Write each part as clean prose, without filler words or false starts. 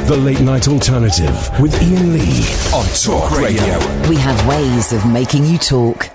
The Late Night Alternative with Iain Lee on Talk Radio. We have ways of making you talk.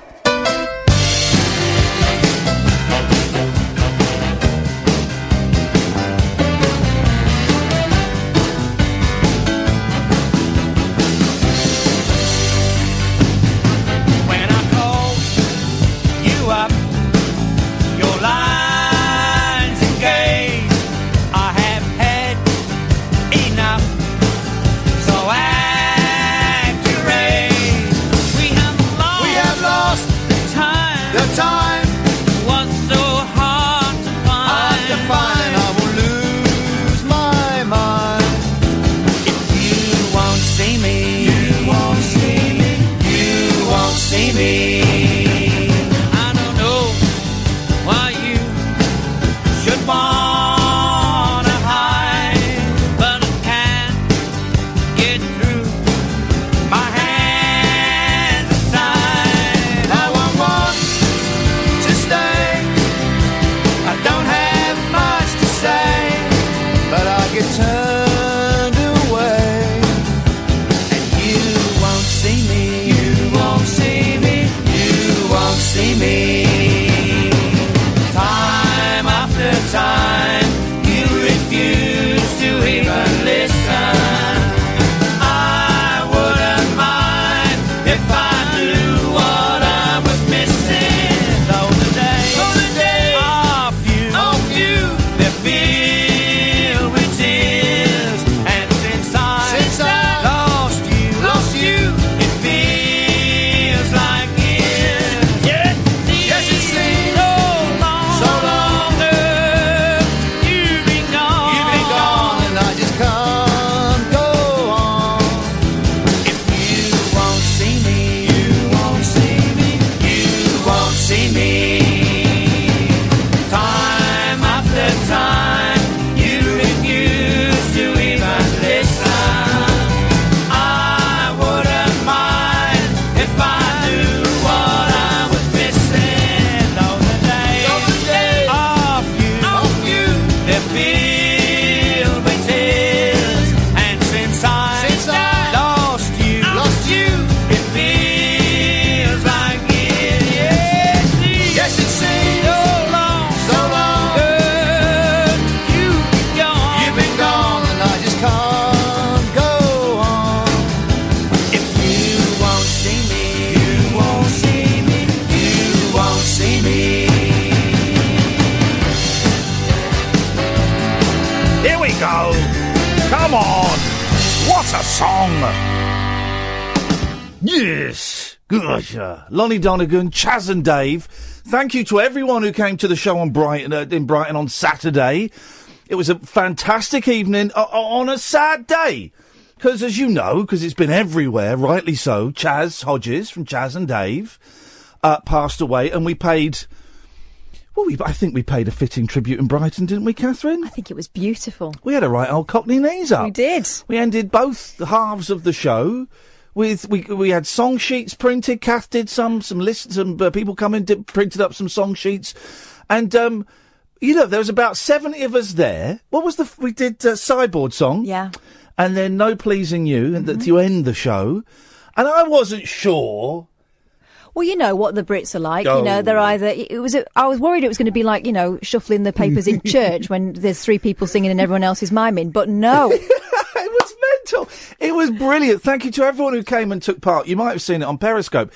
Yes! Gosh, Lonnie Donegan, Chas and Dave. Thank you to everyone who came to the show on in Brighton on Saturday. It was a fantastic evening on a sad day. Because, as you know, because it's been everywhere, rightly so, Chas Hodges from Chas and Dave passed away, and we paid... Well, I think we paid a fitting tribute in Brighton, didn't we, Catherine? I think it was beautiful. We had a right old Cockney knees up. We did. We ended both halves of the show with we had song sheets printed. Kath did some lists, some people come in, printed up some song sheets, and there was about 70 of us there. What was we did Sideboard Song, yeah, and then No Pleasing You, and to end the show, and I wasn't sure. Well, you know what the Brits are like. Oh. You know, they're either... I was worried it was going to be like, shuffling the papers in church when there's three people singing and everyone else is miming. But no. It was mental. It was brilliant. Thank you to everyone who came and took part. You might have seen it on Periscope.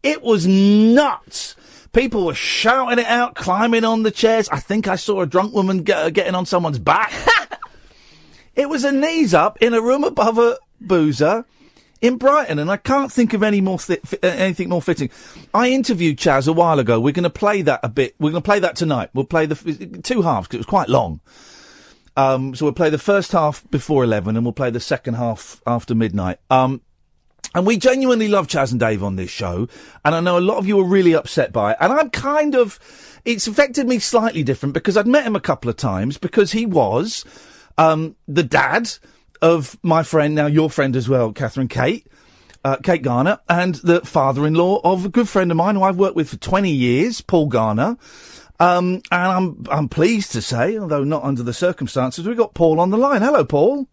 It was nuts. People were shouting it out, climbing on the chairs. I think I saw a drunk woman getting on someone's back. It was a knees up in a room above a boozer in Brighton, and I can't think of anything more fitting. I interviewed Chas a while ago. We're going to play that a bit. We're going to play that tonight. We'll play the two halves because it was quite long. So we'll play the first half before 11 and we'll play the second half after midnight. And we genuinely love Chas and Dave on this show, and I know a lot of you are really upset by it. And I'm it's affected me slightly different because I'd met him a couple of times because he was the dad of my friend, now your friend as well, Catherine, Kate Garner, and the father-in-law of a good friend of mine who I've worked with for 20 years, Paul Garner. And I'm pleased to say, although not under the circumstances, we've got Paul on the line. Hello, Paul.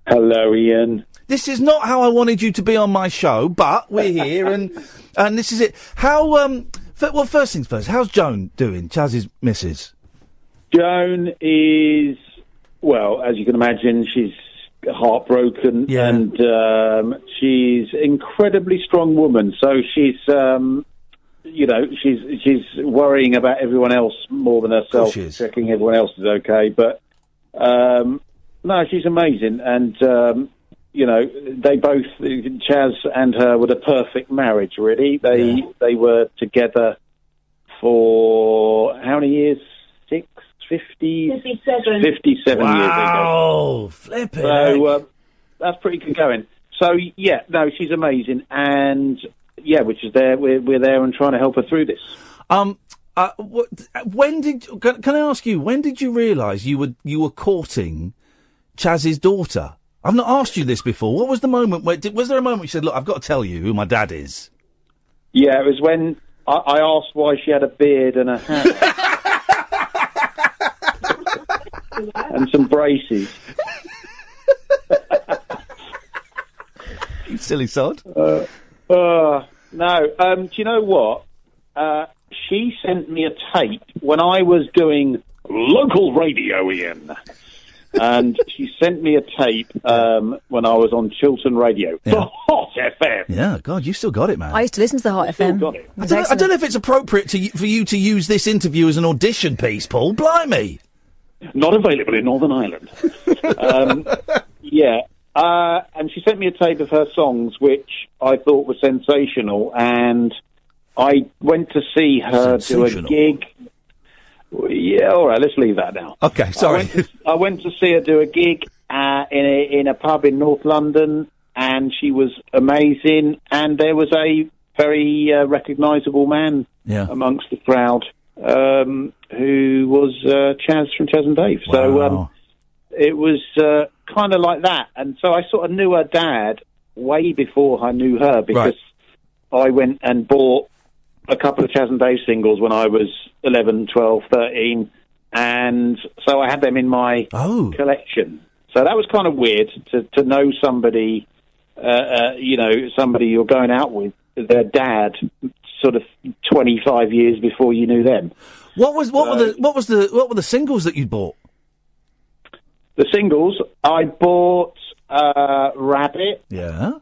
Hello, Ian. This is not how I wanted you to be on my show, but we're here, and this is it. How? Well, first things first. How's Joan doing, Chaz's missus? Joan is, well, as you can imagine, she's heartbroken, and she's an incredibly strong woman. So she's, she's worrying about everyone else more than herself, checking everyone else is okay. But no, she's amazing, and they both, Chas and her, were the perfect marriage. Really, they were together for how many years? 57 years ago. Wow, flipping. So that's pretty good going. So yeah, no, she's amazing, and yeah, which is there. We're there and trying to help her through this. When did? Can I ask you? When did you realise you were courting Chaz's daughter? I've not asked you this before. What was the moment? Was there a moment you said, "Look, I've got to tell you who my dad is"? Yeah, it was when I asked why she had a beard and a hat and some braces. You silly sod. No. Do you know what? She sent me a tape when I was doing local radio, Ian. And she sent me a tape when I was on Chiltern Radio. The Hot FM. Yeah, God, you've still got it, man. I used to listen to the Hot FM. Got it. I don't know if it's appropriate for you to use this interview as an audition piece, Paul. Blimey. Not available in Northern Ireland. And she sent me a tape of her songs, which I thought were sensational, and I went to see her do a gig. Yeah, all right, let's leave that now. Okay, sorry. I went to see her do a gig in a pub in North London, and she was amazing, and there was a very recognisable man amongst the crowd who was Chas from Chas and Dave. Wow. So it was kind of like that. And so I sort of knew her dad way before I knew her, because I went and bought a couple of Chas and Dave singles when I was 11, 12, 13, and so I had them in my collection. So that was kind of weird to know somebody, somebody you're going out with, their dad, sort of 25 years before you knew them. What were the singles that you bought? The singles I bought, Rabbit. Yeah.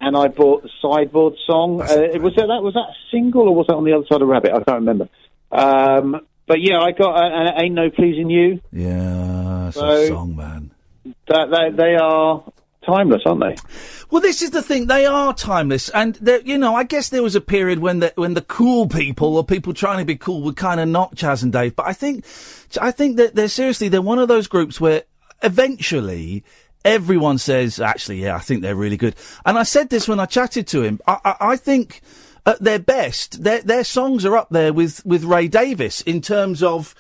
And I bought the Sideboard song. Was that a single, or was that on the other side of Rabbit? I can't remember. But yeah, I got Ain't No Pleasing You. Yeah, that's a song, man. They are timeless, aren't they? Well, this is the thing. They are timeless. And, I guess there was a period when the cool people, or people trying to be cool, would kind of knock Chas and Dave. But I think that they're one of those groups where eventually everyone says, actually, yeah, I think they're really good. And I said this when I chatted to him. I think at their best, their songs are up there with Ray Davies in terms of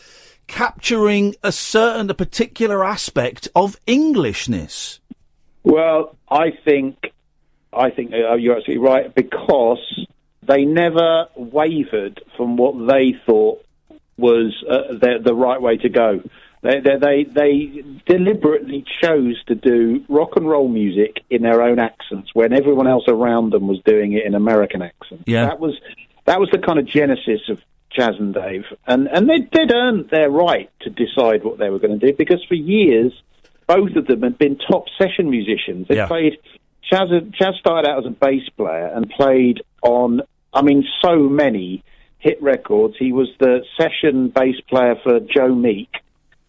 capturing a particular aspect of Englishness. Well, I think you're absolutely right, because they never wavered from what they thought was the right way to go. They deliberately chose to do rock and roll music in their own accents when everyone else around them was doing it in American accents. Yeah. That was the kind of genesis of Chas and Dave, and they'd earned their right to decide what they were going to do, because for years both of them had been top session musicians. They played. Chas started out as a bass player and played on, so many hit records. He was the session bass player for Joe Meek.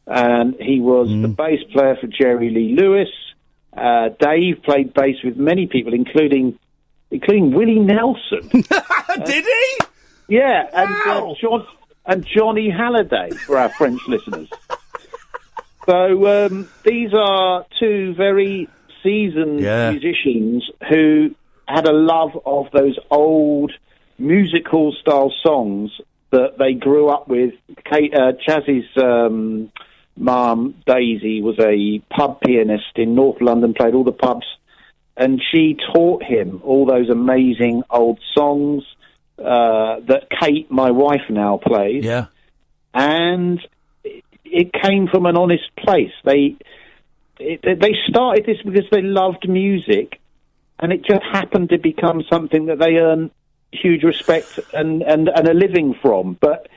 And he was the bass player for Jerry Lee Lewis. Dave played bass with many people, including Willie Nelson. Did he? Yeah, wow. and Johnny Halliday for our French listeners. So these are two very seasoned musicians who had a love of those old musical style songs that they grew up with. Chaz's mum, Daisy, was a pub pianist in North London, played all the pubs, and she taught him all those amazing old songs that Kate, my wife, now plays. Yeah. And it came from an honest place. They they started this because they loved music, and it just happened to become something that they earn huge respect and a living from. But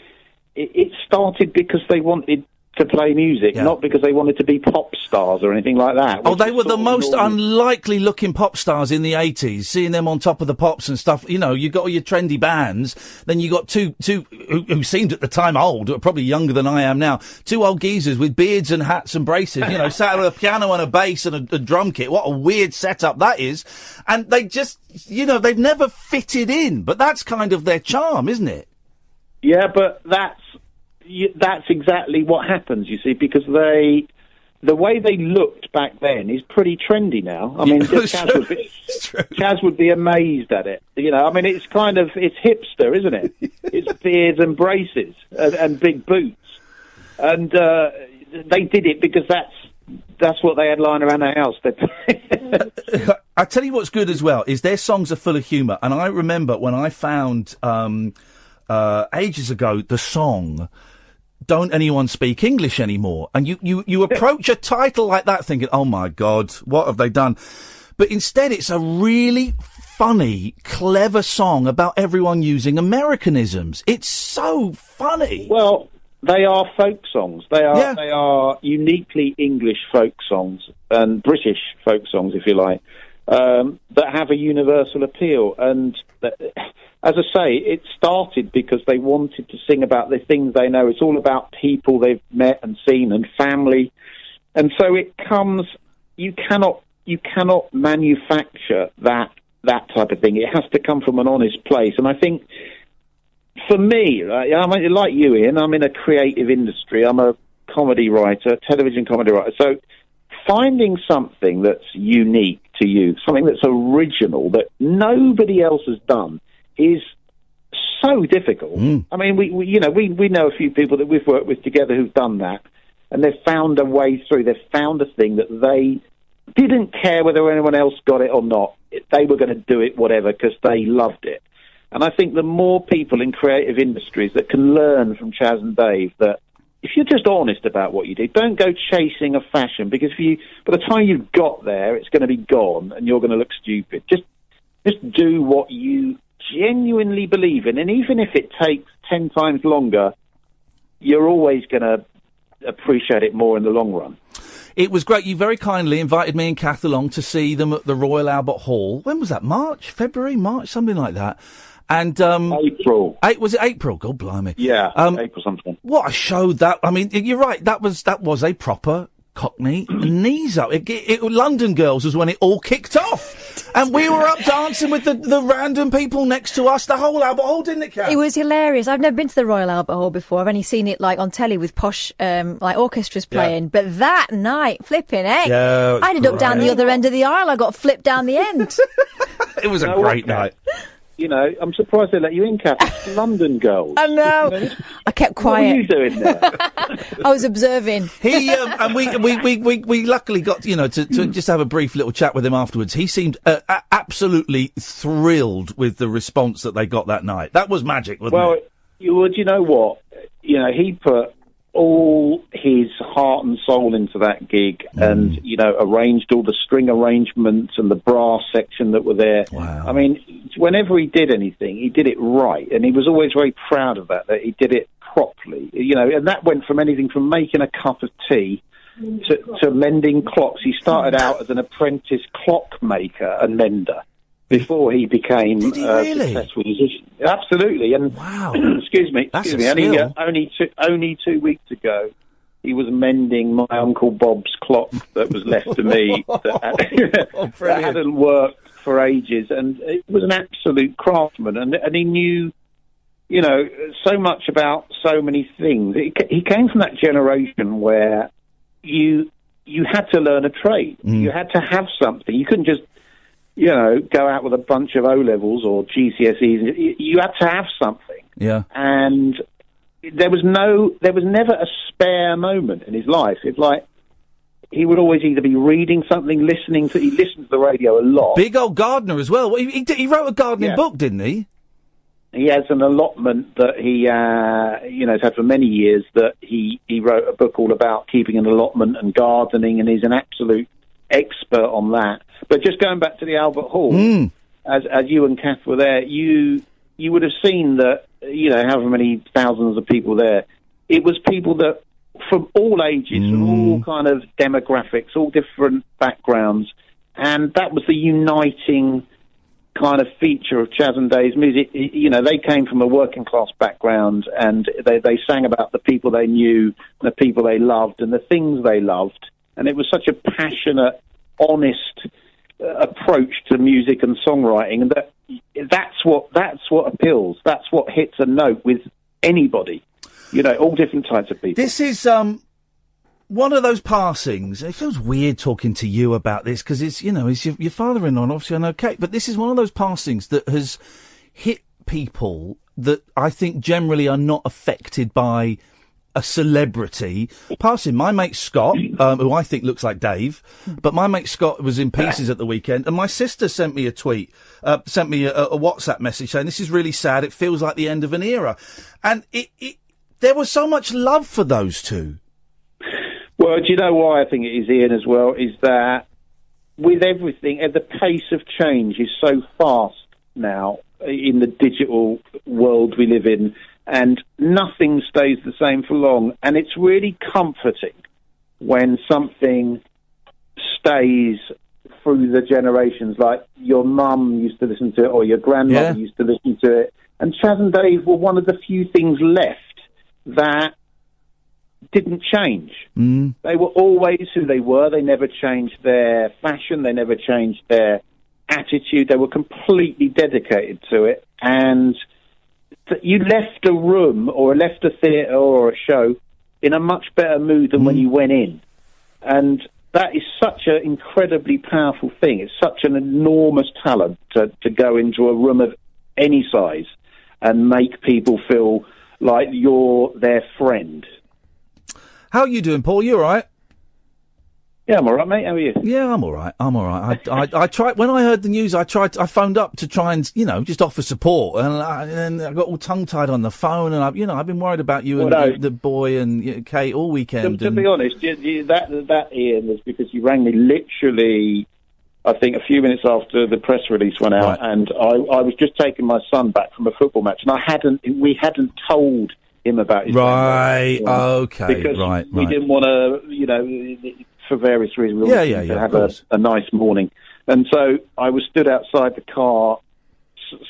it started because they wanted to play music, not because they wanted to be pop stars or anything like that. Oh, they were the most unlikely looking pop stars in the 80s, seeing them on Top of the Pops and stuff. You know, you got all your trendy bands, then you got two who seemed at the time old, probably younger than I am now, two old geezers with beards and hats and braces, you know, sat with a piano and a bass and a drum kit. What a weird setup that is. And they just, you know, they've never fitted in, but that's kind of their charm, isn't it? Yeah, but that's exactly what happens, you see, because the way they looked back then is pretty trendy now. I mean, Chas would be amazed at it. You know, I mean, it's hipster, isn't it? It's beards and braces and big boots. And they did it because that's what they had lying around the house. I tell you what's good as well is their songs are full of humour. And I remember when I found ages ago the song Don't Anyone Speak English Anymore, and you approach a title like that thinking, oh my God, what have they done? But instead it's a really funny, clever song about everyone using Americanisms. It's so funny. Well, they are folk songs. They are uniquely English folk songs and British folk songs, if you like, that have a universal appeal. And as I say, it started because they wanted to sing about the things they know. It's all about people they've met and seen and family. And so it comes, you cannot manufacture that type of thing. It has to come from an honest place. And I think, for me, I mean, like you, Ian, I'm in a creative industry. I'm a comedy writer, television comedy writer. So finding something that's unique to you, something that's original, that nobody else has done, is so difficult. I mean, we know a few people that we've worked with together who've done that, and they've found a way through. They've found a thing that they didn't care whether anyone else got it or not. They were going to do it whatever because they loved it. And I think the more people in creative industries that can learn from Chas and Dave, that if you're just honest about what you do, don't go chasing a fashion, because by the time you've got there, it's going to be gone and you're going to look stupid. Just do what you genuinely believe in, and even if it takes 10 times longer, you're always going to appreciate it more in the long run. It was great. You very kindly invited me and Kath along to see them at the Royal Albert Hall. When was that? February, March, something like that. And April. Was it April? God blimey. Yeah, April something. What a show that! I mean, you're right. That was a proper Cockney knees up. London Girls was when it all kicked off, and we were up dancing with the random people next to us. The whole Albert Hall, didn't it, Kath? It was hilarious. I've never been to the Royal Albert Hall before. I've only seen it like on telly with posh orchestras playing. Yeah. But that night, flipping heck, I ended up down the other end of the aisle. I got flipped down the end. It was a great night. You know, I'm surprised they let you in, Kath. It's London Girls. I know. I kept quiet. What were you doing there? I was observing. And we luckily got, to just have a brief little chat with him afterwards. He seemed absolutely thrilled with the response that they got that night. That was magic, wasn't it? Well, you know what? You know, he put all his heart and soul into that gig, and arranged all the string arrangements and the brass section that were there. Wow. I mean, whenever he did anything, he did it right, and he was always very proud of that he did it properly. And that went from anything from making a cup of tea to mending clocks. He started out as an apprentice clockmaker and mender before he became a successful musician. Absolutely. And wow. excuse me. That's only 2 weeks ago, he was mending my Uncle Bob's clock that was left to me that hadn't worked for ages, and it was an absolute craftsman, and he knew, so much about so many things. He came from that generation where you had to learn a trade. You had to have something. You couldn't just go out with a bunch of O-levels or GCSEs. You had to have something. Yeah. And there was never a spare moment in his life. It's like he would always either be reading something, he listened to the radio a lot. Big old gardener as well. He wrote a gardening book, didn't he? he has an allotment that he, has had for many years. That he wrote a book all about keeping an allotment and gardening, and he's an absolute expert on that. But just going back to the Albert Hall, as you and Kath were there, you would have seen that, however many thousands of people there, it was people that from all ages, from all kind of demographics, all different backgrounds, and that was the uniting kind of feature of Chas and Dave's music. They came from a working class background, and they sang about the people they knew, the people they loved, and the things they loved, and it was such a passionate, honest approach to music and songwriting, and that's what appeals. That's what hits a note with anybody. All different types of people. This is one of those passings. It feels weird talking to you about this because it's your father-in-law, and obviously I know Kate, but this is one of those passings that has hit people that I think generally are not affected by a celebrity passing. My mate Scott, who I think looks like Dave, but my mate Scott was in pieces at the weekend, and my sister sent me a tweet, sent me a WhatsApp message saying, this is really sad, it feels like the end of an era. And there was so much love for those two. Well, do you know why I think it is, Ian, as well, is that with everything, the pace of change is so fast now in the digital world we live in, and nothing stays the same for long. And it's really comforting when something stays through the generations, like your mum used to listen to it, or your grandmother used to listen to it. And Chas and Dave were one of the few things left that didn't change. They were always who they were. They never changed their fashion. They never changed their attitude. They were completely dedicated to it. And you left a room or left a theatre or a show in a much better mood than when you went in. And that is such an incredibly powerful thing. It's such an enormous talent to go into a room of any size and make people feel like you're their friend. How are you doing, Paul? You all right? Yeah, I'm all right, mate. How are you? Yeah, I'm all right. I tried, when I heard the news, I phoned up to try and, just offer support, and I got all tongue-tied on the phone, and I've been worried about you and the boy and Kate all weekend. To be honest, that, Ian, was because you rang me literally, I think, a few minutes after the press release went out, and I was just taking my son back from a football match, and we hadn't told him about his okay, because we didn't want to, for various reasons, we wanted to have a nice morning. And so I was stood outside the car,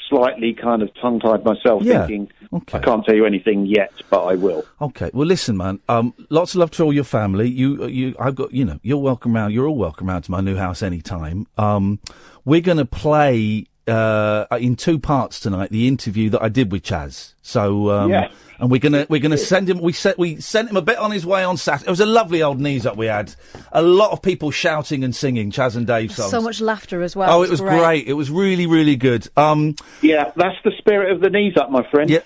slightly kind of tongue-tied myself, thinking, I can't tell you anything yet, but I will. Okay, well, listen, man, lots of love to all your family. I've got, you're welcome round. You're all welcome round to my new house anytime. We're going to play in two parts tonight the interview that I did with Chas. So and we're gonna send him. We sent him a bit on his way on Saturday. It was a lovely old knees up we had. A lot of people shouting and singing Chas and Dave songs. So much laughter as well. Oh, it was great. It was really, really good. Yeah, that's the spirit of the knees up, my friend. Yeah.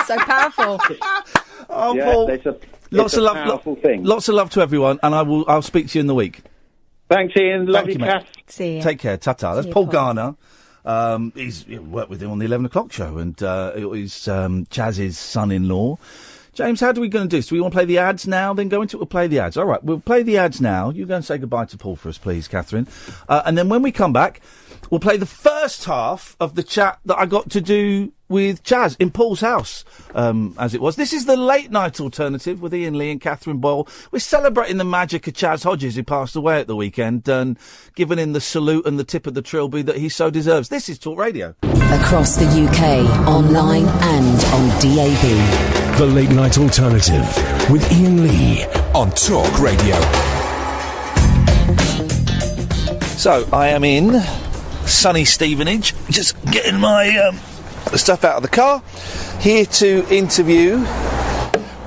So powerful. Oh, yeah, Paul. Lots of love. Powerful thing. Lots of love to everyone, and I'll speak to you in the week. Thanks, Ian. Love you, Kath. See you. Take Take care. Ta-ta. That's Paul Garner. He's worked with him on the 11 o'clock show, and he's Chas's son-in-law. James, how are we going to do this? Do we want to play the ads now, then go into it? We'll play the ads. All right, we'll play the ads now. You go and say goodbye to Paul for us, please, Catherine. And then when we come back, we'll play the first half of the chat that I got to do with Chas in Paul's house, as it was. This is the late-night alternative with Iain Lee and Catherine Boyle. We're celebrating the magic of Chas Hodges, who passed away at the weekend, and giving him the salute and the tip of the trilby that he so deserves. This is Talk Radio. Across the UK, online and on DAB. The Late Night Alternative with Iain Lee on Talk Radio. So, I am in sunny Stevenage, just getting my stuff out of the car, here to interview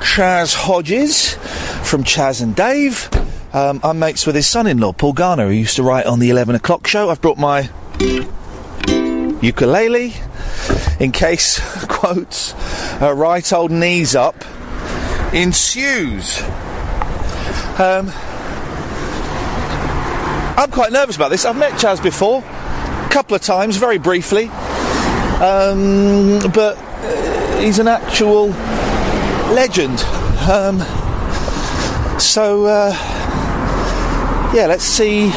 Chas Hodges from Chas and Dave. I'm mates with his son-in-law, Paul Garner, who used to write on the 11 o'clock show. I've brought my ukulele, in case, quotes, right old knees up ensues. I'm quite nervous about this. I've met Chas before, a couple of times, very briefly. But he's an actual legend. Yeah, let's see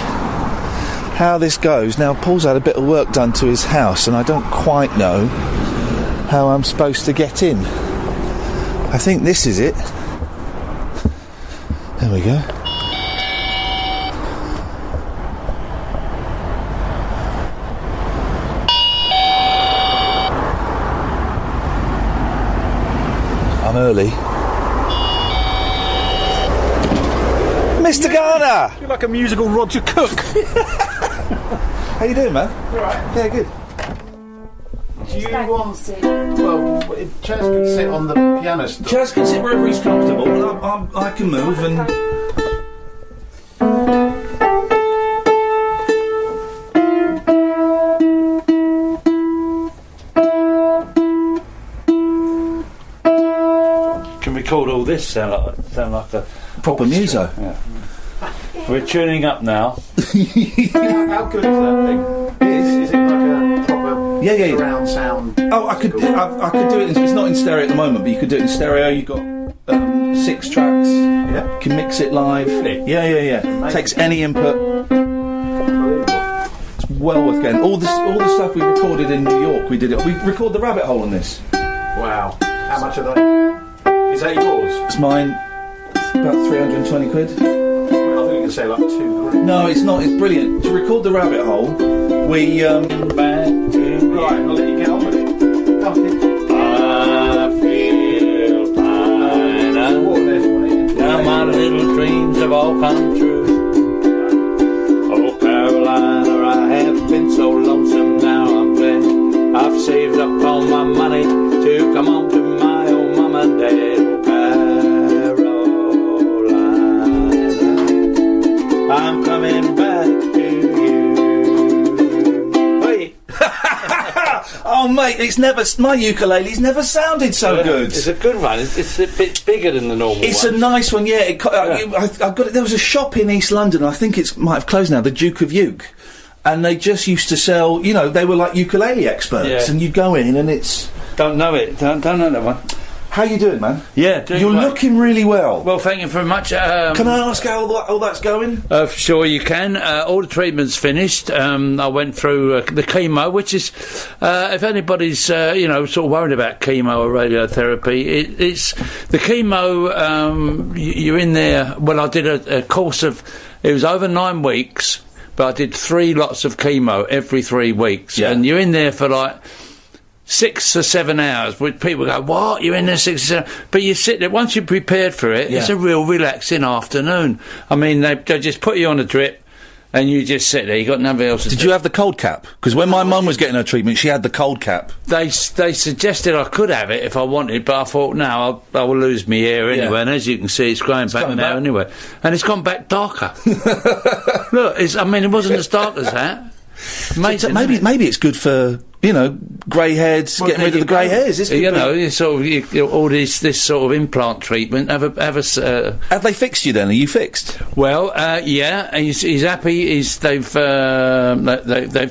how this goes. Now, Paul's had a bit of work done to his house, and I don't quite know how I'm supposed to get in. I think this is it. There we go. I'm early. Mr. Garner! You're like a musical Roger Cook. How you doing, man? All right. Yeah, good. Do you want... Well, Chas can sit on the piano stool. Chas can sit wherever he's comfortable. I can move and... Can record all this sound like a proper muso. Yeah. We're tuning up now. How good is that thing? Is it like a proper surround sound? Oh, I could do it. It's not in stereo at the moment, but you could do it in stereo. You've got 6 tracks. Yeah. You can mix it live. Really? Yeah. Amazing. Takes any input. It's well worth getting. All the stuff we recorded in New York, we did it. We recorded the rabbit hole on this. Wow. How much are they? Is that yours? It's mine. It's about 320 quid. I think you can say like 2 grand. No, it's not. It's brilliant. To record the rabbit hole, we Right, I'll let you get on with it. Come on. I feel fine. Now my little dreams have all come true. Oh, Carolina, I have been so lonesome. Now I'm glad I've saved up all my money to come home to my old mum and dad. I'm coming back to you. Hey. Oh, mate, my ukulele's never sounded so good. It's a good one. It's a bit bigger than the normal It's one. a nice one, yeah. I've got it. There was a shop in East London, I think it might have closed now, the Duke of Uke. And they just used to sell, they were like ukulele experts, and you'd go in and it's... Don't know it. Don't know that one. How you doing, man? Yeah, doing You're well. looking really well. Well, thank you very much. Can I ask how all that's going? Sure you can. All the treatment's finished. I went through the chemo, which is, if anybody's, sort of worried about chemo or radiotherapy, it's the chemo, you're in there. Well, I did a course of, it was over 9 weeks, but I did 3 lots of chemo every 3 weeks. Yeah. And you're in there for like 6 or 7 hours, which people go, what? You're in there 6 or 7 hours? But you sit there, once you're prepared for it, it's a real relaxing afternoon. I mean, they just put you on a drip, and you just sit there, you got nothing else to do. Did you have the cold cap? Because when my mum was getting her treatment, she had the cold cap. They suggested I could have it if I wanted, but I thought, no, I will lose my hair anyway, and as you can see, it's growing back now anyway. And it's gone back darker. Look, it wasn't as dark as that. Amazing, maybe it's good for grey heads, getting rid of the grey hairs. This all this sort of implant treatment. Have they fixed you then? Are you fixed? Well, yeah. He's happy. They've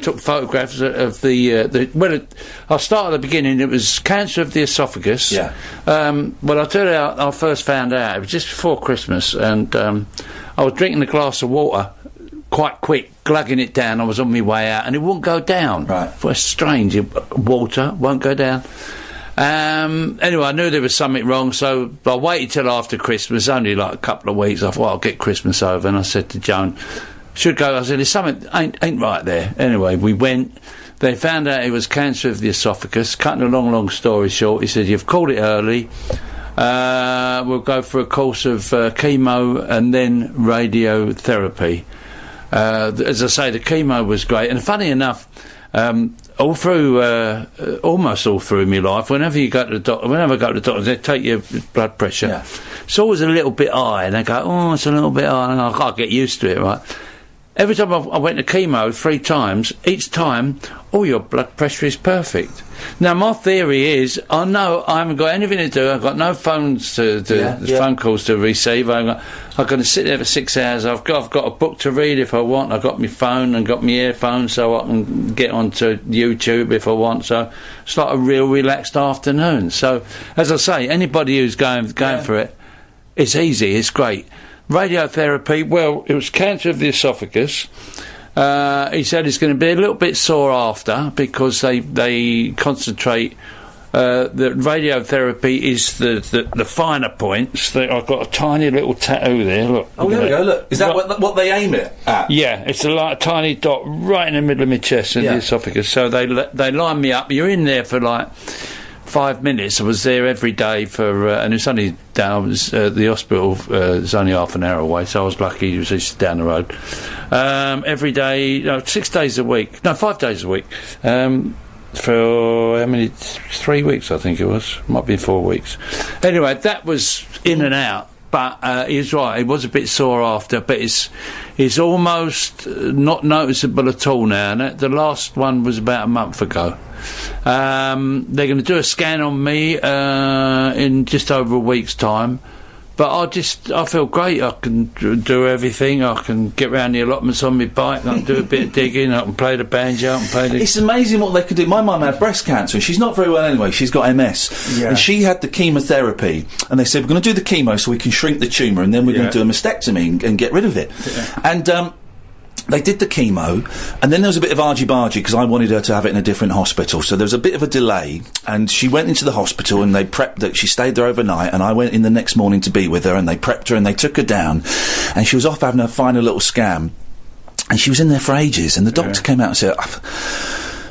took photographs of the. Well, I'll start at the beginning. It was cancer of the esophagus. Yeah. Well, I'll tell you how I first found out. It was just before Christmas, and I was drinking a glass of water. Quite quick, glugging it down. I was on my way out, and it wouldn't go down. Right. It was strange. Water won't go down. Anyway, I knew there was something wrong, so I waited till after Christmas, only like a couple of weeks. I thought, I'll get Christmas over, and I said to Joan, should go. I said, there's something ain't right there. Anyway, we went. They found out it was cancer of the esophagus. Cutting a long story short, he said, you've called it early. We'll go for a course of chemo and then radiotherapy. As I say, the chemo was great, and funny enough, almost all through my life, whenever I go to the doctor, they take your blood pressure. Yeah. It's always a little bit high, and they go, "Oh, it's a little bit high," and I get used to it, right? every time I went to chemo 3 times, each time, your blood pressure is perfect. Now, my theory is, I know I haven't got anything to do. I've got no phones phone calls to receive. I'm going to sit there for 6 hours. I've got a book to read if I want. I've got my phone and got my earphones so I can get onto YouTube if I want. So it's like a real relaxed afternoon. So, as I say, anybody who's going for it, it's easy. It's great. Radiotherapy, well, it was cancer of the esophagus. He said it's going to be a little bit sore after because they concentrate. The radiotherapy is the finer points. I've got a tiny little tattoo there. Look. Oh, there we go. Look, is that what they aim it at? Yeah, it's a tiny dot right in the middle of my chest and the esophagus. So they line me up. You're in there for like 5 minutes. I was there every day for, and it's only down. I was the hospital. It's only half an hour away, so I was lucky. It was just down the road. Every day, 6 days a week. No, 5 days a week. For how many? 3 weeks, I think it was. Might be 4 weeks. Anyway, that was in and out. But he's right. It was a bit sore after, but it's almost not noticeable at all now. And the last one was about a month ago. They're going to do a scan on me in just over a week's time. But I feel great. I can do everything. I can get round the allotments on my bike. I can do a bit of digging. I can play the banjo. It's amazing what they could do. My mum had breast cancer. She's not very well anyway. She's got MS. Yeah. And she had the chemotherapy. And they said, we're going to do the chemo so we can shrink the tumour and then we're going to do a mastectomy and get rid of it. Yeah. And they did the chemo, and then there was a bit of argy-bargy because I wanted her to have it in a different hospital. So there was a bit of a delay, and she went into the hospital and they prepped that she stayed there overnight, and I went in the next morning to be with her, and they prepped her and they took her down, and she was off having her final little scan, and she was in there for ages, and the doctor came out and said,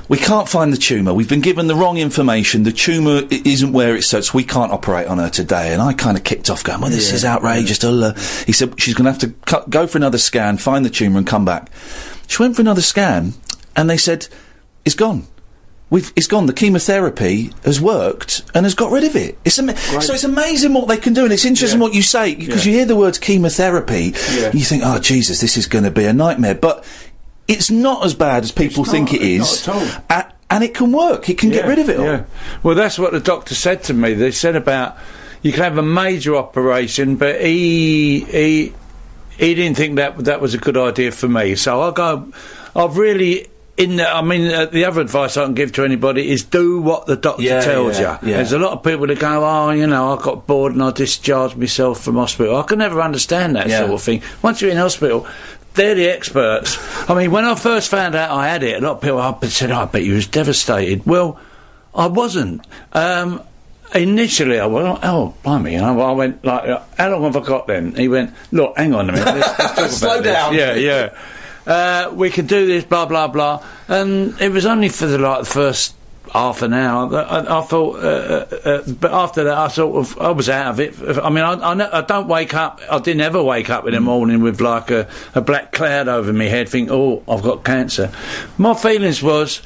we can't find the tumour. We've been given the wrong information. The tumour isn't where it sits. We can't operate on her today. And I kind of kicked off going, well, this is outrageous. He said she's going to have to go for another scan, find the tumour and come back. She went for another scan and they said, it's gone. It's gone. The chemotherapy has worked and has got rid of it. So it's amazing what they can do, and it's interesting what you say, because you hear the words chemotherapy and you think, oh, Jesus, this is going to be a nightmare. But it's not as bad as people think it is, and it can work. It can get rid of it all. Yeah. Well, that's what the doctor said to me. They said about you can have a major operation, but he didn't think that was a good idea for me. So I've really. The other advice I can give to anybody is do what the doctor tells you. Yeah. There's a lot of people that go, I got bored and I discharged myself from hospital. I can never understand that sort of thing. Once you're in hospital, they're the experts. I mean, when I first found out I had it, a lot of people said, I bet you was devastated. Well, I wasn't. Initially, I went, blimey. I went, like, how long have I got then? He went, look, hang on a minute. Let's talk about slow down. Yeah. We can do this, blah, blah, blah. And it was only for the first half an hour. I thought, but after that, I was out of it. I mean, I don't wake up. I didn't ever wake up in the morning with like a black cloud over my head, think, I've got cancer. My feelings was,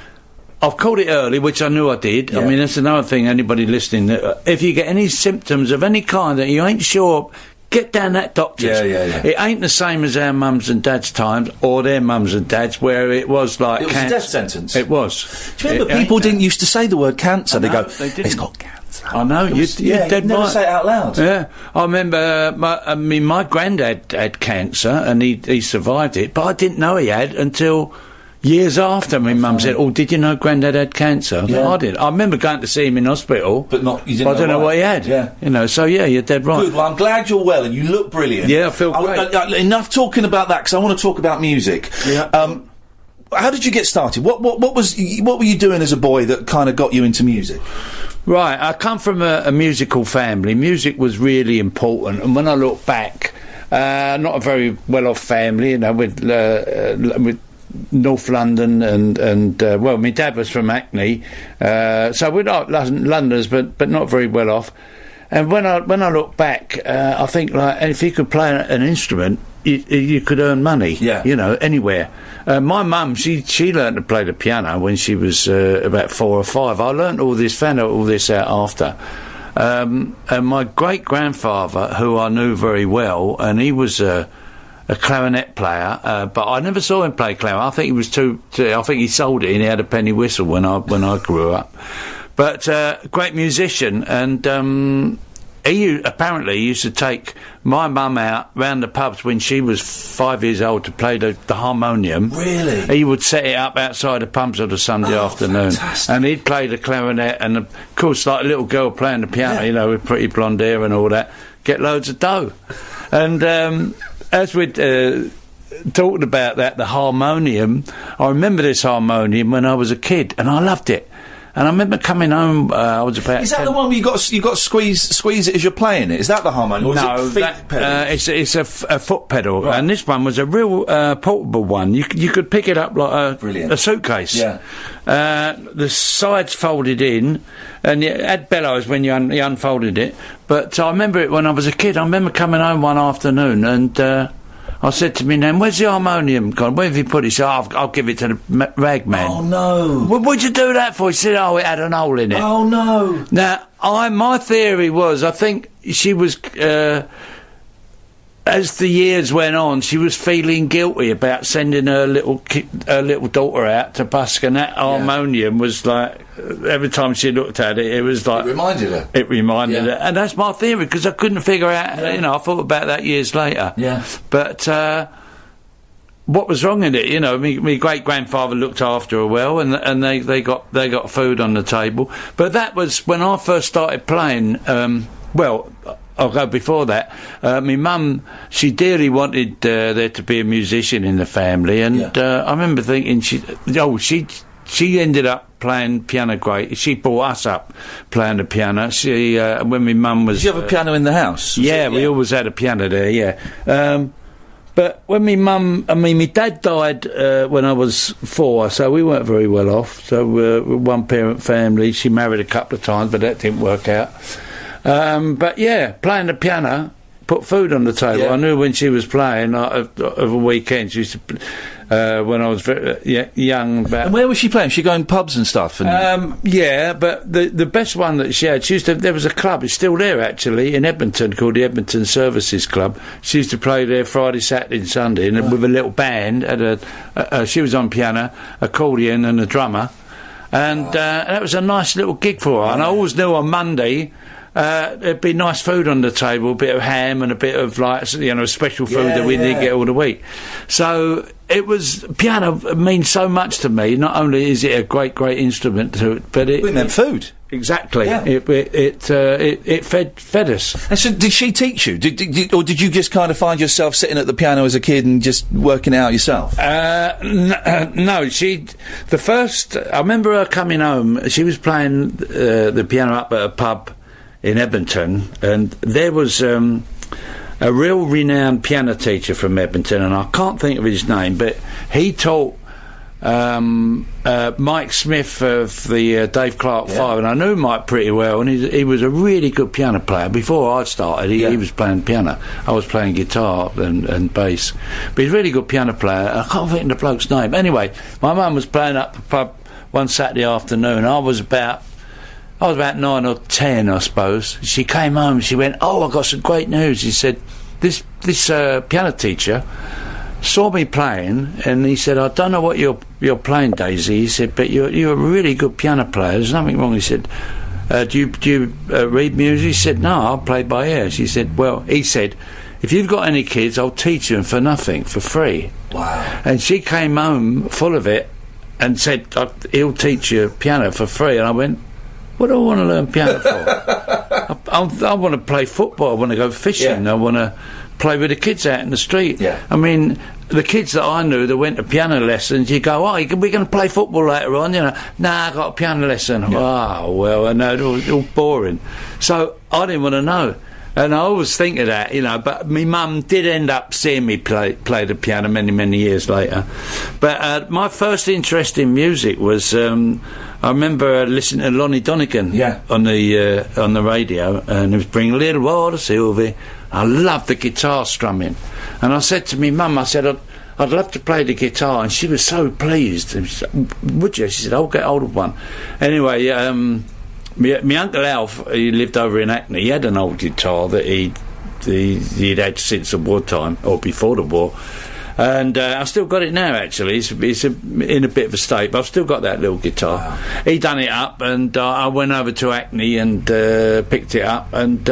I've caught it early, which I knew I did. I mean, that's another thing. Anybody listening, if you get any symptoms of any kind that you ain't sure, get down that doctor's. It ain't the same as our mums and dads' times, or their mums and dads, where it was like... It was a death sentence. It was. Do you remember people didn't used to say the word cancer? They it's got cancer. I know, you're dead never right. say it out loud. Yeah. I remember, my granddad had cancer, and he survived it, but I didn't know he had until... years after, my mum said, did you know Grandad had cancer? I did. I remember going to see him in hospital. But you didn't I don't know what he had. Yeah. So you're dead right. Good, well, I'm glad you're well and you look brilliant. Yeah, I feel great. Enough talking about that, because I want to talk about music. Yeah. How did you get started? What were you doing as a boy that kind of got you into music? Right, I come from a musical family. Music was really important, and when I look back, not a very well-off family, with North London and my dad was from Hackney, so we're not Londoners, but not very well off. And when I look back, I think like if you could play an instrument, you could earn money. Anywhere. My mum, she learned to play the piano when she was about 4 or 5. I found out all this out after. And my great grandfather, who I knew very well, and he was a clarinet player, but I never saw him play clarinet. I think he was I think he sold it and he had a penny whistle when I grew up. But great musician, and he apparently used to take my mum out round the pubs when she was 5 years old to play the harmonium. Really? He would set it up outside the pubs on a Sunday afternoon. Fantastic. And he'd play the clarinet, and of course, like a little girl playing the piano, you know, with pretty blonde hair and all that, get loads of dough. And as we'd talked about that, the harmonium, I remember this harmonium when I was a kid, and I loved it. And I remember coming home. I was about. Is that the one where you got to squeeze it as you're playing it? Is that the harmonium? Or no, is it pedal? it's a foot pedal, right. And this one was a real portable one. You could pick it up like a suitcase. Yeah. The sides folded in, and it had bellows when you unfolded it. But I remember it when I was a kid. I remember coming home one afternoon and. I said to me, Nan, where's the harmonium gone? Where have you put it? He said, I'll give it to the rag man. Oh, no. Well, what'd you do that for? He said, it had an hole in it. Oh, no. Now, my theory was, I think she was, as the years went on, she was feeling guilty about sending her little daughter out to busk, and that harmonium was like, every time she looked at it, it was like... It reminded her. It reminded her. And that's my theory, because I couldn't figure out, you know, I thought about that years later. Yeah. But, what was wrong in it? You know, my great-grandfather looked after her well, and they got food on the table. But that was when I first started playing, well... I'll go before that. My mum, she dearly wanted there to be a musician in the family, and I remember thinking she ended up playing piano great. She brought us up playing the piano. She when my mum was. Did you have a piano in the house? Yeah, we always had a piano there. Yeah. But when my dad died when I was 4, so we weren't very well off. So we're one parent family. She married a couple of times, but that didn't work out. But yeah, playing the piano put food on the table. Yeah. I knew when she was playing of a weekend. She used to, when I was very young. And where was she playing? She going pubs and stuff? Yeah, but the best one that she had, there was a club. It's still there actually in Edmonton called the Edmonton Services Club. She used to play there Friday, Saturday, and Sunday, and with a little band. She was on piano, accordion, and a drummer, and that was a nice little gig for her. And I always knew on Monday. There'd be nice food on the table, a bit of ham and a bit of special food that we didn't get all the week. So it was piano means so much to me. Not only is it a great instrument but it meant food. Exactly. Yeah. It fed us. And so, did she teach you? Or did you just kind of find yourself sitting at the piano as a kid and just working it out yourself? No. I remember her coming home. She was playing the piano up at a pub in Edmonton, and there was a real renowned piano teacher from Edmonton, and I can't think of his name, but he taught Mike Smith of the Dave Clark 5, and I knew Mike pretty well, and he was a really good piano player. Before I started, he was playing piano. I was playing guitar and bass, but he's a really good piano player. I can't think of the bloke's name. Anyway, my mum was playing up the pub one Saturday afternoon. I was about 9 or 10, I suppose. She came home, she went, I got some great news. She said, this piano teacher saw me playing, and he said, I don't know what you're playing, Daisy. He said, but you're a really good piano player. There's nothing wrong. He said, do you read music? He said, no, I'll play by ear. She said, well, he said, if you've got any kids, I'll teach them for nothing, for free. Wow. And she came home full of it and said, he'll teach you piano for free. And I went, what do I want to learn piano for? I want to play football. I want to go fishing. I want to play with the kids out in the street. Yeah. I mean, the kids that I knew that went to piano lessons, you go, we're going to play football later on. You know, I got a piano lesson. Yeah. Oh, well, I know, it all boring. So I didn't want to know. And I always think of that, but my mum did end up seeing me play the piano many years later. But my first interest in music was, I remember listening to Lonnie Donegan on the radio, and it was Bring a Little Water, Sylvie. I loved the guitar strumming. And I said to my mum, I'd love to play the guitar, and she was so pleased. And she said, would you? She said, I'll get hold of one. Anyway, my Uncle Alf, he lived over in Hackney, he had an old guitar that he he'd had since the wartime, or before the war. And I've still got it now, actually. It's in a bit of a state, but I've still got that little guitar. Wow. He done it up, and I went over to Hackney and picked it up, and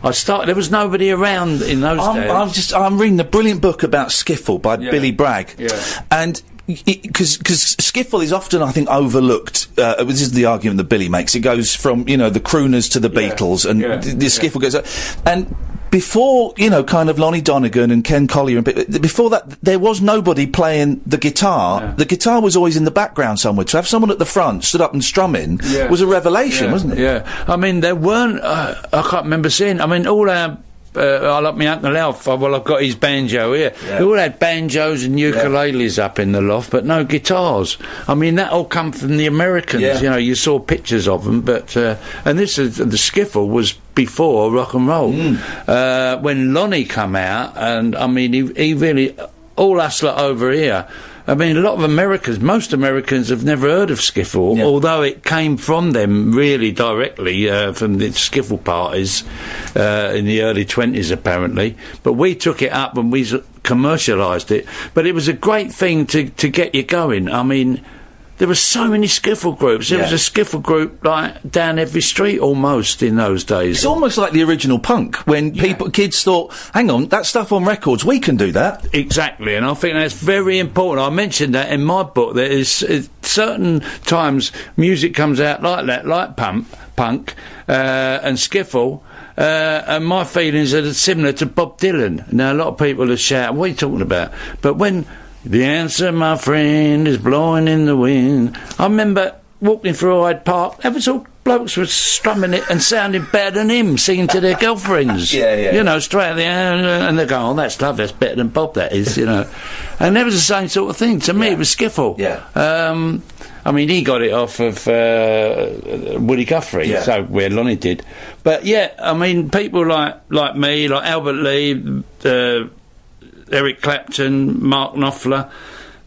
I started. There was nobody around in those days. I'm reading a brilliant book about skiffle by Billy Bragg, and because skiffle is often, I think, overlooked. This is the argument that Billy makes. It goes from the crooners to the Beatles, and the skiffle goes. And before kind of Lonnie Donegan and Ken Collier, and before that, there was nobody playing the guitar. Yeah. The guitar was always in the background somewhere. To have someone at the front stood up and strumming was a revelation, wasn't it? Yeah. I mean, there weren't. I can't remember seeing. I mean, all our. I like my Uncle Alf. Well, I've got his banjo here. Yeah. They all had banjos and ukuleles up in the loft, but no guitars. I mean, that all come from the Americans. Yeah. You saw pictures of them, but and this is the skiffle was before rock and roll. When Lonnie come out, and I mean, he really all us lot over here. I mean, a lot of most Americans have never heard of skiffle, although it came from them really directly, from the skiffle parties in the early 20s, apparently. But we took it up and we commercialised it. But it was a great thing to get you going. I mean, there were so many skiffle groups. There was a skiffle group like down every street almost in those days. It's almost like the original punk when kids thought, hang on, that stuff on records, we can do that. Exactly, and I think that's very important. I mentioned that in my book. There is certain times music comes out like that, like punk and skiffle. And my feelings are similar to Bob Dylan. Now, a lot of people are shouting, what are you talking about? But when the answer, my friend, is blowing in the wind. I remember walking through Hyde Park. There was all blokes were strumming it and sounding better than him, singing to their girlfriends. Straight at the end, and they go, "Oh, that's lovely. That's better than Bob. That is, And that was the same sort of thing to me. It was skiffle. I mean, he got it off of Woody Guthrie, so where Lonnie did. But I mean, people like me, like Albert Lee. Eric Clapton, Mark Knopfler,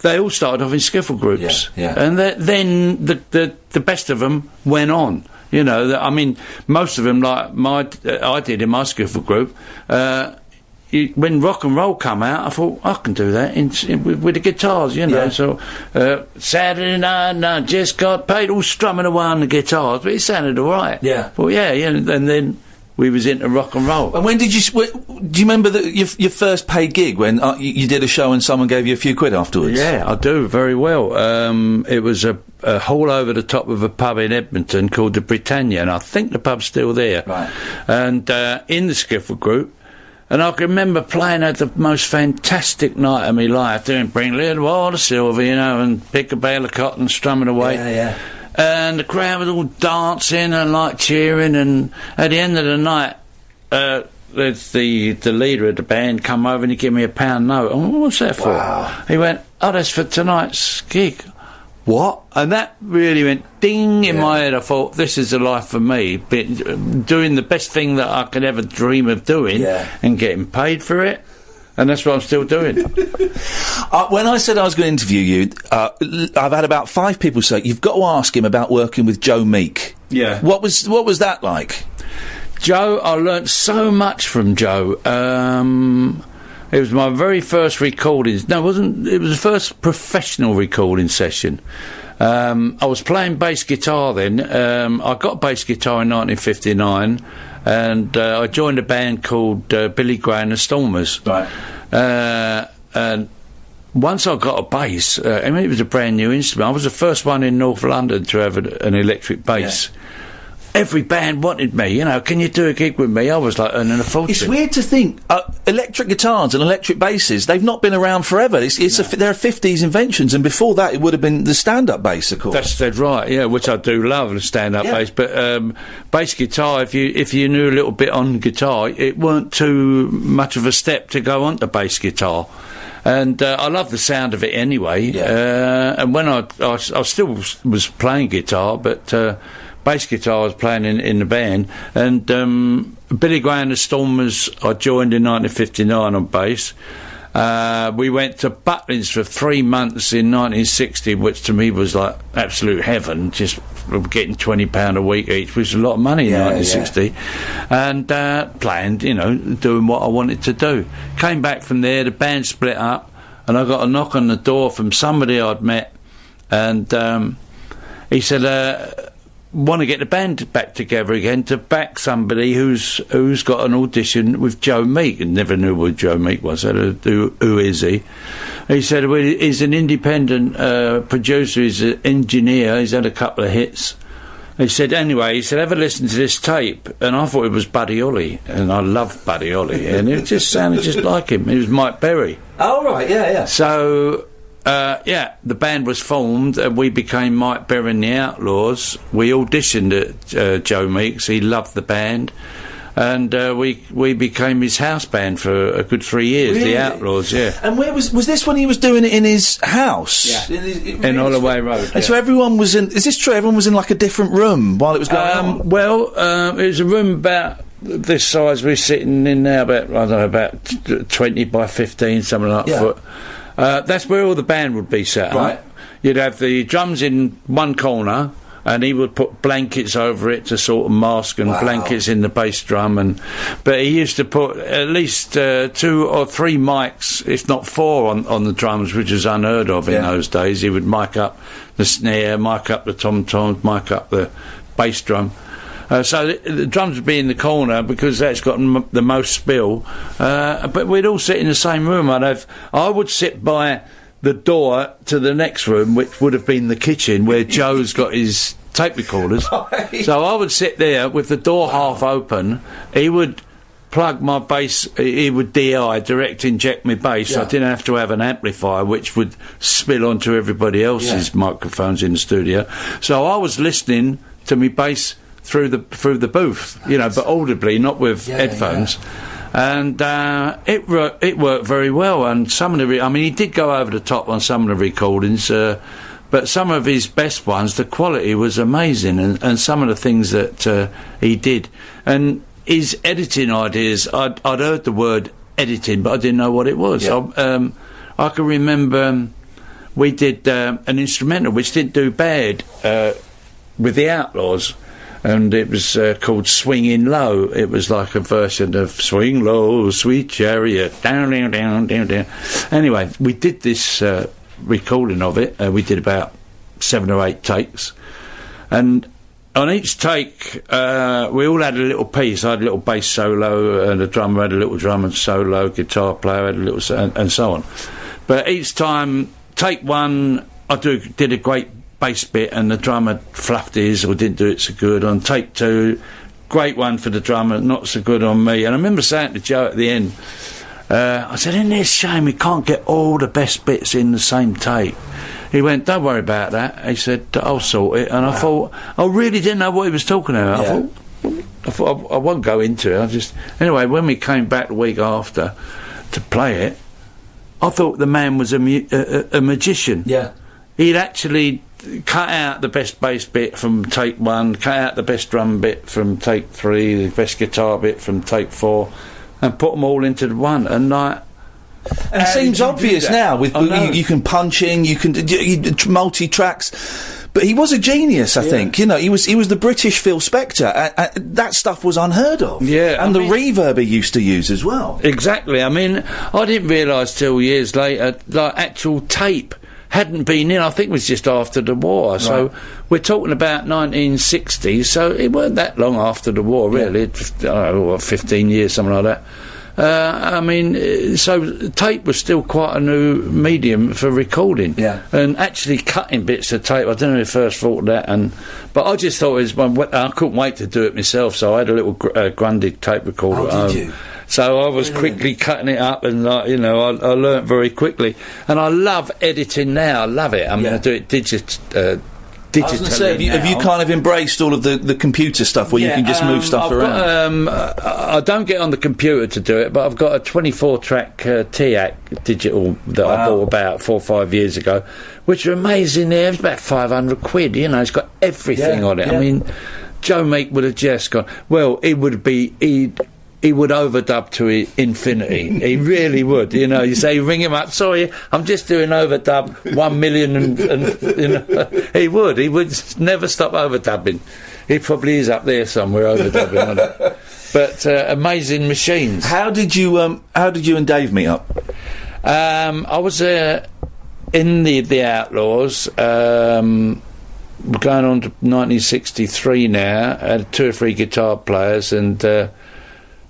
they all started off in skiffle groups. And then the best of them went on. I mean, most of them, like I did in my skiffle group, when rock and roll come out, I thought, I can do that with the guitars, So, Saturday night, I just got paid, all strumming away on the guitars, but it sounded all right. And then we was into rock and roll. And when did you... do you remember your first paid gig when you did a show and someone gave you a few quid afterwards? Yeah, I do, very well. It was a hall over the top of a pub in Edmonton called the Britannia, and I think the pub's still there. Right. And in the skiffle group, and I can remember playing at the most fantastic night of my life, doing Bring Little Water Silver, and Pick a Bale of Cotton, strumming away. And the crowd was all dancing and cheering, and at the end of the night, the leader of the band come over and he gave me a £1 note. Oh, what's that for? Wow. He went, oh, that's for tonight's gig. What? And that really went ding in my head. I thought, this is the life for me, doing the best thing that I could ever dream of doing and getting paid for it. And that's what I'm still doing. When I said I was going to interview you, I've had about 5 people say, you've got to ask him about working with Joe Meek. Yeah. What was that like? Joe, I learnt so much from Joe. It was my very first recording. No, it wasn't. It was the first professional recording session. I was playing bass guitar then. I got bass guitar in 1959. And I joined a band called Billy Gray and the Stormers. Right. And once I got a bass, it was a brand new instrument. I was the first one in North London to have an electric bass. Every band wanted me, can you do a gig with me? I was earning a fortune. It's weird to think, electric guitars and electric basses, they've not been around forever. They're 50s inventions, and before that it would have been the stand-up bass, of course. That's dead right, which I do love, the stand-up bass. But bass guitar, if you knew a little bit on guitar, it weren't too much of a step to go on to bass guitar. And I love the sound of it anyway. And when I still was playing guitar, but... bass guitar I was playing in the band, and Billy Gray and the Stormers I joined in 1959 on bass. We went to Butlins for 3 months in 1960, which to me was like absolute heaven, just we were getting £20 a week each, which was a lot of money in 1960, and playing, doing what I wanted to do. Came back from there, the band split up, and I got a knock on the door from somebody I'd met, and he said, want to get the band back together again to back somebody who's got an audition with Joe Meek, and never knew what Joe Meek was. I said, who is he? He said, well, he's an independent producer, he's an engineer, he's had a couple of hits. He said, anyway, have a listen to this tape. And I thought it was Buddy Holly, and I love Buddy Holly, and it just sounded just like him. It was Mike Berry. Oh, right, yeah. So... the band was formed, and we became Mike Berry and the Outlaws. We auditioned at Joe Meek's. He loved the band, and we became his house band for a good 3 years. Really? The Outlaws, yeah. And where was this when he was doing it in his house? Yeah, in Holloway Road. And so everyone was in. Is this true? Everyone was in like a different room while it was going on. Well, it was a room about this size we're sitting in now, about 20 by 15, something like that. Foot. That's where all the band would be set up. Right. You'd have the drums in one corner, and he would put blankets over it to sort of mask, and blankets in the bass drum. But he used to put at least 2 or 3 mics, if not 4, on the drums, which was unheard of in those days. He would mic up the snare, mic up the tom-toms, mic up the bass drum. So the drums would be in the corner because that's got the most spill. But we'd all sit in the same room. I would sit by the door to the next room, which would have been the kitchen, where Joe's got his tape recorders. So I would sit there with the door half open. He would plug my bass, he would DI, direct inject my bass. So I didn't have to have an amplifier, which would spill onto everybody else's microphones in the studio. So I was listening to my bass through the booth, but audibly, not with headphones. And it worked very well. And some of he did go over the top on some of the recordings, but some of his best ones, the quality was amazing, and some of the things that he did, and his editing ideas. I'd heard the word editing, but I didn't know what it was. I can remember we did an instrumental which didn't do bad with the Outlaws. And it was called Swinging Low. It was like a version of Swing Low, Sweet Chariot, down, down, down, down, down. Anyway, we did this recording of it. We did about 7 or 8 takes. And on each take, we all had a little piece. I had a little bass solo, and the drummer had a little drum solo, guitar player had a little, and so on. But each time, take 1, I did a great bass bit, and the drummer fluffed his or didn't do it so good. On take 2, great one for the drummer, not so good on me. And I remember saying to Joe at the end, I said, isn't it a shame we can't get all the best bits in the same take? He went, don't worry about that. He said, I'll sort it. And I thought, I really didn't know what he was talking about. I thought I won't go into it. Anyway, when we came back the week after to play it, I thought the man was a magician. Yeah. He'd actually cut out the best bass bit from take 1, cut out the best drum bit from take 3, the best guitar bit from take 4, and put them all into the one. And it seems obvious now. With you can punch in, you can multi-tracks. But he was a genius, I think. He was the British Phil Spector. That stuff was unheard of. Yeah, and the reverb he used to use as well. Exactly. I didn't realise till years later, like, actual tape hadn't been in. I think it was just after the war. Right. So we're talking about 1960s, so it weren't that long after the war, really. 15 years, something like that. So tape was still quite a new medium for recording. Yeah. And actually cutting bits of tape, I don't know if I first thought of that, but I just thought it was, I couldn't wait to do it myself, so I had a little Grundig tape recorder at home. Did you? So I was quickly cutting it up, and I learnt very quickly. And I love editing now. I love it. I do it digitally. I was going to say, have you kind of embraced all of the computer stuff where you can just move stuff around? I don't get on the computer to do it, but I've got a 24-track TAC digital that I bought about 4 or 5 years ago, which are amazing. There, it's about £500. It's got everything on it. Yeah. Joe Meek would have just gone. Well, it would be. he would overdub to infinity. He really would. You know, you say, ring him up, sorry, I'm just doing overdub 1 million and you know, he would never stop overdubbing. He probably is up there somewhere overdubbing on it. But amazing machines. How did you and Dave meet up? I was in the Outlaws. We're going on to 1963 now. Had 2 or 3 guitar players, and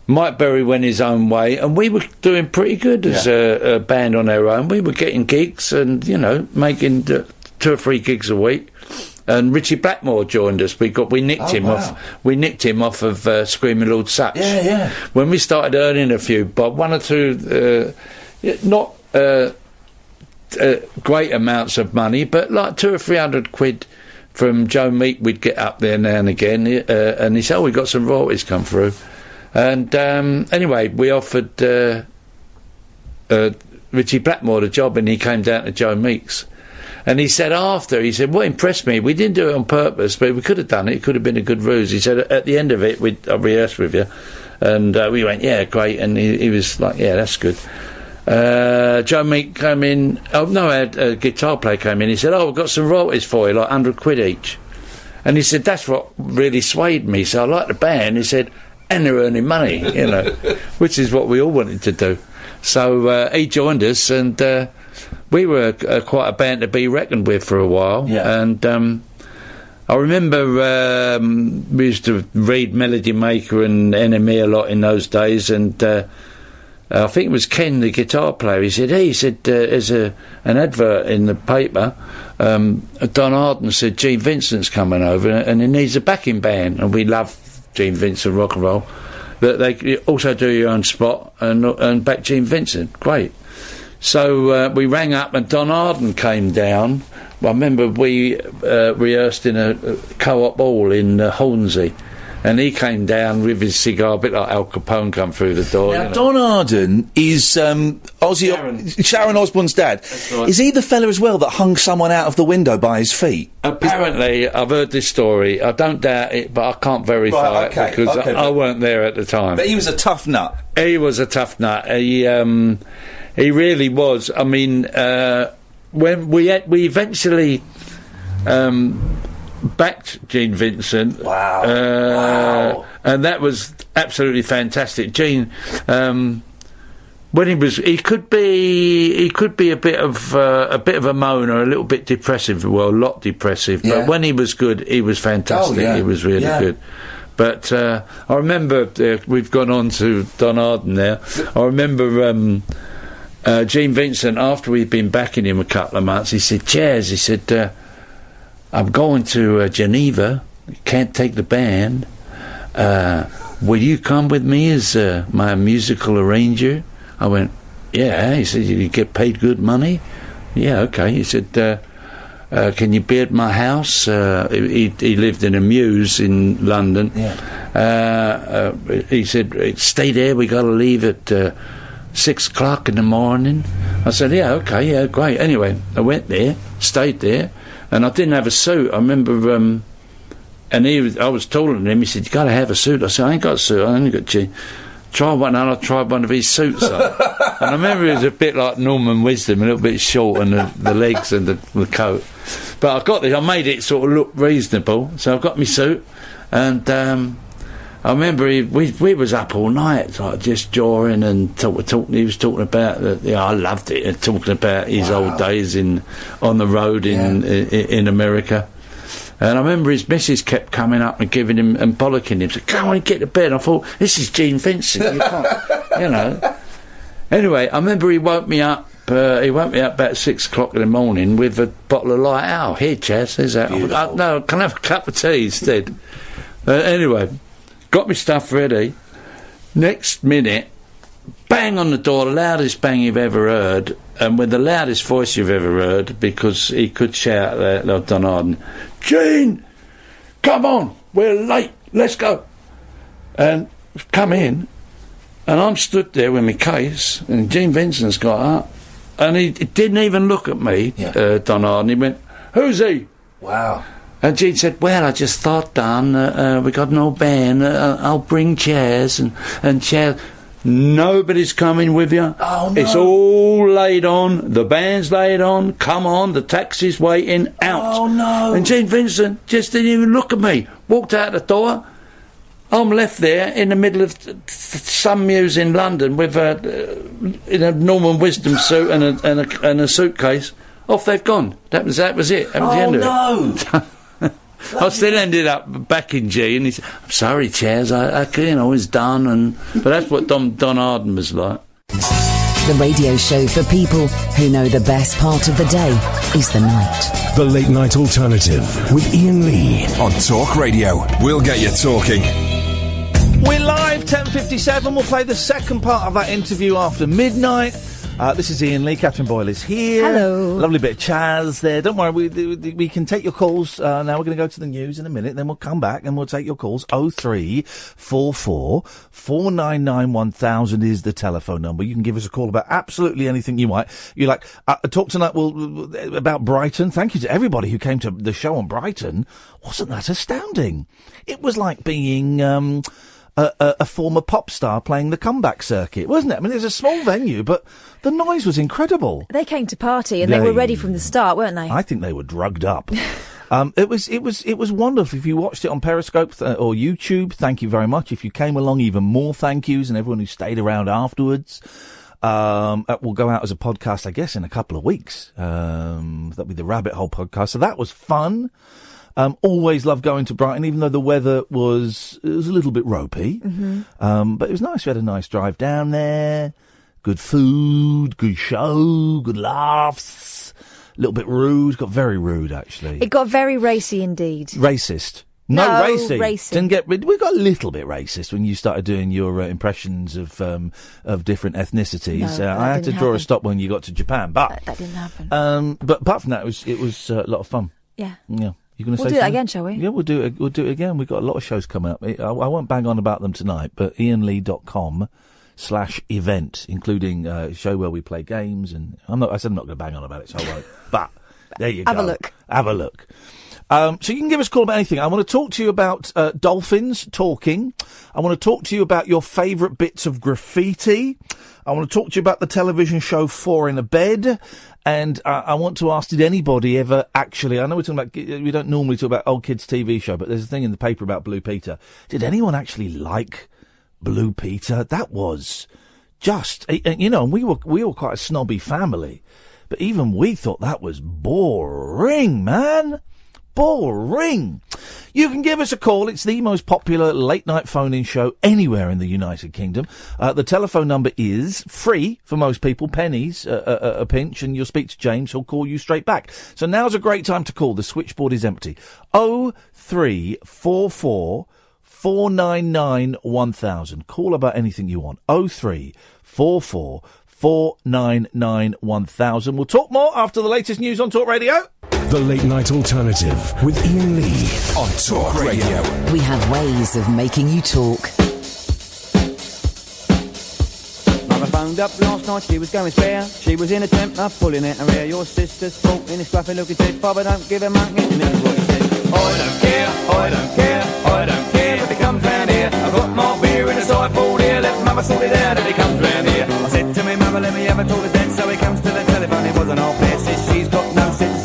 Mike Berry went his own way, and we were doing pretty good as a band on our own. We were getting gigs and, you know, making 2 or 3 gigs a week. And Richie Blackmore joined us. We nicked him off. We nicked him off of Screaming Lord Sutch. Yeah. When we started earning a few, but 1 or 2, not great amounts of money, but like 200 or 300 quid from Joe Meek, we'd get up there now and again, and he said, "Oh, we got some royalties come through." And anyway, we offered Richie Blackmore the job, and he came down to Joe Meek's. And he said what impressed me, we didn't do it on purpose, but we could have done it. It could have been a good ruse. He said, at the end of it, I rehearsed with you, and we went, yeah, great. And he was like, yeah, that's good. Joe Meek came in. Oh no, a guitar player came in. He said, "Oh, we've got some royalties for you, like 100 quid each." And he said, "That's what really swayed me." So I like the band. He said, "And they're earning money, you know," which is what we all wanted to do. So he joined us, and we were quite a band to be reckoned with for a while. Yeah. And I remember we used to read Melody Maker and NME a lot in those days, and I think it was Ken, the guitar player. He said, there's an advert in the paper. Don Arden said Gene Vincent's coming over and he needs a backing band. And we love Gene Vincent rock and roll. But they also do your own spot and back Gene Vincent. Great. So we rang up and Don Arden came down. I remember we rehearsed in a co-op hall in Hornsey. And he came down with his cigar, a bit like Al Capone come through the door. Now, Don Arden is Sharon Osbourne's dad. Right. Is he the fella as well that hung someone out of the window by his feet? Apparently, I've heard this story. I don't doubt it, but I can't verify it because I weren't there at the time. But he was a tough nut. He was a tough nut. He really was. I mean, when we eventually backed Gene Vincent. Wow. And that was absolutely fantastic. Gene, when he could be a bit of a moaner, a little bit depressive, well, a lot depressive, but when he was good, he was fantastic. He was really good. But I remember, we've gone on to Don Arden now, I remember Gene Vincent, after we'd been backing him a couple of months, he said, "Chas," he said, "I'm going to Geneva, can't take the band. Will you come with me as my musical arranger?" I went, "Yeah." He said, "You get paid good money?" "Yeah, okay." He said, "Can you be at my house?" He lived in a mews in London. He said, "Stay there, we got to leave at 6 o'clock in the morning." I said, "Yeah, okay, yeah, great." Anyway, I went there, stayed there. And I didn't have a suit. I remember, and I was taller than him. He said, "You got to have a suit." I said, "I ain't got a suit. I only got jeans." Try one, and I tried one of his suits on. And I remember it was a bit like Norman Wisdom, a little bit short on the legs and the coat. But I got this. I made it sort of look reasonable. So I got my suit, and I remember we was up all night, like just jawing and talking. He was talking about I loved it, talking about his old days on the road in America. And I remember his missus kept coming up and giving him and bollocking him. Said, "Come on, get to bed." I thought, this is Gene Vincent. You can't, you know. Anyway, I remember he woke me up. He woke me up about 6 o'clock in the morning with a bottle of Light Ale. "Here, Chas, there's that." No, can I have a cup of tea instead? Anyway. Got my stuff ready. Next minute, bang on the door, the loudest bang you've ever heard, and with the loudest voice you've ever heard, because he could shout at Don Arden, "Gene, come on, we're late, let's go." And come in, and I'm stood there with my case, and Gene Vincent's got up, and he didn't even look at me, Don Arden. He went, "Who's he?" Wow. And Jean said, well, I just thought, Dan, we got no band, I'll bring chairs and chairs. Nobody's coming with you. Oh, no. It's all laid on. The band's laid on. Come on, the taxi's waiting. Out. Oh, no. And Jean Vincent just didn't even look at me. Walked out the door. I'm left there in the middle of some muse in London with in a Norman Wisdom suit and a suitcase. Off they've gone. That was it. That was the end of it. Oh, no. I still ended up back in G, and he said, I'm sorry, Chaz, I it's done, but that's what Don Arden was like. The radio show for people who know the best part of the day is the night. The Late Night Alternative with Iain Lee on Talk Radio. We'll get you talking. We're live, 10:57. We'll play the second part of that interview after midnight. This is Iain Lee. Catherine Boyle is here. Hello. Lovely bit of Chaz there. Don't worry, we can take your calls. Now we're going to go to the news in a minute, then we'll come back and we'll take your calls. 0344 499 1000 is the telephone number. You can give us a call about absolutely anything you like. Talk tonight about Brighton. Thank you to everybody who came to the show on Brighton. Wasn't that astounding? It was like being a former pop star playing the comeback circuit, wasn't it? I mean, it was a small venue, but the noise was incredible. They came to party and they were ready from the start, weren't they? I think they were drugged up. It was wonderful. If you watched it on Periscope or YouTube, thank you very much. If you came along, even more thank yous, and everyone who stayed around afterwards. Will go out as a podcast, I guess, in a couple of weeks. That'll be the Rabbit Hole podcast. So that was fun. Always love going to Brighton, even though the weather was a little bit ropey. Mm-hmm. But it was nice. We had a nice drive down there. Good food, good show, good laughs. A little bit rude. Got very rude, actually. It got very racy indeed. Racist. No, racist. Didn't get. We got a little bit racist when you started doing your impressions of different ethnicities. No, I had to draw a stop when you got to Japan, but that didn't happen. But apart from that, it was a lot of fun. Yeah. Yeah. We'll do that again, shall we? Yeah, we'll do it again. We've got a lot of shows coming up. I won't bang on about them tonight, but iainlee.com/event, including a show where we play games. And I said I'm not going to bang on about it, so I won't. But there you go. Have a look. So you can give us a call about anything. I want to talk to you about Dolphins talking. I want to talk to you about your favourite bits of graffiti. I want to talk to you about the television show 4 in a Bed. And I want to ask, did anybody ever actually, I know we don't normally talk about old kids' TV show, but there's a thing in the paper about Blue Peter. Did anyone actually like Blue Peter? That was just, and we were quite a snobby family, but even we thought that was boring, man. Boring. You can give us a call. It's the most popular late-night phone-in show anywhere in the United Kingdom. The telephone number is free for most people, pennies a pinch, and you'll speak to James, who'll call you straight back. So now's a great time to call. The switchboard is empty. 0344 499 1000. Call about anything you want. 0344 499 1000. We'll talk more after the latest news on Talk Radio. The Late Night Alternative with Iain Lee on Talk Radio. We have ways of making you talk. Mama phoned up last night, she was going spare. She was in a temper, pulling at her hair. Your sister's fault in a scruffy look, he said. Papa, don't give a monkey, and that's what he said. I don't care, I don't care, I don't care if he comes round here. I've got more beer in the sideboard here. Let Mama sort it out if he comes round here. I said to me, Mama, let me have a talk to Dad. So he comes to the telephone, it wasn't all fair. Says she's got no sense.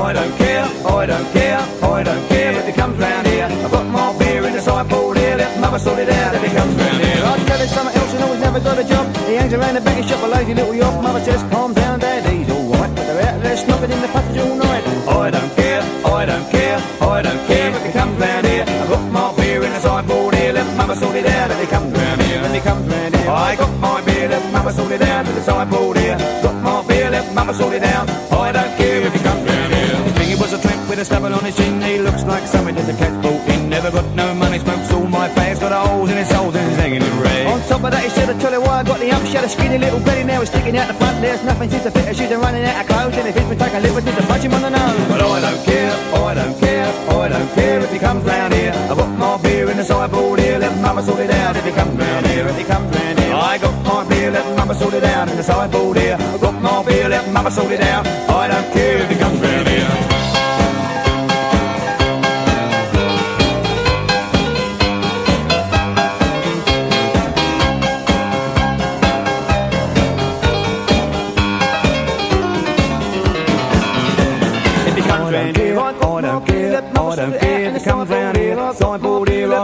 I don't care, I don't care, I don't care if he comes round here. I've got more beer in the sideboard here. Let Mama sort it out if he comes round here. I'll tell you something else, you know he's never got a job. He hangs around the back shop, a lazy little yop. Mother says, calm down, Dad, he's alright. But they're out there snobbing in the passage all night. I don't care, I don't care, I don't care if he comes round here. I've got more beer in the sideboard here. Let Mama sort it out if he comes round here. If he comes round here, I got my beer. Let Mama sort it out in the sideboard here. Got my beer, let Mama sort it out. I don't care if he comes round here. He was a tramp with a stubble on his chin. He looks like something that the cat's brought in. Never got no money, smokes all my fags. Got holes in his soles and he's hanging in rags. On top of that, he said, I tell you why I got the ump. She had a skinny little belly, now it's sticking out the front. There's nothing since the fit. She's running out of clothes. And if he's been taking liberties to punch him on the nose. But I don't care, I don't care, I don't care if he comes round here. I've got my beer in the sideboard here. Let Mama sort it out if he comes round here. If he comes round here, I got my beer. Let Mama sort it out in the sideboard here. I've got my beer. Let Mama sort it out. I don't care if he comes round here.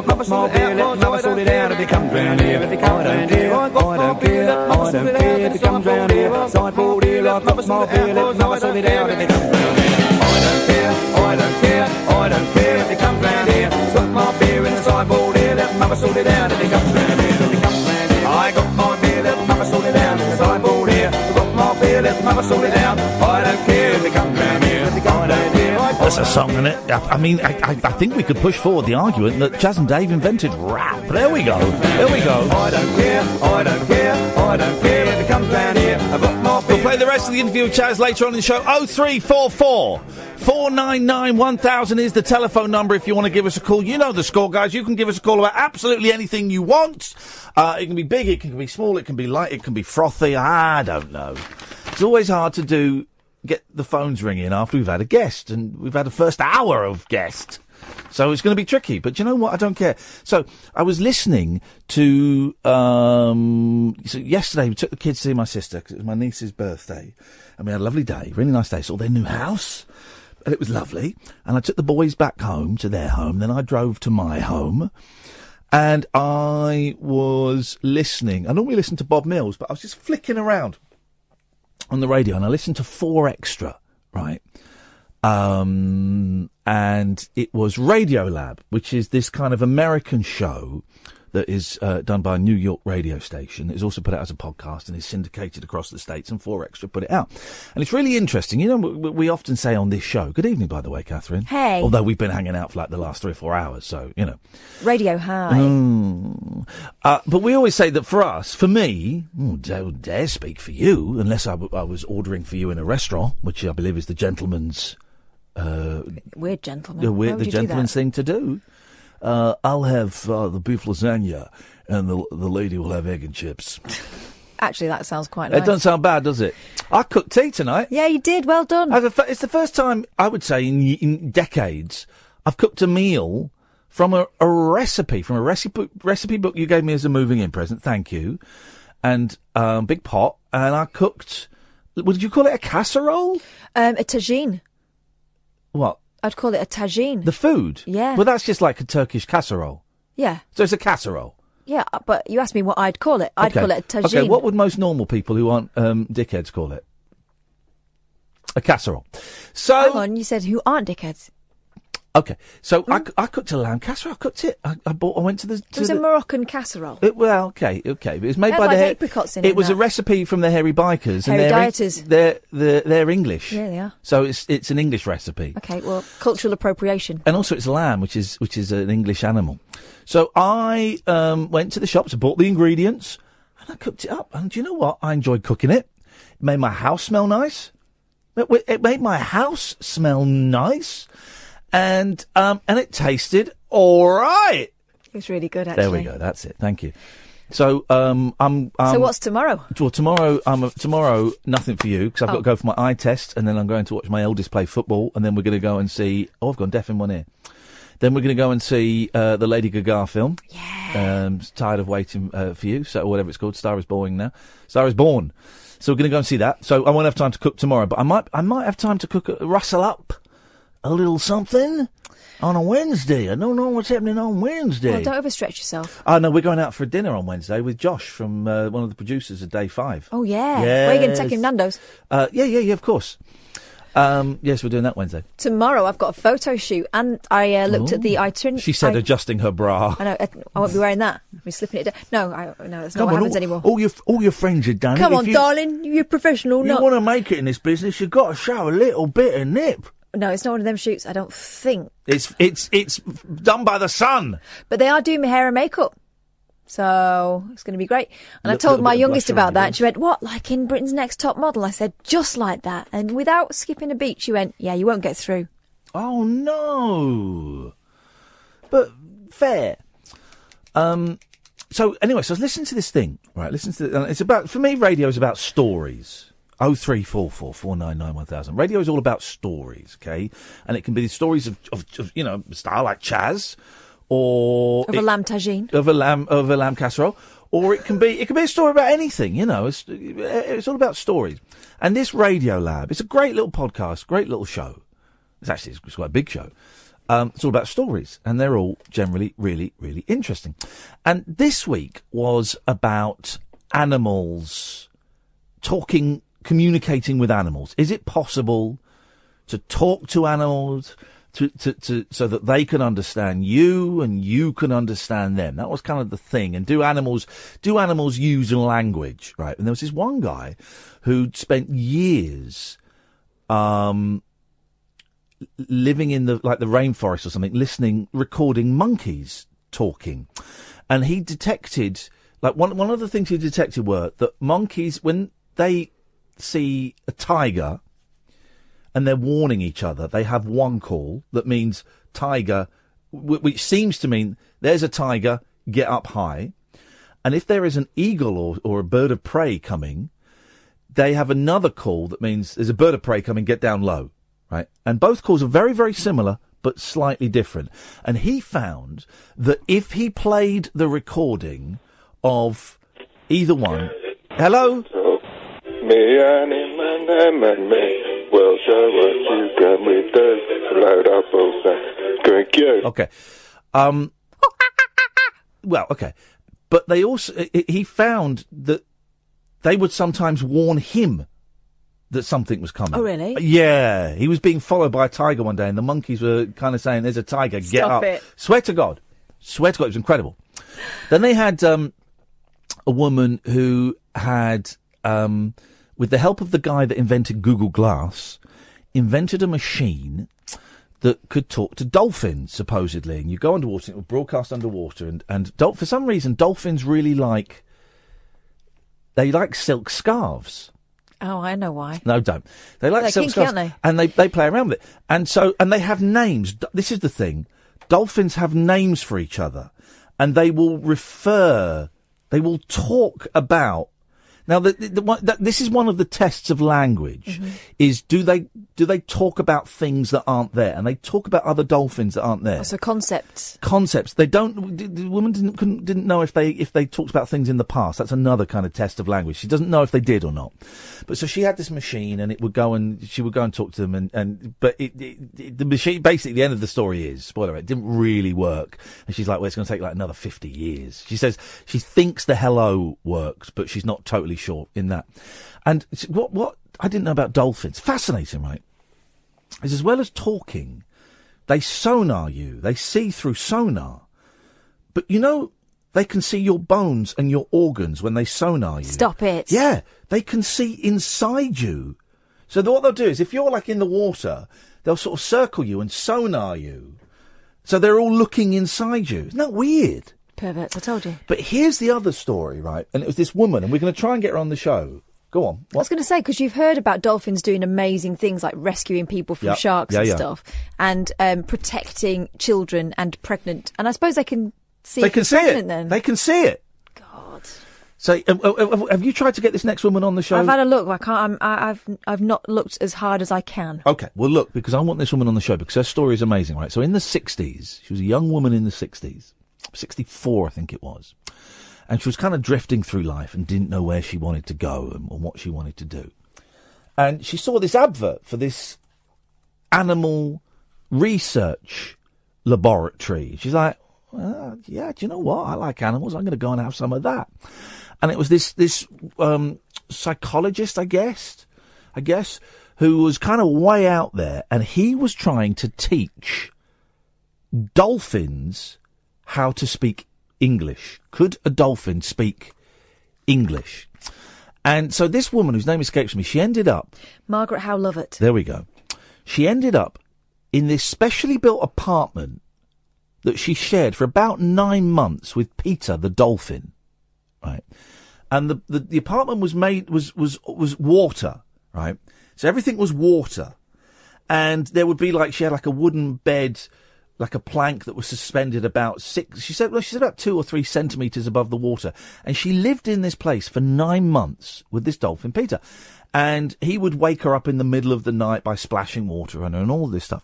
I've got my beer, let mother sort it out if it comes round here. I don't care, I don't care, I don't care if it comes round here. Sideboard here, I've got my beer, let mother sort it out if it comes round here. I don't care, I don't care, I don't care if it comes round here. Got my beer in the sideboard here, let mother sort it out if it comes round here. If it comes round here, I got my beer, let mother sort it out in the sideboard here. Got my beer, let mother sort it out. I don't care if it comes round here. If it comes round here. That's a song, isn't it? I mean, I think we could push forward the argument that Chas and Dave invented rap. There we go. There we go. I don't care, I don't care, I don't care if it comes round here. I've got my beer. We'll play the rest of the interview with Chas later on in the show. 0344 499 1000 is the telephone number if you want to give us a call. You know the score, guys. You can give us a call about absolutely anything you want. It can be big, it can be small, it can be light, it can be frothy. I don't know. It's always hard to get the phones ringing after we've had a guest, and we've had a first hour of guest. So it's going to be tricky, but you know what? I don't care. So I was listening to, so yesterday we took the kids to see my sister, because it was my niece's birthday, and we had a lovely day, really nice day. Saw their new house, and it was lovely. And I took the boys back home to their home, then I drove to my home, and I was listening. I normally listen to Bob Mills, but I was just flicking around on the radio, and I listened to 4 Extra, right? And it was Radiolab, which is this kind of American show that is done by a New York radio station. It's also put out as a podcast and is syndicated across the States, and 4 Extra put it out. And it's really interesting. You know, we often say on this show, good evening, by the way, Catherine. Hey. Although we've been hanging out for like the last 3 or 4 hours, so, you know. Radio hi. But we always say that for us, for me, dare speak for you, unless I was ordering for you in a restaurant, which I believe is the gentleman's... weird gentleman. The gentleman's thing to do. I'll have the beef lasagna, and the lady will have egg and chips. Actually, that sounds quite nice. It doesn't sound bad, does it? I cooked tea tonight. Yeah, you did. Well done. It's the first time, I would say, in decades, I've cooked a meal from a recipe, from a recipe book you gave me as a moving-in present. Thank you. And big pot. And I cooked, what did you call it, a casserole? A tagine. What? I'd call it a tagine. The food? Yeah. Well, that's just like a Turkish casserole. Yeah. So it's a casserole? Yeah, but you asked me what I'd call it. I'd call it a tagine. Okay, what would most normal people who aren't dickheads call it? A casserole. So... Hang on, you said who aren't dickheads. Okay, so I cooked a lamb casserole. I cooked it. I went to the... It was a Moroccan casserole. Okay. It was made by like the... apricots in it. It was a recipe from the Hairy Bikers. Hairy Dieters. They're English. Yeah, they are. So it's an English recipe. Okay, well, cultural appropriation. And also it's lamb, which is an English animal. So I went to the shops and bought the ingredients, and I cooked it up. And do you know what? I enjoyed cooking it. It made my house smell nice. It made my house smell nice. And it tasted all right. It was really good, actually. There we go. That's it. Thank you. So, so what's tomorrow? Well, tomorrow, nothing for you, because I've got to go for my eye test, and then I'm going to watch my eldest play football, and then we're going to go and see... Oh, I've gone deaf in one ear. Then we're going to go and see the Lady Gaga film. Yeah. Tired of waiting for you, so whatever it's called. Star is Born now. Star is Born. So we're going to go and see that. So I won't have time to cook tomorrow, but I might have time to cook, rustle up a little something on a Wednesday. I don't know what's happening on Wednesday. Well, don't overstretch yourself. Oh, no, we're going out for a dinner on Wednesday with Josh from one of the producers of Day 5. Oh, yeah. Yes. Where are you going to take him, Nando's? Yeah, of course. Yes, we're doing that Wednesday. Tomorrow I've got a photo shoot, and I looked at the itinerary. She said adjusting her bra. I know, I won't be wearing that. I'll be slipping it down. No, that's not what happens anymore. All your friends have done it. Come on, darling, you're professional. You want to make it in this business, you've got to show a little bit of nip. No, it's not one of them shoots, I don't think. It's done by the sun. But they are doing my hair and makeup. So it's going to be great. And I told my youngest about that, and she went, what, like in Britain's Next Top Model? I said, just like that. And without skipping a beat, she went, yeah, you won't get through. Oh, no. But fair. So anyway, so listen to this thing, right? It's about, for me, radio is about stories. 0344 499 1000. Radio is all about stories, okay? And it can be the stories of a style like Chas, or of a lamb tagine, of a lamb casserole, or it can be a story about anything. It's all about stories. And this Radio Lab, it's a great little podcast, great little show. It's quite a big show. It's all about stories, and they're all generally really, really interesting. And this week was about animals communicating with animals. Is it possible to talk to animals so that they can understand you and you can understand them? That was kind of the thing. And do animals use language, right? And there was this one guy who'd spent years living in the rainforest or something, recording monkeys talking. And he detected, one of the things he detected were that monkeys, when they see a tiger and they're warning each other, they have one call that means tiger, which seems to mean there's a tiger, get up high. And if there is an eagle or a bird of prey coming, they have another call that means there's a bird of prey coming, get down low, right? And both calls are very, very similar, but slightly different. And he found that if he played the recording of either one... Hello? Me and him and me will show what you can with this load up of thank you. Okay. Well, okay. But they also... He found that they would sometimes warn him that something was coming. Oh, really? Yeah. He was being followed by a tiger one day, and the monkeys were kind of saying, there's a tiger, get up. Stop it. Swear to God. It was incredible. Then they had a woman who had, with the help of the guy that invented Google Glass, invented a machine that could talk to dolphins, supposedly. And you go underwater, and it will broadcast underwater. And for some reason, dolphins really like silk scarves. Oh, I know why. No, don't. They like They're silk kinky, scarves, aren't they? and they play around with it. And they have names. This is the thing. Dolphins have names for each other, and they will talk about. Now, this is one of the tests of language, is do they talk about things that aren't there? And they talk about other dolphins that aren't there. Oh, so concepts. Concepts. They don't, the woman didn't know if they talked about things in the past. That's another kind of test of language. She doesn't know if they did or not. But so she had this machine, and she would go and talk to them, but the machine, basically the end of the story is, spoiler, it didn't really work. And she's like, well, it's going to take another 50 years. She says she thinks the hello works, but she's not totally sure in that. And what I didn't know about dolphins, fascinating, right, is as well as talking, they sonar you. They see through sonar. But they can see your bones and your organs when they sonar you. Stop it. Yeah, they can see inside you. So what they'll do is, if you're in the water, they'll sort of circle you and sonar you. So they're all looking inside you. Isn't that weird? Perverts, I told you. But here's the other story, right? And it was this woman, and we're going to try and get her on the show. Go on. What? I was going to say, because you've heard about dolphins doing amazing things like rescuing people from sharks and stuff, and protecting children and pregnant. And I suppose they can see it. Then. They can see it. God. So, have you tried to get this next woman on the show? I've had a look. I've not looked as hard as I can. Okay, well, look, because I want this woman on the show because her story is amazing, right? So in the 60s, she was a young woman in the 60s. 64, I think it was. And she was kind of drifting through life and didn't know where she wanted to go and what she wanted to do. And she saw this advert for this animal research laboratory. She's like, well, yeah, do you know what? I like animals. I'm going to go and have some of that. And it was this psychologist, I guess, who was kind of way out there. And he was trying to teach dolphins how to speak English. Could a dolphin speak English? And so this woman, whose name escapes me, she ended up... Margaret Howe Lovett. There we go. She ended up in this specially built apartment that she shared for about 9 months with Peter the dolphin, right? And the apartment was made, was water, right? So everything was water. And there would be she had a wooden bed, like a plank that was suspended about she said about 2 or 3 centimetres above the water. And she lived in this place for 9 months with this dolphin, Peter. And he would wake her up in the middle of the night by splashing water on her and all this stuff.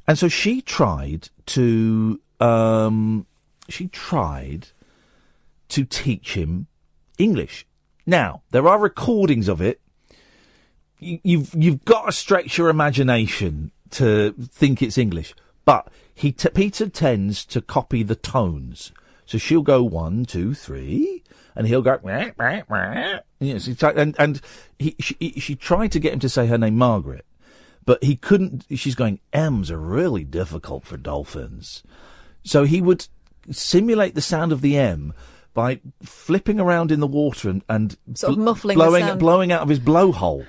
And so she tried to teach him English. Now, there are recordings of it. You've got to stretch your imagination to think it's English. But Peter tends to copy the tones. So she'll go 1, 2, 3, and he'll go wah, wah, wah. Yes, she tried to get him to say her name Margaret, but he couldn't. She's going, M's are really difficult for dolphins. So he would simulate the sound of the M by flipping around in the water and sort of muffling the sound. Blowing out of his blowhole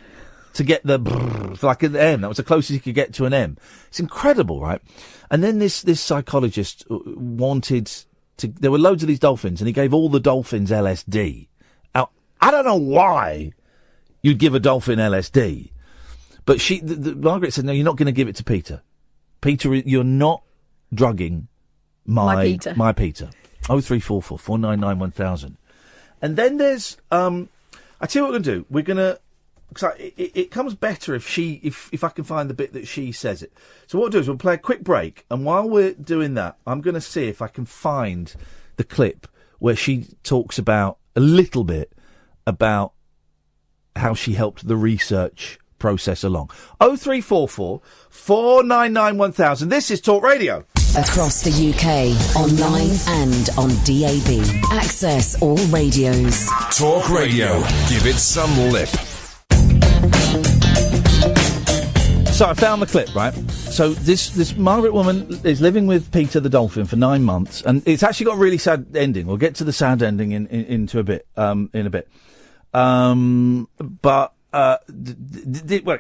to get the brrr, like an M. That was the closest he could get to an M. It's incredible, right? And then this psychologist wanted to. There were loads of these dolphins, and he gave all the dolphins LSD. Now, I don't know why you'd give a dolphin LSD, but Margaret said, "No, you're not going to give it to Peter. Peter, you're not drugging my Peter. 0344 499 1000. And then there's I tell you what we're going to do. We're going to. Cause it comes better if I can find the bit that she says it. So what we'll do is we'll play a quick break, and while we're doing that, I'm going to see if I can find the clip where she talks about a little bit about how she helped the research process along. 0344 499 1000. This is Talk Radio. Across the UK, online and on DAB. Access all radios. Talk Radio. Give it some lip. So I found the clip, right? So this Margaret woman is living with Peter the dolphin for 9 months, and it's actually got a really sad ending. We'll get to the sad ending into a bit, in a bit. Well,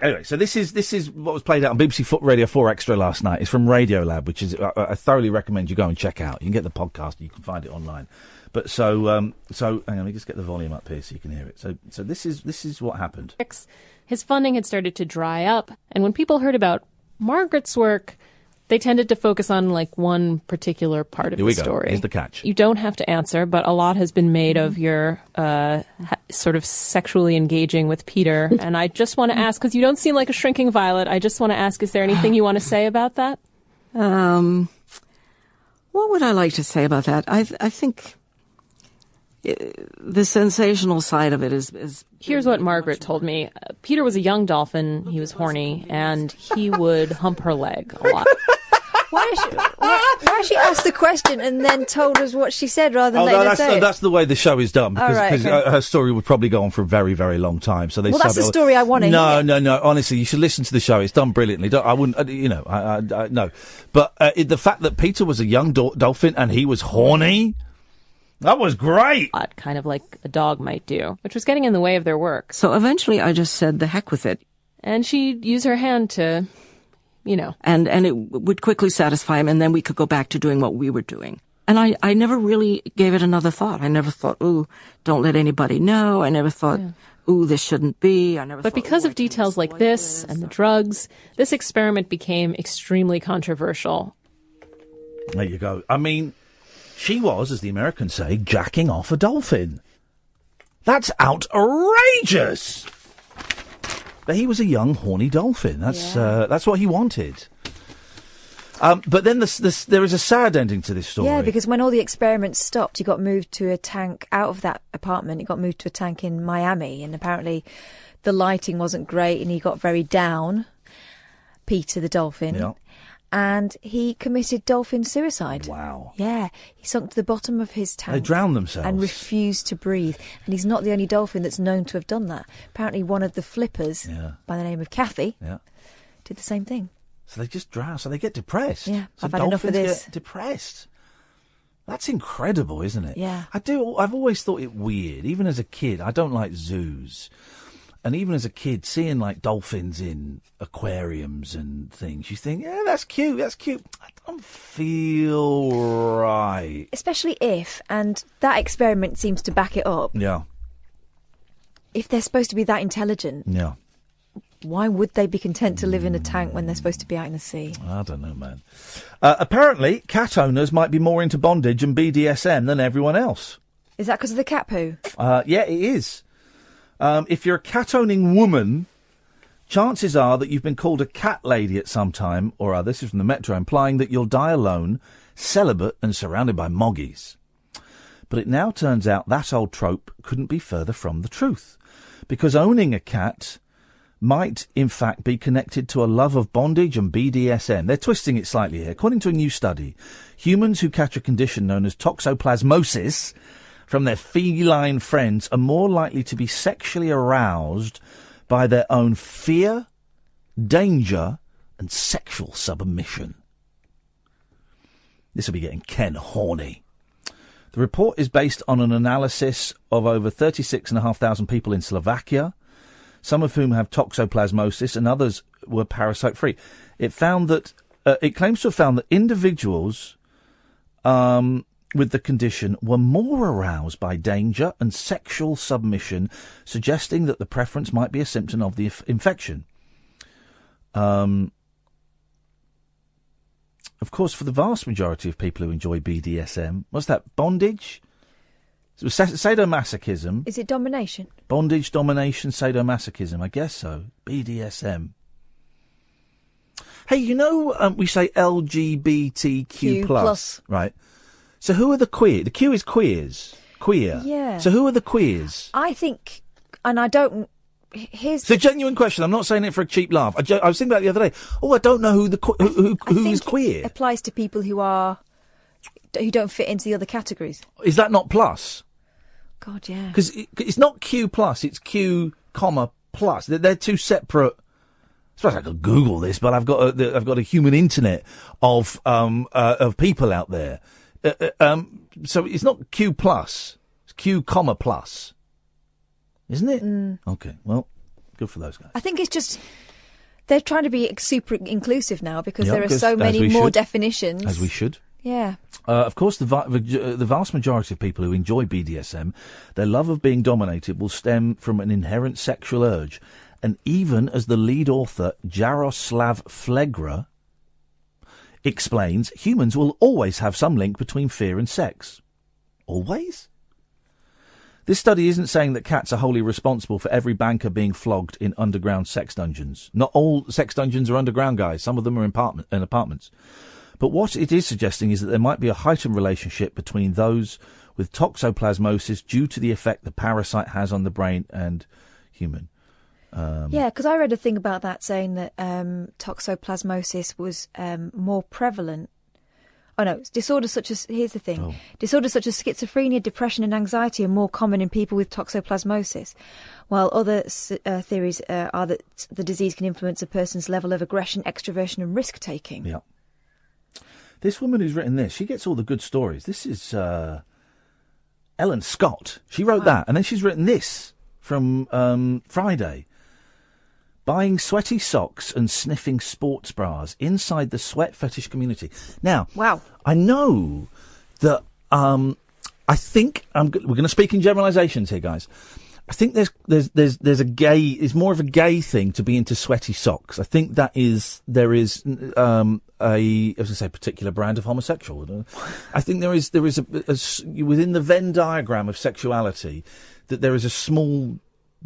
anyway, so this is what was played out on BBC Radio 4 Extra last night. It's from Radiolab, which is I thoroughly recommend you go and check out. You can get the podcast, you can find it online. But so hang on, let me just get the volume up here so you can hear it. So this is what happened. His funding had started to dry up, and when people heard about Margaret's work, they tended to focus on like one particular part of the story. Here's the catch. You don't have to answer, but a lot has been made of your sort of sexually engaging with Peter, and I just want to ask, because you don't seem like a shrinking violet, I just want to ask, is there anything you want to say about that? What would I like to say about that? I think the sensational side of it is Here's what Margaret told me. Peter was a young dolphin. He was horny, and he would hump her leg a lot. Why she asked the question and then told us what she said rather than letting us say it? That's the way the show is done, because her story would probably go on for a very, very long time. So that's the story I want to hear. No. Honestly, you should listen to the show. It's done brilliantly. I wouldn't, no. But the fact that Peter was a young dolphin and he was horny. That was great. Kind of like a dog might do, which was getting in the way of their work. So eventually I just said, the heck with it. And she'd use her hand to, And it would quickly satisfy him, and then we could go back to doing what we were doing. And I never really gave it another thought. I never thought, ooh, don't let anybody know. I never thought, ooh, this shouldn't be. But because of details like this and the drugs, this experiment became extremely controversial. There you go. I mean, she was, as the Americans say, jacking off a dolphin. That's outrageous. But he was a young, horny dolphin. That's what he wanted. But then there is a sad ending to this story. Yeah, because when all the experiments stopped, he got moved to a tank out of that apartment. He got moved to a tank in Miami, and apparently the lighting wasn't great, and he got very down, Peter the dolphin. Yeah. And he committed dolphin suicide. Wow. Yeah. He sunk to the bottom of his tank. They drowned themselves. And refused to breathe. And he's not the only dolphin that's known to have done that. Apparently one of the flippers, by the name of Kathy, did the same thing. So they just drown. So they get depressed. Yeah. So I've had enough of this. Get depressed. That's incredible, isn't it? Yeah. I've always thought it weird. Even as a kid, I don't like zoos. And even as a kid, seeing like dolphins in aquariums and things, you think, yeah, that's cute. I don't feel right. Especially if, and that experiment seems to back it up. Yeah. If they're supposed to be that intelligent. Yeah. Why would they be content to live in a tank when they're supposed to be out in the sea? I don't know, man. Apparently, cat owners might be more into bondage and BDSM than everyone else. Is that because of the cat poo? Yeah, it is. If you're a cat-owning woman, chances are that you've been called a cat lady at some time or other. This is from the Metro, implying that you'll die alone, celibate and surrounded by moggies. But it now turns out that old trope couldn't be further from the truth, because owning a cat might, in fact, be connected to a love of bondage and BDSM. They're twisting it slightly here. According to a new study, humans who catch a condition known as toxoplasmosis from their feline friends are more likely to be sexually aroused by their own fear, danger, and sexual submission. This will be getting Ken horny. The report is based on an analysis of over 36,500 people in Slovakia, some of whom have toxoplasmosis and others were parasite-free. It found that it claims to have found that individuals with the condition were more aroused by danger and sexual submission, suggesting that the preference might be a symptom of the infection. Of course, for the vast majority of people who enjoy BDSM, what's that, bondage? Sadomasochism. Is it domination? Bondage, domination, sadomasochism. I guess so. BDSM. Hey, you know, we say LGBTQ+. Plus. Right. So who are the queer? The Q is queers. Queer. Yeah. So who are the queers? I think, and I don't... It's a genuine question. I'm not saying it for a cheap laugh. I was thinking about it the other day. Oh, I don't know who is queer. It applies to people who don't fit into the other categories. Is that not plus? God, yeah. Because it's not Q plus, it's Q, comma, plus. They're two separate. I suppose I could Google this, but I've got a human internet of people out there. So it's not Q plus, it's Q, comma, plus. Isn't it? Mm. Okay, well, good for those guys. I think it's just they're trying to be super inclusive now because there are so many more definitions. As we should. Yeah. Of course, the vast majority of people who enjoy BDSM, their love of being dominated will stem from an inherent sexual urge. And even as the lead author, Jaroslav Flegra, explains, humans will always have some link between fear and sex. Always? This study isn't saying that cats are wholly responsible for every banker being flogged in underground sex dungeons. Not all sex dungeons are underground, guys. Some of them are in apartments. But what it is suggesting is that there might be a heightened relationship between those with toxoplasmosis due to the effect the parasite has on the brain and human. Yeah, because I read a thing about that saying that toxoplasmosis was more prevalent. Oh no, disorders such as, here's the thing, disorders such as schizophrenia, depression and anxiety are more common in people with toxoplasmosis, while other theories are that the disease can influence a person's level of aggression, extroversion and risk-taking. Yeah. This woman who's written this, she gets all the good stories. This is Ellen Scott. She wrote that, and then she's written this from Friday. Buying sweaty socks and sniffing sports bras inside the sweat fetish community. Now, I know that I think we're going to speak in generalisations here, guys. I think there's a gay. It's more of a gay thing to be into sweaty socks. I think there is a particular brand of homosexual. I think there is a within the Venn diagram of sexuality that there is a small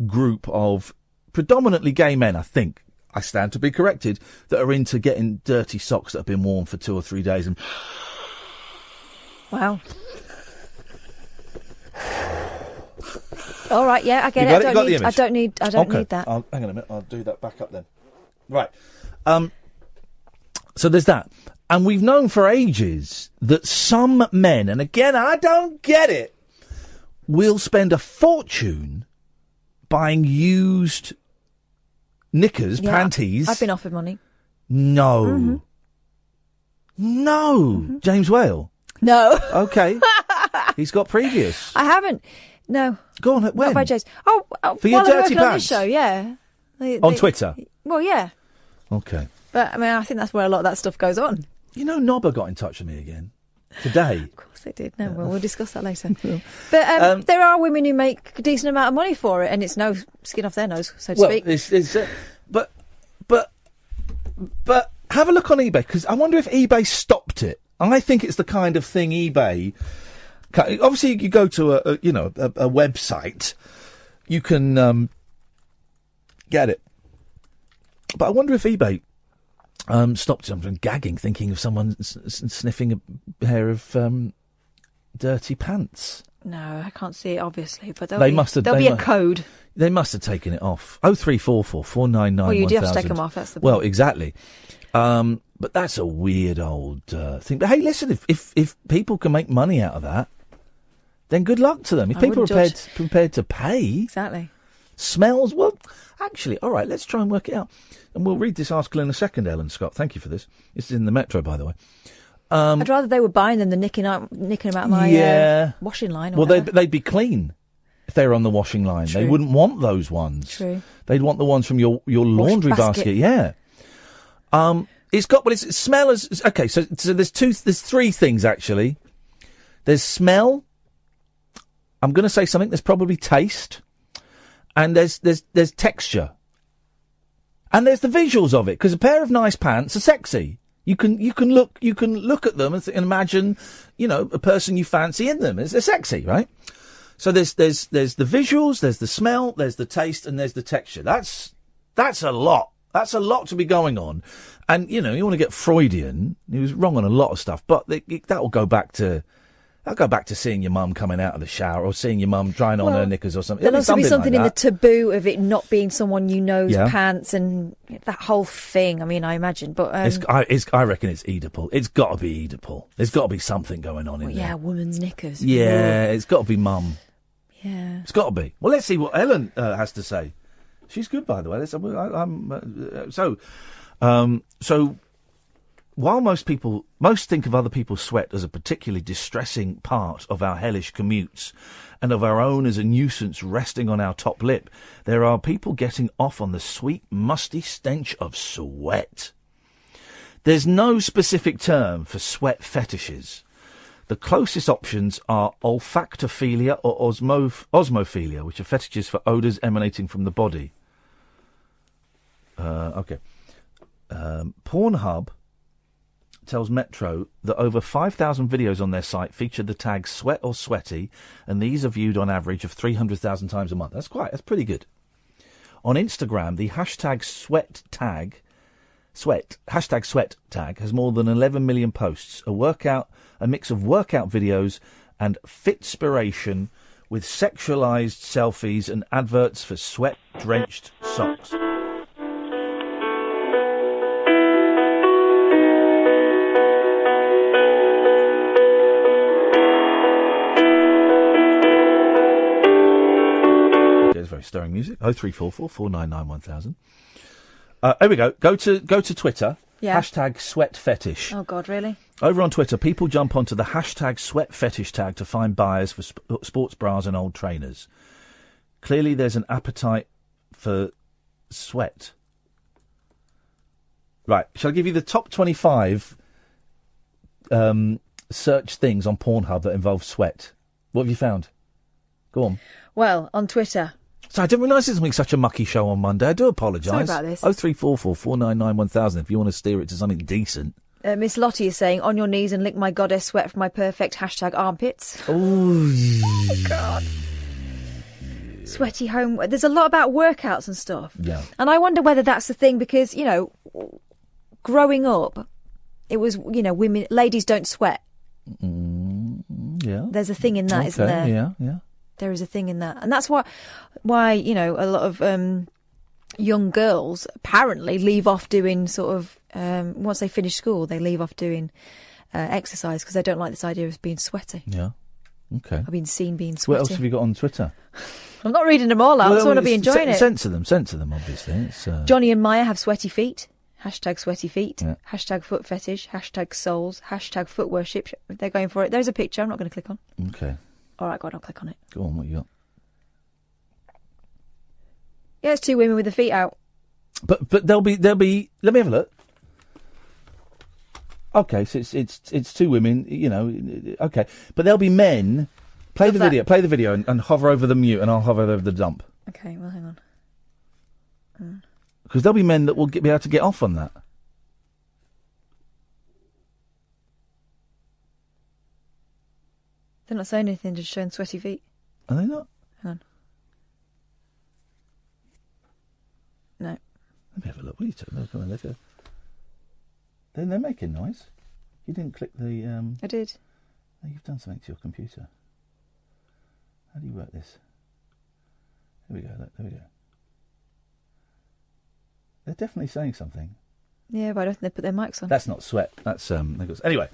group of predominantly gay men, I think, I stand to be corrected, that are into getting dirty socks that have been worn for 2 or 3 days and... Wow. All right, yeah, I get it. I don't need that. Hang on a minute, I'll do that back up then. Right. So there's that. And we've known for ages that some men, and again, I don't get it, will spend a fortune buying used knickers, panties. I've been offered money. No. Mm-hmm. No. Mm-hmm. James Whale? No. Okay. He's got previous. I haven't. No. Go on, when? Not by James. Oh, for your dirty pants? On this show, yeah. On Twitter? Well, yeah. Okay. But, I mean, I think that's where a lot of that stuff goes on. You know, Nobber got in touch with me again. Today. Of course they did. No, well, we'll discuss that later. But there are women who make a decent amount of money for it, and it's no skin off their nose, so to speak. But have a look on eBay, because I wonder if eBay stopped it. I think it's the kind of thing eBay... Obviously, you go to a website, you can get it. But I wonder if eBay stopped it. I'm gagging, thinking of someone sniffing a pair of dirty pants. No, I can't see it, obviously, but There'll be a code. They must have taken it off. 0344 499 Well, you do have to 1000. take them off, that's the Well, point. exactly. But that's a weird old thing. But hey, listen, if people can make money out of that, then good luck to them. If I people are wouldn't prepared to pay... Exactly. Smells, well, actually, all right, let's try and work it out. And we'll read this article in a second, Ellen Scott. Thank you for this. This is in the Metro, by the way. I'd rather they were buying them than nicking them out of my washing line. Or well, they'd be clean if they were on the washing line. True. They wouldn't want those ones. True. They'd want the ones from your laundry basket. Yeah. It's got, well, it's smell as, okay, so there's three things, actually. There's smell. I'm going to say something. There's probably taste. And there's texture. And there's the visuals of it, because a pair of nice pants are sexy. You can look at them and imagine, a person you fancy in them. They're sexy, right? So there's the visuals, there's the smell, there's the taste, and there's the texture. That's a lot. That's a lot to be going on. And, you want to get Freudian. He was wrong on a lot of stuff, but that'll go back to seeing your mum coming out of the shower or seeing your mum trying on her knickers or something. There'll also be something like in the taboo of it not being someone you know's Yeah. pants and that whole thing. I mean, I imagine, but I reckon it's Oedipal. It's got to be Oedipal. There's got to be something going on in there. yeah, woman's knickers. Yeah, it's got to be mum. Yeah, it's got to be. Well, let's see what Ellen has to say. She's good, by the way. So while most think of other people's sweat as a particularly distressing part of our hellish commutes and of our own as a nuisance resting on our top lip, there are people getting off on the sweet, musty stench of sweat. There's no specific term for sweat fetishes. The closest options are olfactophilia or osmophilia, which are fetishes for odours emanating from the body. Pornhub tells Metro that over 5,000 videos on their site feature the tag sweat or sweaty, and these are viewed on average of 300,000 times a month. That's pretty good. On Instagram, the hashtag sweat tag has more than 11 million posts, a mix of workout videos and fitspiration with sexualized selfies and adverts for sweat-drenched socks. Very stirring music. 0344 499 1000. Here we go. Go to Twitter. Yeah. Hashtag sweat fetish. Oh God, really? Over on Twitter, people jump onto the hashtag sweat fetish tag to find buyers for sports bras and old trainers. Clearly, there's an appetite for sweat. Right. Shall I give you the top 25 search things on Pornhub that involve sweat? What have you found? Go on. Well, on Twitter. So I didn't realise this was being such a mucky show on Monday. I do apologise. Sorry about this. 0344 499 1000 if you want to steer it to something decent. Miss Lottie is saying, on your knees and lick my goddess sweat from my perfect hashtag armpits. Oh, God. Sweaty home. There's a lot about workouts and stuff. Yeah. And I wonder whether that's the thing because, growing up, it was, ladies don't sweat. Yeah. There's a thing in that, isn't there? Yeah. There is a thing in that. And that's why a lot of young girls apparently leave off doing sort of, once they finish school, they leave off doing exercise because they don't like this idea of being sweaty. Yeah. Okay. I've been seen being sweaty. What else have you got on Twitter? I'm not reading them all out, so I want to be enjoying it. Sent to them, obviously. It's, Johnny and Maya have sweaty feet. Hashtag sweaty feet. Yeah. Hashtag foot fetish. Hashtag souls. Hashtag foot worship. They're going for it. There's a picture I'm not going to click on. Okay. All right, go on, I'll click on it. Go on, what you got? Yeah, it's two women with the feet out. But there'll be. Let me have a look. Okay, so it's two women. Okay, but there'll be men. Play the video, and hover over the mute, and I'll hover over the dump. Okay, well, hang on. Because there'll be men that will be able to get off on that. They're not saying anything, just showing sweaty feet. Are they not? Hang on. No. Let me have a look. What are you talking about? Come on, let's go. They're making noise. You didn't click the... I did. No, you've done something to your computer. How do you work this? Here we go. Look, there we go. They're definitely saying something. Yeah, but I don't think they put their mics on. That's not sweat. That's anyway.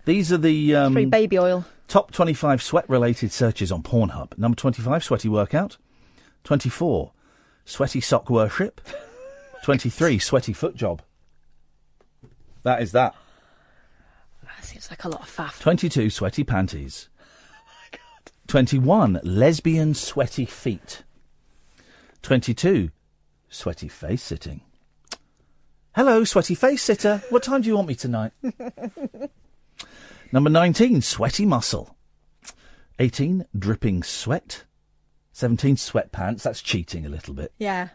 These are the free baby oil. Top 25 sweat-related searches on Pornhub. Number 25, sweaty workout. 24, sweaty sock worship. 23, sweaty foot job. That is that. That seems like a lot of faff. 22, sweaty panties. Oh my God. 21, lesbian sweaty feet. 22, sweaty face sitting. Hello, sweaty face sitter. What time do you want me tonight? Number 19, sweaty muscle. 18, dripping sweat. 17, sweatpants. That's cheating a little bit. Yeah.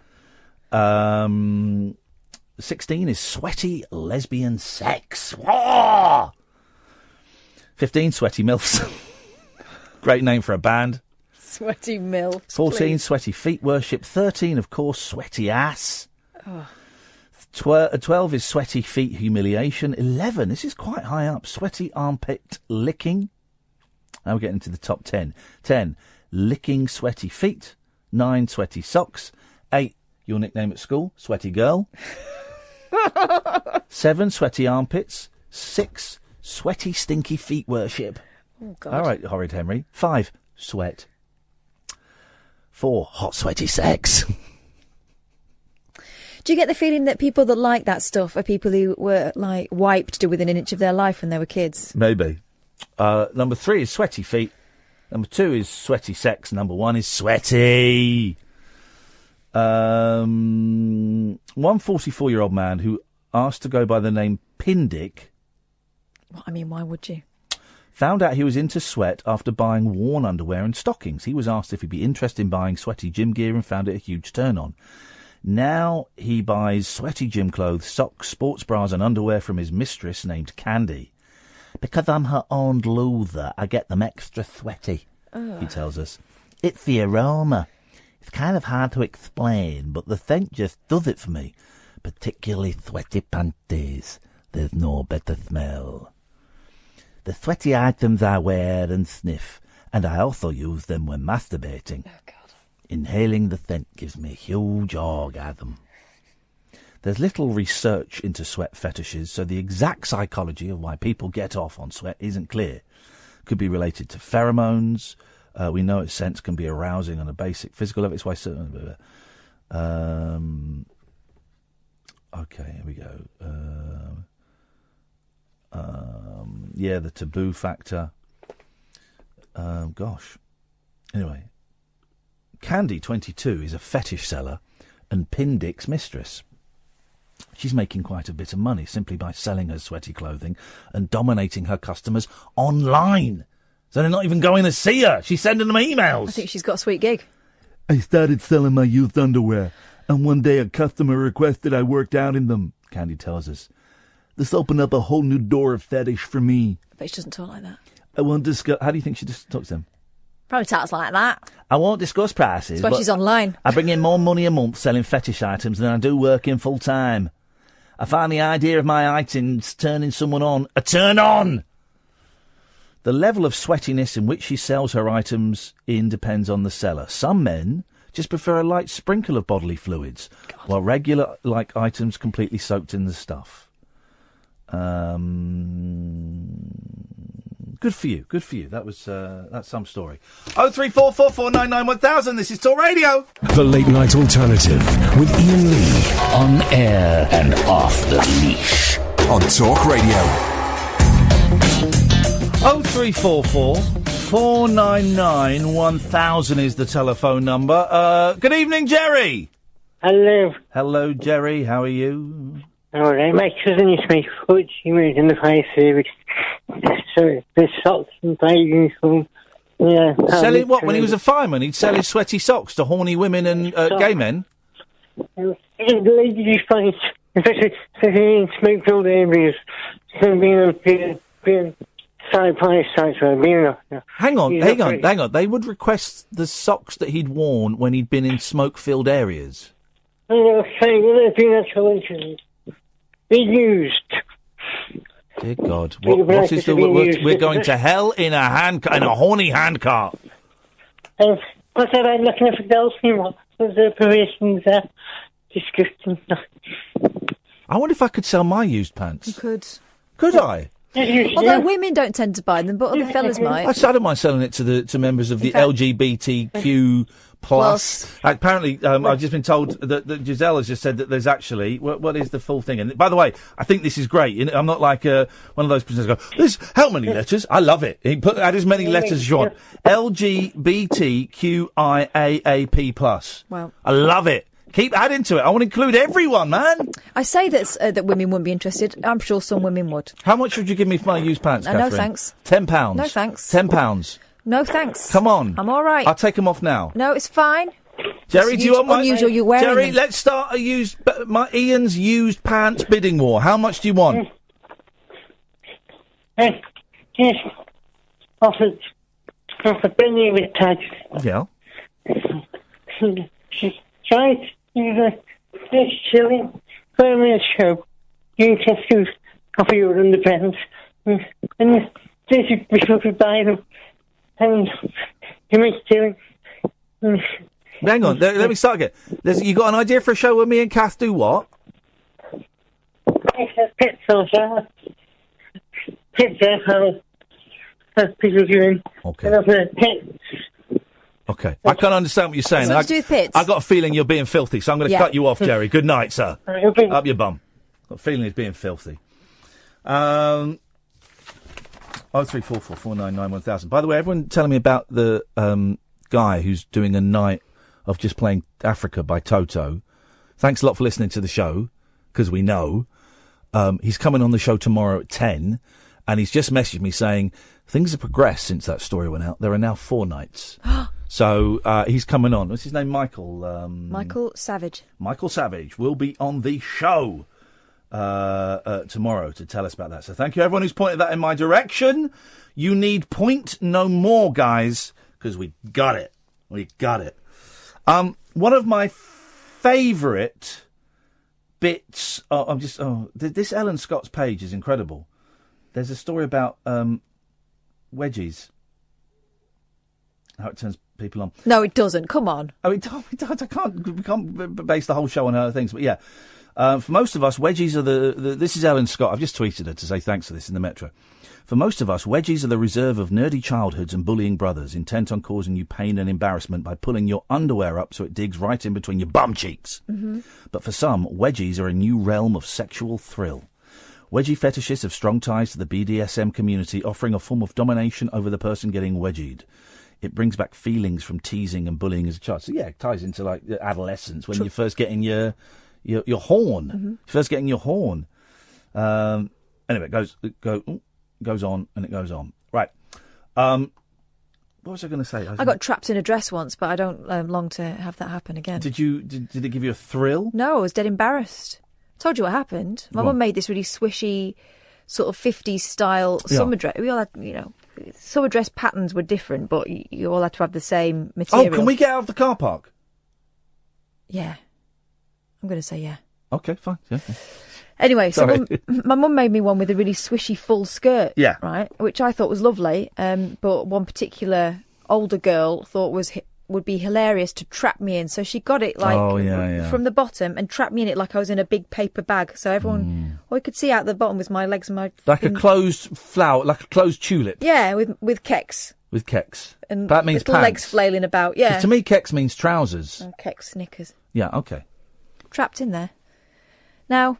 16 is sweaty lesbian sex. Whoa! 15, sweaty milfs. Great name for a band. Sweaty milfs. 14, please. sweaty feet worship. 13, of course, sweaty ass. Oh. 12 is sweaty feet humiliation. 11, this is quite high up, sweaty armpit licking. Now we're getting to the top 10. 10, licking sweaty feet. 9, sweaty socks. 8, your nickname at school, sweaty girl. 7, sweaty armpits. 6, sweaty stinky feet worship. Oh, God. All right, horrid Henry. 5, sweat. 4, hot sweaty sex. Do you get the feeling that people that like that stuff are people who were, like, wiped to within an inch of their life when they were kids? Maybe. Number 3 is sweaty feet. Number 2 is sweaty sex. Number 1 is sweaty. 1 44-year-old man who asked to go by the name Pindick. Well, I mean, why would you? Found out he was into sweat after buying worn underwear and stockings. He was asked if he'd be interested in buying sweaty gym gear and found it a huge turn-on. Now he buys sweaty gym clothes, socks, sports bras and underwear from his mistress named Candy. Because I'm her own loser, I get them extra sweaty, he tells us. It's the aroma. It's kind of hard to explain, but the scent just does it for me. Particularly sweaty panties. There's no better smell. The sweaty items I wear and sniff, and I also use them when masturbating. Oh, God. Inhaling the scent gives me a huge orgasm. There's little research into sweat fetishes, so the exact psychology of why people get off on sweat isn't clear. Could be related to pheromones. We know its scents can be arousing on a basic physical level. It's why certain... okay, here we go. Yeah, the taboo factor. Gosh. Anyway. Candy, 22, is a fetish seller and Pindick's mistress. She's making quite a bit of money simply by selling her sweaty clothing and dominating her customers online. So they're not even going to see her. She's sending them emails. I think she's got a sweet gig. I started selling my used underwear, and one day a customer requested I worked out in them, Candy tells us. This opened up a whole new door of fetish for me. But she doesn't talk like that. I won't discuss... How do you think she just talks to them? Probably talks like that. I won't discuss prices. That's why she's online. I bring in more money a month selling fetish items than I do working full time. I find the idea of my items turning someone on a turn on. The level of sweatiness in which she sells her items in depends on the seller. Some men just prefer a light sprinkle of bodily fluids, while regular like items completely soaked in the stuff. Good for you. Good for you. That was that's some story. 03444991000. This is Talk Radio. The Late Night Alternative with Iain Lee on air and off the leash on Talk Radio. 03444991000 is the telephone number. Good evening, Jerry. Hello. Hello, Jerry. How are you? All right. My cousin is my foot. He was in the fire service. So the socks and bathing uniform. Yeah. Selling what? When he was a fireman, he'd sell his sweaty socks to horny women and gay men? The ladies fight, especially in smoke-filled areas. So being fire sites where being Hang on. They would request the socks that he'd worn when he'd been in smoke-filled areas. I know, saying when they've been at collisions, they used. Dear God. What is the... We're going to hell in a horny handcart. What's about looking at the Dolphins? What's the operations there? Disgusting stuff. I wonder if I could sell my used pants. You could. Could I? Although women don't tend to buy them, but other fellas might. I don't mind selling it to members of the LGBTQ plus. Apparently, I've just been told that Giselle has just said that there's actually what is the full thing. And by the way, I think this is great. I'm not like one of those presenters who go, "This how many letters?" I love it. Add as many letters as you want. LGBTQIAAP plus. Wow. I love it. Keep adding to it. I want to include everyone, man. I say that women wouldn't be interested. I'm sure some women would. How much would you give me for my used pants, Catherine? No, thanks. £10. No, thanks. £10. No, thanks. Come on. I'm all right. I'll take them off now. No, it's fine. Jerry, do you want my... unusual you're wearing Jerry, them. let's start Ian's used pants bidding war. How much do you want? Yes. Offered Benny with tags. Yeah. Right. It's chilling. 5 minutes show. You can choose offer your underpants. And this is before we buy them. And you make chilling. Hang on, let me start again. You got an idea for a show where me and Kath do what? Pit social. Pit how people doing. Okay. Okay. I can't understand what you're saying. What to do with pits? I've got a feeling you're being filthy, so I'm going to cut you off, Jerry. Good night, sir. Up your bum. Got a feeling he's being filthy. 03444991000. By the way, everyone telling me about the guy who's doing a night of just playing Africa by Toto. Thanks a lot for listening to the show, because we know. He's coming on the show tomorrow at 10, and he's just messaged me saying things have progressed since that story went out. There are now 4 nights. So he's coming on. What's his name? Michael Savage. Michael Savage will be on the show tomorrow to tell us about that. So thank you everyone who's pointed that in my direction. You need point no more, guys, because we got it. We got it. One of my favourite bits... this Ellen Scott's page is incredible. There's a story about wedgies. How it turns people on. No, it doesn't. Come on. Oh, it does. We can't base the whole show on her things, but yeah. For most of us, wedgies are this is Ellen Scott. I've just tweeted her to say thanks for this in the Metro. For most of us, wedgies are the reserve of nerdy childhoods and bullying brothers, intent on causing you pain and embarrassment by pulling your underwear up so it digs right in between your bum cheeks. Mm-hmm. But for some, wedgies are a new realm of sexual thrill. Wedgie fetishes have strong ties to the BDSM community, offering a form of domination over the person getting wedgied. It brings back feelings from teasing and bullying as a child. So yeah, it ties into like adolescence when you're first getting your horn. Mm-hmm. First getting your horn. Anyway, it goes on and it goes on. Right. What was I going to say? I got trapped in a dress once, but I don't long to have that happen again. Did it give you a thrill? No, I was dead embarrassed. Told you what happened. My mum made this really swishy, sort of 50s style summer dress. We all had, summer dress patterns were different, but you all had to have the same material. Oh, can we get out of the car park? Yeah. I'm going to say yeah. Okay, fine. Yeah. Anyway, so my mum made me one with a really swishy full skirt. Yeah. Right, which I thought was lovely, but one particular older girl thought would be hilarious to trap me in. So she got it from the bottom and trapped me in it like I was in a big paper bag. So everyone, all you could see out the bottom was my legs and my... Like a closed flower, like a closed tulip. Yeah, with kecks. With kecks. And that means little pants. legs flailing about, yeah. To me, kecks means trousers. Oh, kecks, knickers. Yeah, okay. Trapped in there. Now,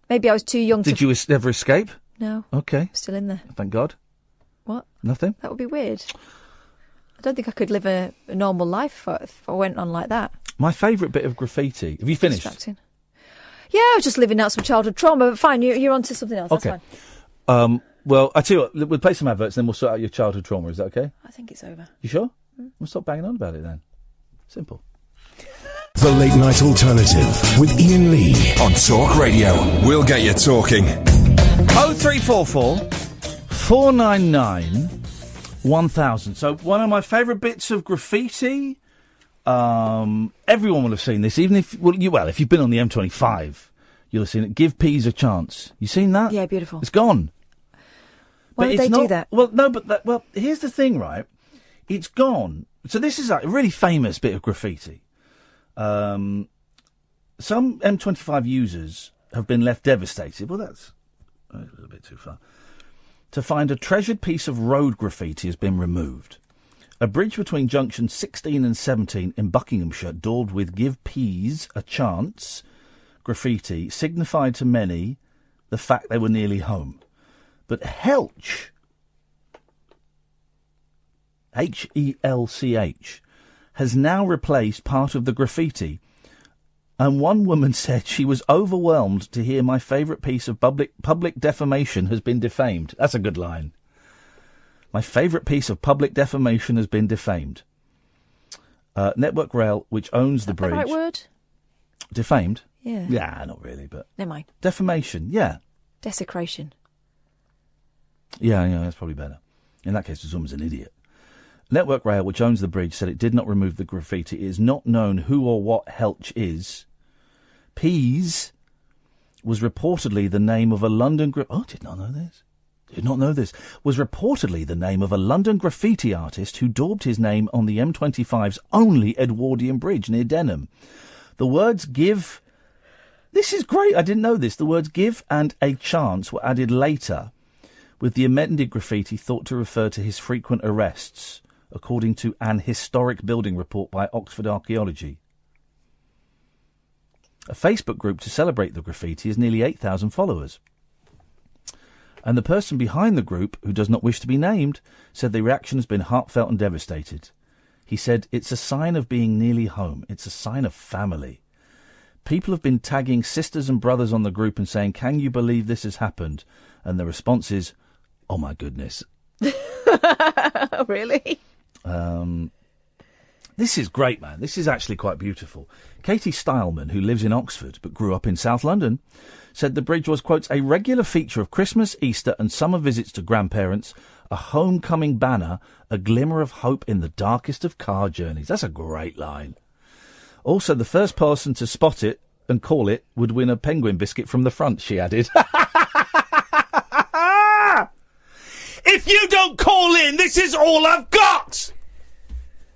maybe I was too young Did you ever escape? No. Okay. Still in there. Thank God. What? Nothing? That would be weird. I don't think I could live a normal life if I went on like that. My favourite bit of graffiti... Have you finished? Distracting. Yeah, I was just living out some childhood trauma, but fine, you're on to something else, okay. That's fine. Well, I tell you what, we'll play some adverts, then we'll sort out your childhood trauma, is that okay? I think it's over. You sure? We'll stop banging on about it then. Simple. The Late Night Alternative with Iain Lee on Talk Radio. We'll get you talking. 0344 499 1000. So one of my favourite bits of graffiti, everyone will have seen this, even if, if you've been on the M25, You'll have seen it. Give peas a chance. You seen that? Yeah, beautiful. It's gone. Why would they do that? Well, no, but here's the thing, right? It's gone. So this is a really famous bit of graffiti. Some M25 users have been left devastated. Well, that's a little bit too far. To find a treasured piece of road graffiti has been removed. A bridge between junctions 16 and 17 in Buckinghamshire, daubed with "Give Peas a Chance" graffiti, signified to many the fact they were nearly home. But Helch, Helch, has now replaced part of the graffiti. And one woman said she was overwhelmed to hear my favourite piece of public defamation has been defamed. That's a good line. My favourite piece of public defamation has been defamed. Network Rail, which owns the bridge... Is that the right word? Defamed? Yeah. Yeah, not really, but... Never mind. Defamation, yeah. Desecration. Yeah, that's probably better. In that case, this woman's an idiot. Network Rail, which owns the bridge, said it did not remove the graffiti. It is not known who or what Helch is. Peas was reportedly the name of a London... Oh, did not know this. Did not know this. Was reportedly the name of a London graffiti artist who daubed his name on the M25's only Edwardian bridge near Denham. The words "give..." This is great. I didn't know this. The words "give" and "a chance" were added later, with the amended graffiti thought to refer to his frequent arrests, according to an historic building report by Oxford Archaeology. A Facebook group to celebrate the graffiti has nearly 8,000 followers. And the person behind the group, who does not wish to be named, said the reaction has been heartfelt and devastated. He said, "It's a sign of being nearly home. It's a sign of family. People have been tagging sisters and brothers on the group and saying, 'Can you believe this has happened?' And the response is, 'Oh my goodness.'" Really? This is great, man. This is actually quite beautiful. Katie Stileman, who lives in Oxford but grew up in South London, said the bridge was, quote, "a regular feature of Christmas, Easter and summer visits to grandparents, a homecoming banner, a glimmer of hope in the darkest of car journeys." That's a great line. Also, the first person to spot it and call it would win a penguin biscuit from the front, she added. If you don't call in, this is all I've got!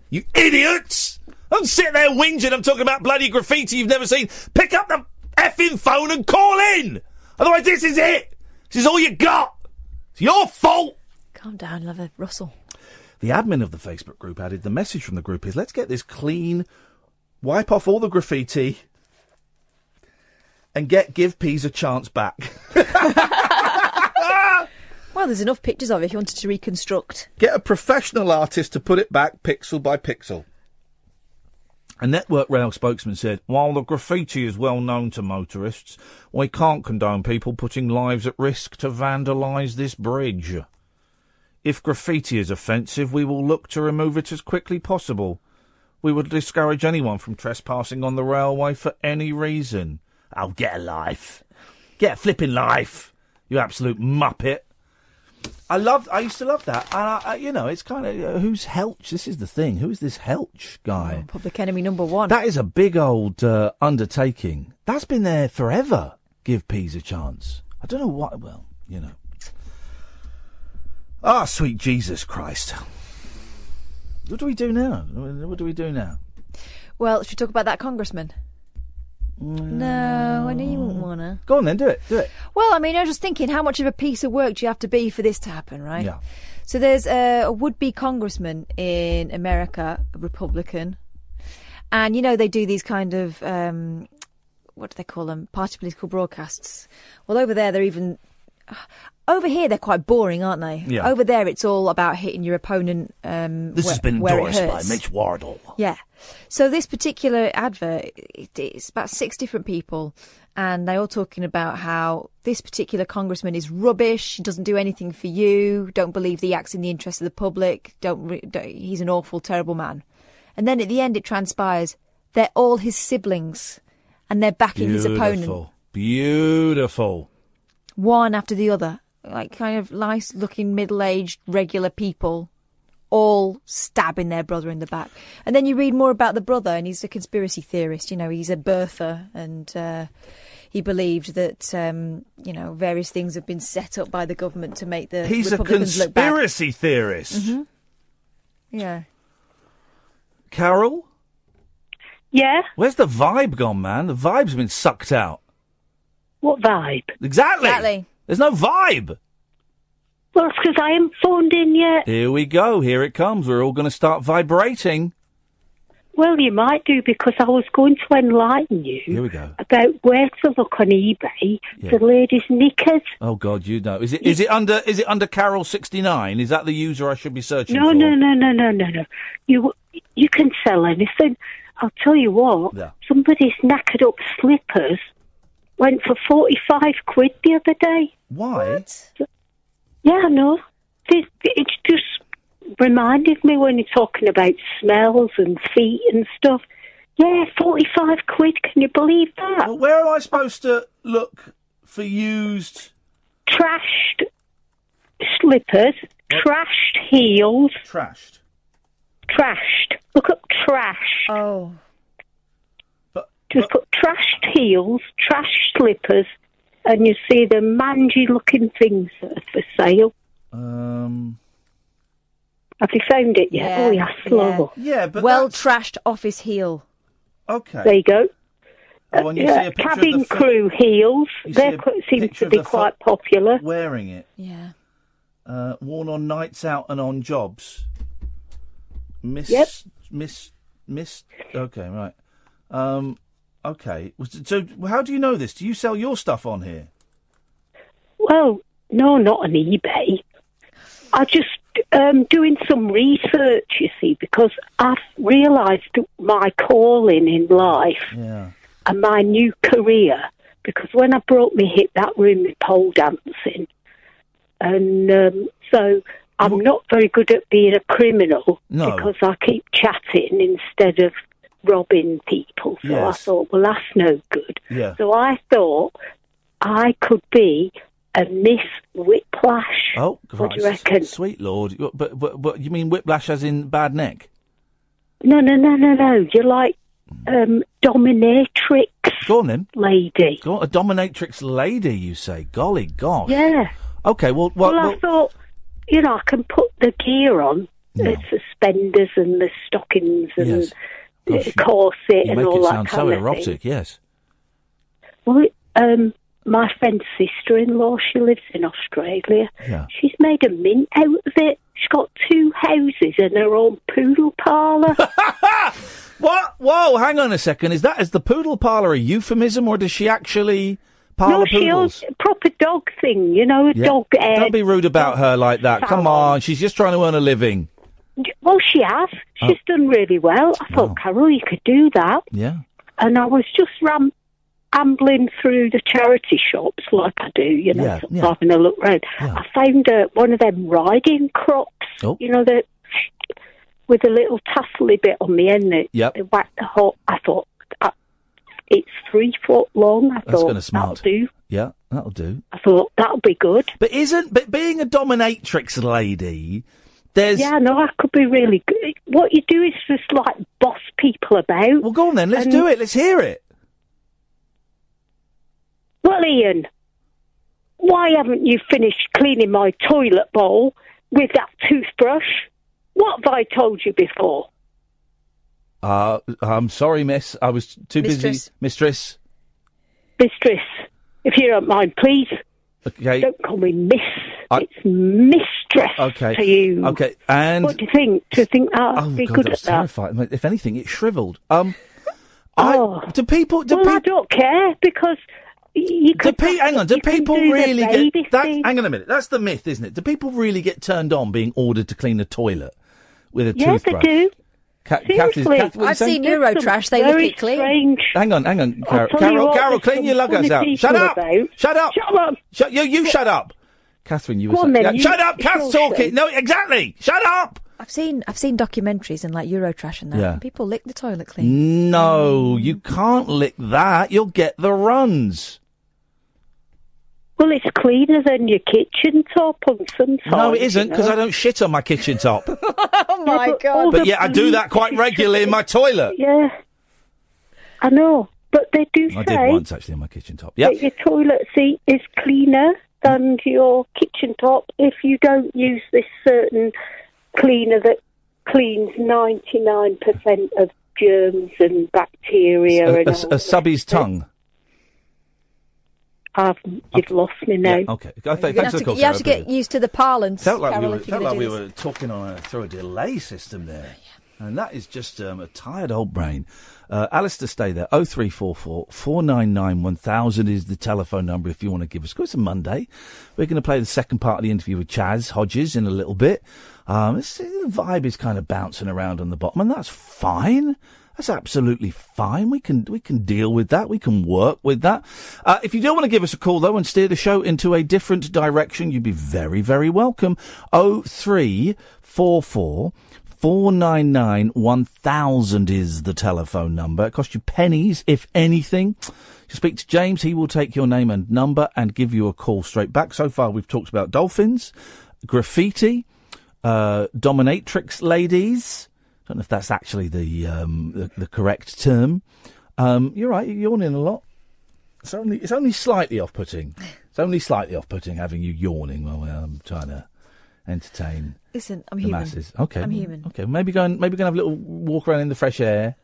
You idiots! Don't sit there whinging I'm talking about bloody graffiti you've never seen. Pick up the effing phone and call in! Otherwise this is it! This is all you got! It's your fault! Calm down, lover. Russell. The admin of the Facebook group added, the message from the group is, let's get this clean, wipe off all the graffiti, and give Peas a chance back. Well, there's enough pictures of it if you wanted to reconstruct. Get a professional artist to put it back pixel by pixel. A Network Rail spokesman said, while the graffiti is well known to motorists, we can't condone people putting lives at risk to vandalise this bridge. If graffiti is offensive, we will look to remove it as quickly possible. We would discourage anyone from trespassing on the railway for any reason. Oh, get a life. Get a flipping life, you absolute muppet. I used to love that. And it's kind of, who's Helch? This is the thing. Who is this Helch guy? Oh, public enemy number one. That is a big old undertaking. That's been there forever. Give Peas a chance. I don't know what, well, you know. Ah, sweet Jesus Christ. What do we do now? What do we do now? Well, should we talk about that congressman? No, I know you wouldn't want to. Go on then, do it. Well, I mean, I was just thinking, how much of a piece of work do you have to be for this to happen, right? Yeah. So there's a would-be congressman in America, a Republican, and, you know, they do these kind of, what do they call them? Party political broadcasts. Well, over there, they're even... Over here, they're quite boring, aren't they? Yeah. Over there, it's all about hitting your opponent This has been endorsed by Mitch Wardle. Yeah. So this particular advert, it's about 6 different people, and they're all talking about how this particular congressman is rubbish, doesn't do anything for you, don't believe that he acts in the interest of the public, he's an awful, terrible man. And then at the end, it transpires they're all his siblings, and they're backing his opponent. Beautiful. One after the other. Like kind of nice-looking, middle-aged, regular people, all stabbing their brother in the back. And then you read more about the brother, and he's a conspiracy theorist. You know, he's a birther, and he believed that, various things have been set up by the government to make the He's Republicans a look bad. conspiracy theorist. Mm-hmm. Yeah. Carol? Yeah? Where's the vibe gone, man? The vibe's been sucked out. What vibe? Exactly. There's no vibe. Well, it's because I haven't phoned in yet. Here we go. Here it comes. We're all going to start vibrating. Well, you might do, because I was going to enlighten you Here we go. about where to look on eBay for ladies' knickers. Oh God, you know. Is it under Carol 69? Is that the user I should be searching No, for? no. You can sell anything. I'll tell you what. Yeah. Somebody's knackered up slippers went for 45 quid the other day. Why? Yeah, I know. It just reminded me when you're talking about smells and feet and stuff. Yeah, 45 quid. Can you believe that? Well, where am I supposed to look for used... Trashed slippers, trashed heels. Trashed? Trashed. Look up trash. Oh. Just put trashed heels, trashed slippers, and you see the mangy-looking things that are for sale. Have you found it yet? Oh, yeah, slow. Yeah, but well-trashed office heel. Okay. There you go. When you see a picture cabin of the crew heels, they seem picture to of be the quite popular. Wearing it. Yeah. Worn on nights out and on jobs. Okay, right. Okay. So how do you know this? Do you sell your stuff on here? Well, no, not on eBay. I just doing some research, you see, because I've realised my calling in life and my new career. Because when I broke my hip, that ruined me pole dancing. And so I'm not very good at being a criminal because I keep chatting instead of robbing people. So I thought, well, that's no good. Yeah. So I thought I could be a Miss Whiplash. Oh, what do you reckon? Sweet Lord. But you mean whiplash as in bad neck? No. You're like dominatrix. Go on then. Lady. Go on, a dominatrix lady, you say? Golly gosh. Yeah. Okay, well, I thought, I can put the gear on, the suspenders and the stockings and the corset and all that kind of thing. You make it sound so erotic, yes. Well, my friend's sister-in-law, she lives in Australia. Yeah. She's made a mint out of it. She's got 2 houses and her own poodle parlour. What? Whoa, hang on a second. Is the poodle parlour a euphemism, or does she actually parlour poodles? No, she owns a proper dog thing, a dog... Don't be rude about her like that. salon. Come on, she's just trying to earn a living. Well, she has. She's done really well. I thought, Carol, you could do that. Yeah. And I was just ambling through the charity shops like I do, having a look round. I found one of them riding crops, that with a little tassely bit on the end that they whack the hot. I thought, it's 3 foot long. I thought, that'll do. Yeah, that'll do. I thought, that'll be good. But being a dominatrix lady, there's... Yeah, no, I could be really good. What you do is just, boss people about. Well, go on then, let's do it, let's hear it. Well, Iain, why haven't you finished cleaning my toilet bowl with that toothbrush? What have I told you before? I'm sorry, miss. I was too busy. Mistress. Mistress, if you don't mind, please. Okay. Don't call me miss. It's mistress to you. Okay, and... What do you think? Do you think I'd be good at that? Terrifying. If anything, it shriveled. I don't care, because... Hang on, do people really get... Hang on a minute, that's the myth, isn't it? Do people really get turned on being ordered to clean a toilet with a toothbrush? Yes, they do. Seriously. I've seen Eurotrash, they lick it clean. Strange. Hang on, Carol, clean your luggers out. Shut up! Shut up! You shut up! Catherine, you were saying... Shut up! Kath's talking! No, exactly! Shut up! I've seen documentaries in Eurotrash and that, and people lick the toilet clean. No, you can't lick that. You'll get the runs. Well, it's cleaner than your kitchen top on some time. No, it isn't, because I don't shit on my kitchen top. Oh, my God. But I do that quite regularly in my toilet. Yeah, I know. But they do I say did once, actually, on my kitchen top. Yeah. that your toilet seat is cleaner than your kitchen top if you don't use this certain cleaner that cleans 99% of germs and bacteria. A subby's tongue. You've lost me now. Yeah, okay. Thanks for the call, You have to Carol. get used to the parlance. Felt like Carol, we were, if you're gonna do this. talking through a delay system there. And that is just a tired old brain. Alistair, stay there. 0344 499 1000 is the telephone number if you want to give us. It's a Monday. We're going to play the second part of the interview with Chas Hodges in a little bit. The vibe is kind of bouncing around on the bottom, and that's fine. That's absolutely fine. We can deal with that. We can work with that. If you do want to give us a call, though, and steer the show into a different direction, you'd be very, very welcome. 0344 499 1000 is the telephone number. It costs you pennies, if anything. You speak to James, he will take your name and number and give you a call straight back. So far, we've talked about dolphins, graffiti, dominatrix ladies. I don't know if that's actually the correct term. You're right, you're yawning a lot. It's only slightly off-putting. It's only slightly off-putting having you yawning while I'm trying to entertain. Listen, I'm the human. masses. Okay, I'm human. Okay, maybe go and have a little walk around in the fresh air.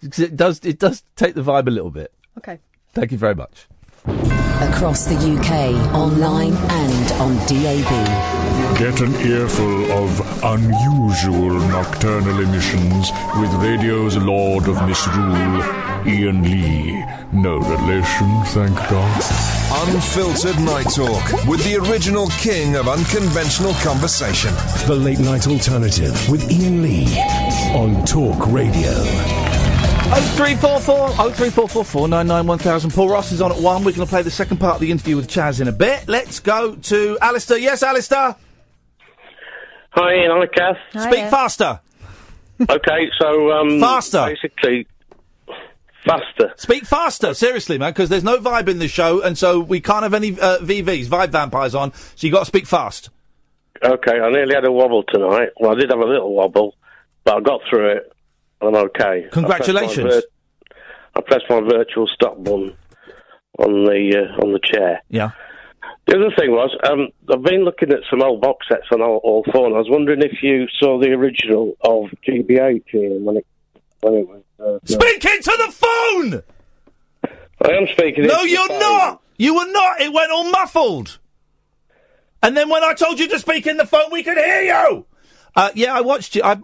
'Cause it does take the vibe a little bit. Okay. Thank you very much. Across the UK, online and on DAB. Get an earful of unusual nocturnal emissions with radio's Lord of Misrule, Iain Lee. No relation, thank God. Unfiltered Night Talk with the original king of unconventional conversation. The Late Night Alternative with Iain Lee on Talk Radio. 0344 499 1000. Paul Ross is on at 1. We're going to play the second part of the interview with Chas in a bit. Let's go to Alistair. Yes, Alistair? Hi, Ian. Hi, Kath. Speak faster. Okay, so... faster. Basically, faster. Speak faster, seriously, man, because there's no vibe in the show, and so we can't have any VVs, vibe vampires on, so you got to speak fast. Okay, I nearly had a wobble tonight. Well, I did have a little wobble, but I got through it. I'm okay. Congratulations. I pressed my virtual stop button on the chair. Yeah. The other thing was, I've been looking at some old box sets on all four, and I was wondering if you saw the original of GB8 when it was... Speak into the phone! I am speaking No, into you're the phone. not! You were not! It went all muffled! And then when I told you to speak in the phone, we could hear you! Yeah, I watched it. I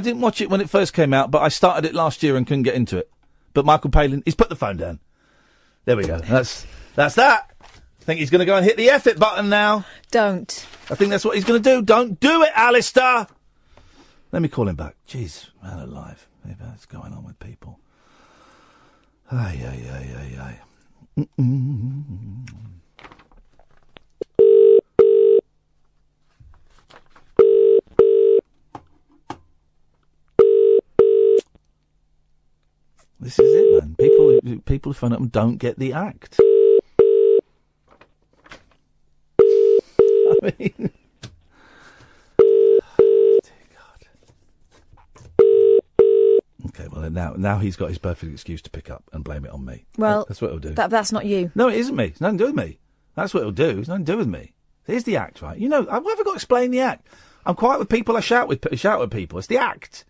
didn't watch it when it first came out, but I started it last year and couldn't get into it. But Michael Palin, he's put the phone down. There we go. That's that. I think he's going to go and hit the F it button now. Don't. I think that's what he's going to do. Don't do it, Alistair! Let me call him back. Jeez, man alive. Maybe that's going on with people. Ay. This is it, man. People who phone up and don't get the act. I mean... Dear God. Okay, well, now he's got his perfect excuse to pick up and blame it on me. Well, that's what it'll do. That's not you. No, it isn't me. It's nothing to do with me. That's what it'll do. It's nothing to do with me. Here's the act, right? You know, I've never got to explain the act. I'm quiet with people. I shout at people. It's the act.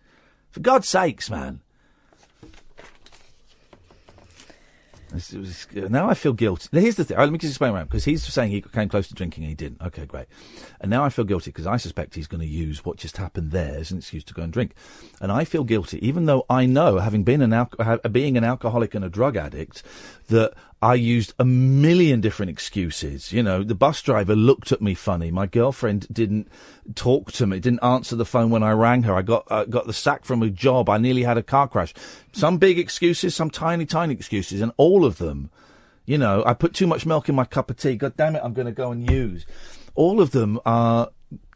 For God's sakes, man. Now I feel guilty. Here's the thing. Let me just explain around, because he's saying he came close to drinking and he didn't. Okay, great. And now I feel guilty because I suspect he's going to use what just happened there as an excuse to go and drink. And I feel guilty, even though I know, having been being an alcoholic and a drug addict, that I used a million different excuses. You know, the bus driver looked at me funny. My girlfriend didn't talk to me, didn't answer the phone when I rang her. I got the sack from a job. I nearly had a car crash. Some big excuses, some tiny excuses, and all of them, you know, I put too much milk in my cup of tea. God damn it, I'm going to go and use. All of them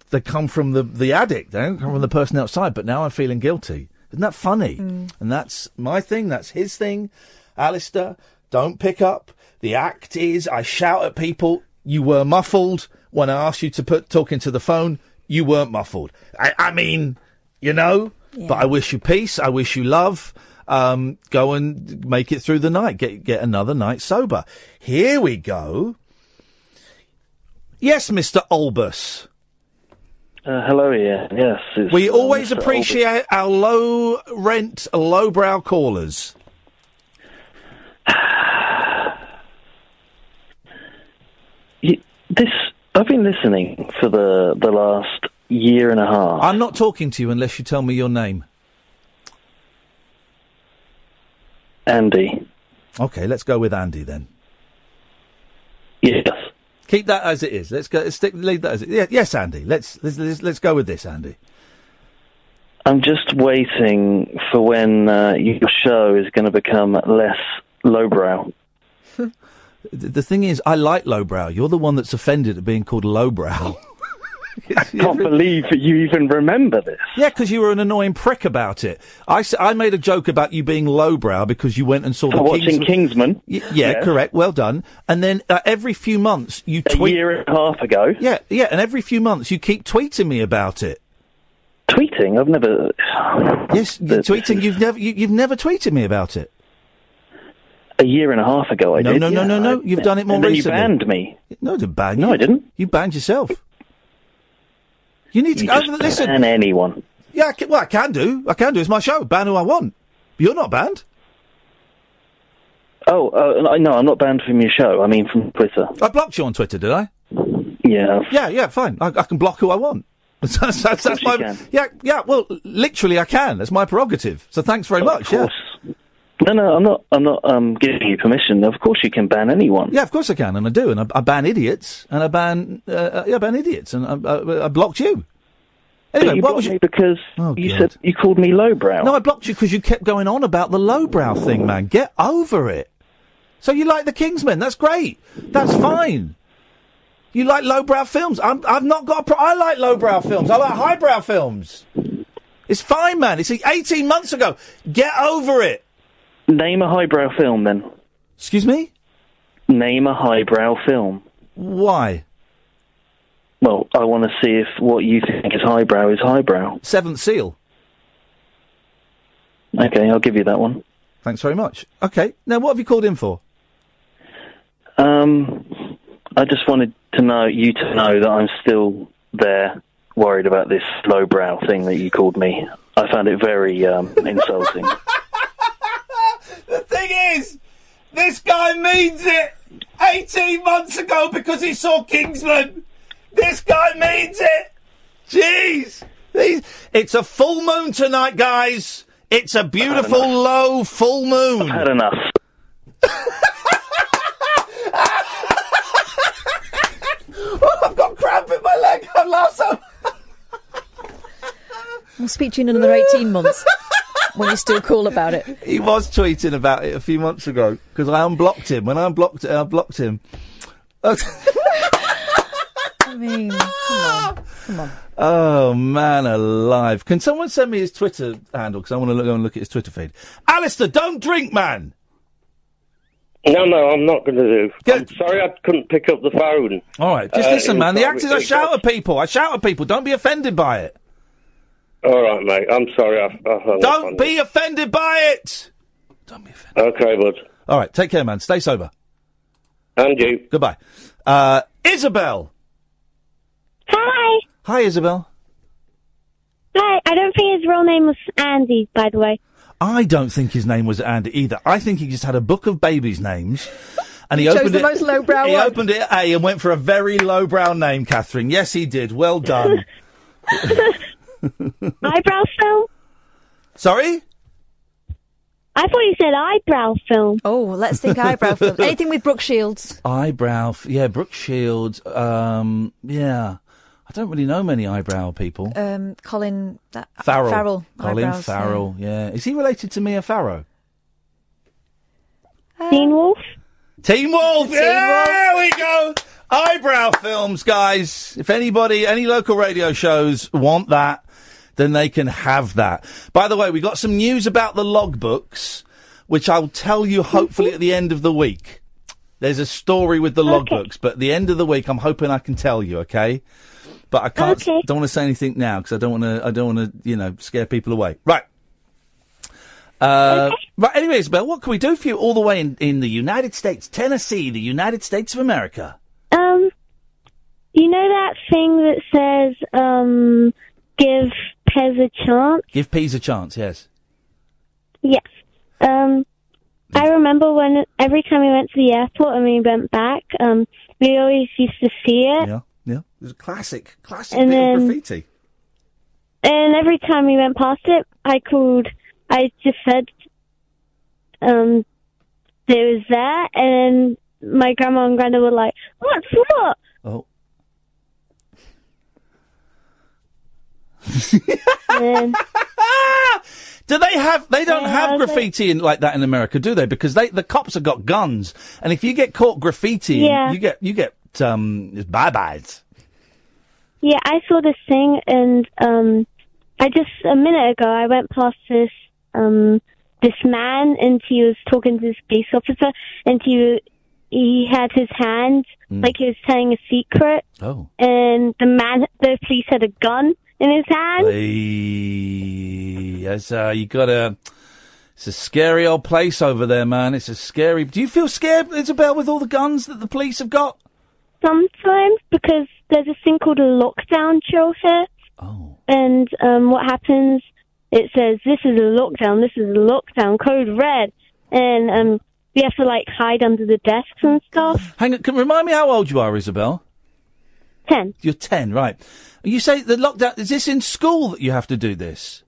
they come from the addict. They don't come from the person outside, but now I'm feeling guilty. Isn't that funny? And that's my thing. That's his thing. Alistair, don't pick up. The act is I shout at people. You were muffled. When I asked you to talk into the phone, you weren't muffled. I mean, you know, but I wish you peace. I wish you love. go and make it through the night. Get another night sober. Here we go. Yes, Mr. Olbas. Hello, Ian. Yes. We always Mr. appreciate our low-rent, lowbrow callers. I've been listening for the last year and a half. I'm not talking to you unless you tell me your name. Andy. Okay, let's go with Andy then. Yes. Keep that as it is. Leave that as it is. Yeah, yes, Andy. Let's go with this, Andy. I'm just waiting for when your show is going to become less lowbrow. The thing is, I like lowbrow. You're the one that's offended at being called lowbrow. I can't believe that you even remember this. Yeah, because you were an annoying prick about it. I made a joke about you being lowbrow because you went and saw watching Kingsman. Yeah, Yes. correct. Well done. And then every few months you tweet. A year and a half ago. Yeah, and every few months you keep tweeting me about it. Tweeting? I've never. Yes, tweeting. You've never tweeted me about it. A year and a half ago, I did. No. You've done it more and then recently. You banned me. No, I didn't ban you. No, I didn't. You banned yourself. You need to listen. Ban anyone. Yeah, I can do. It's my show. Ban who I want. You're not banned. No, I'm not banned from your show. I mean, from Twitter. I blocked you on Twitter, did I? Yeah. Yeah, fine. I can block who I want. That's my. Can. Yeah. Well, literally, I can. That's my prerogative. So thanks very much. Of course. Yeah. No, I'm not giving you permission. Of course, you can ban anyone. Yeah, of course I can, and I do, and I ban idiots, and I ban idiots, and I blocked you. Anyway, you what blocked was me because you said you called me lowbrow. No, I blocked you because you kept going on about the lowbrow thing, man. Get over it. So you like the Kingsmen? That's great. That's fine. You like lowbrow films? I've not got. I like lowbrow films. I like highbrow films. It's fine, man. It's 18 months ago. Get over it. Name a highbrow film, then. Excuse me? Name a highbrow film. Why? Well, I want to see if what you think is highbrow. Seventh Seal. Okay, I'll give you that one. Thanks very much. Okay, now what have you called in for? I just wanted to know that I'm still there, worried about this lowbrow thing that you called me. I found it very insulting. The thing is, this guy means it. 18 months ago because he saw Kingsman. This guy means it. Jeez. It's a full moon tonight, guys. It's a beautiful, low full moon. I've had enough. Oh, I've got cramp in my leg. I've laughed so. We'll speak to you in another 18 months. When you're still cool about it. He was tweeting about it a few months ago because I unblocked him. When I unblocked it, I blocked him. I mean, come on. Oh, man alive. Can someone send me his Twitter handle? Because I want to go and look at his Twitter feed. Alistair, don't drink, man! No, I'm not going to do. I'm sorry I couldn't pick up the phone. All right, just listen, man. The act is I shout at people. Don't be offended by it. All right, mate. I'm sorry. I hung up Don't on be you. offended by it! Don't be offended. Okay, bud. All right, take care, man. Stay sober. And you. Goodbye. Isabel! Hi. Hi, Isabel. Hi. I don't think his real name was Andy, by the way. I don't think his name was Andy either. I think he just had a book of babies' names. And he chose opened the it, most lowbrow He one. opened it at A and went for a very lowbrow name, Catherine. Yes, he did. Well done. Eyebrow film? Sorry? I thought you said eyebrow film. Oh, let's think eyebrow film. Anything with Brooke Shields. Yeah, Brooke Shields. Yeah. I don't really know many eyebrow people. Colin Farrell. Colin eyebrows, Farrell, yeah. Is he related to Mia Farrow? Teen Wolf? Teen Wolf! There we go! Eyebrow films, guys. If anybody, any local radio shows want that, then they can have that. By the way, we got some news about the logbooks, which I'll tell you hopefully at the end of the week. There's a story with the logbooks, but at the end of the week, I'm hoping I can tell you, okay? But I can't, don't want to say anything now, because I don't want to, scare people away. Right. Right, anyway, Isabel, what can we do for you all the way in the United States, Tennessee, the United States of America? You know that thing that says, give Pez a chance? Give Peas a chance, yes. Yes. I remember when every time we went to the airport and we went back, we always used to see it. Yeah. It was a classic And bit then- of graffiti. And every time we went past it, I just said, there was that, and my grandma and granddad were like, what's what? Oh. And Do they have? They don't have graffiti like that in America, do they? Because the cops have got guns, and if you get caught graffitiing, Yeah. you get bye-byes. yeah, I saw this thing, and a minute ago, I went past this man, and he was talking to this police officer, and he had his hand like he was telling a secret. Oh. And the police had a gun in his hand. Yes, it's a scary old place over there, man. It's a scary. Do you feel scared, Isabel, with all the guns that the police have got? Sometimes, because there's a thing called a lockdown drill here. Oh. And what happens, it says, this is a lockdown, code red. And we have to, hide under the desks and stuff. Hang on, remind me how old you are, Isabel? 10. You're 10, right. You say the lockdown, is this in school that you have to do this?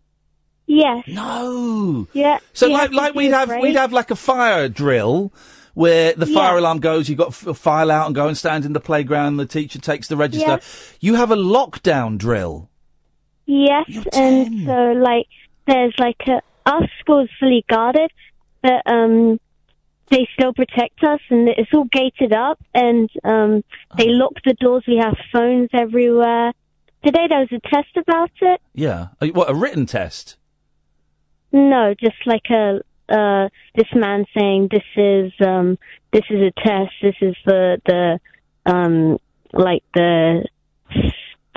Yes. No. Yeah. So you like have to we'd do a have break. like a fire drill where the fire alarm goes, you've got to file out and go and stand in the playground, the teacher takes the register. Yeah. You have a lockdown drill. Yes, and so, there's, our school's fully guarded, but, they still protect us, and it's all gated up, and, they lock the doors, we have phones everywhere. Today there was a test about it. Yeah. What, a written test? No, just this man saying, this is a test, this is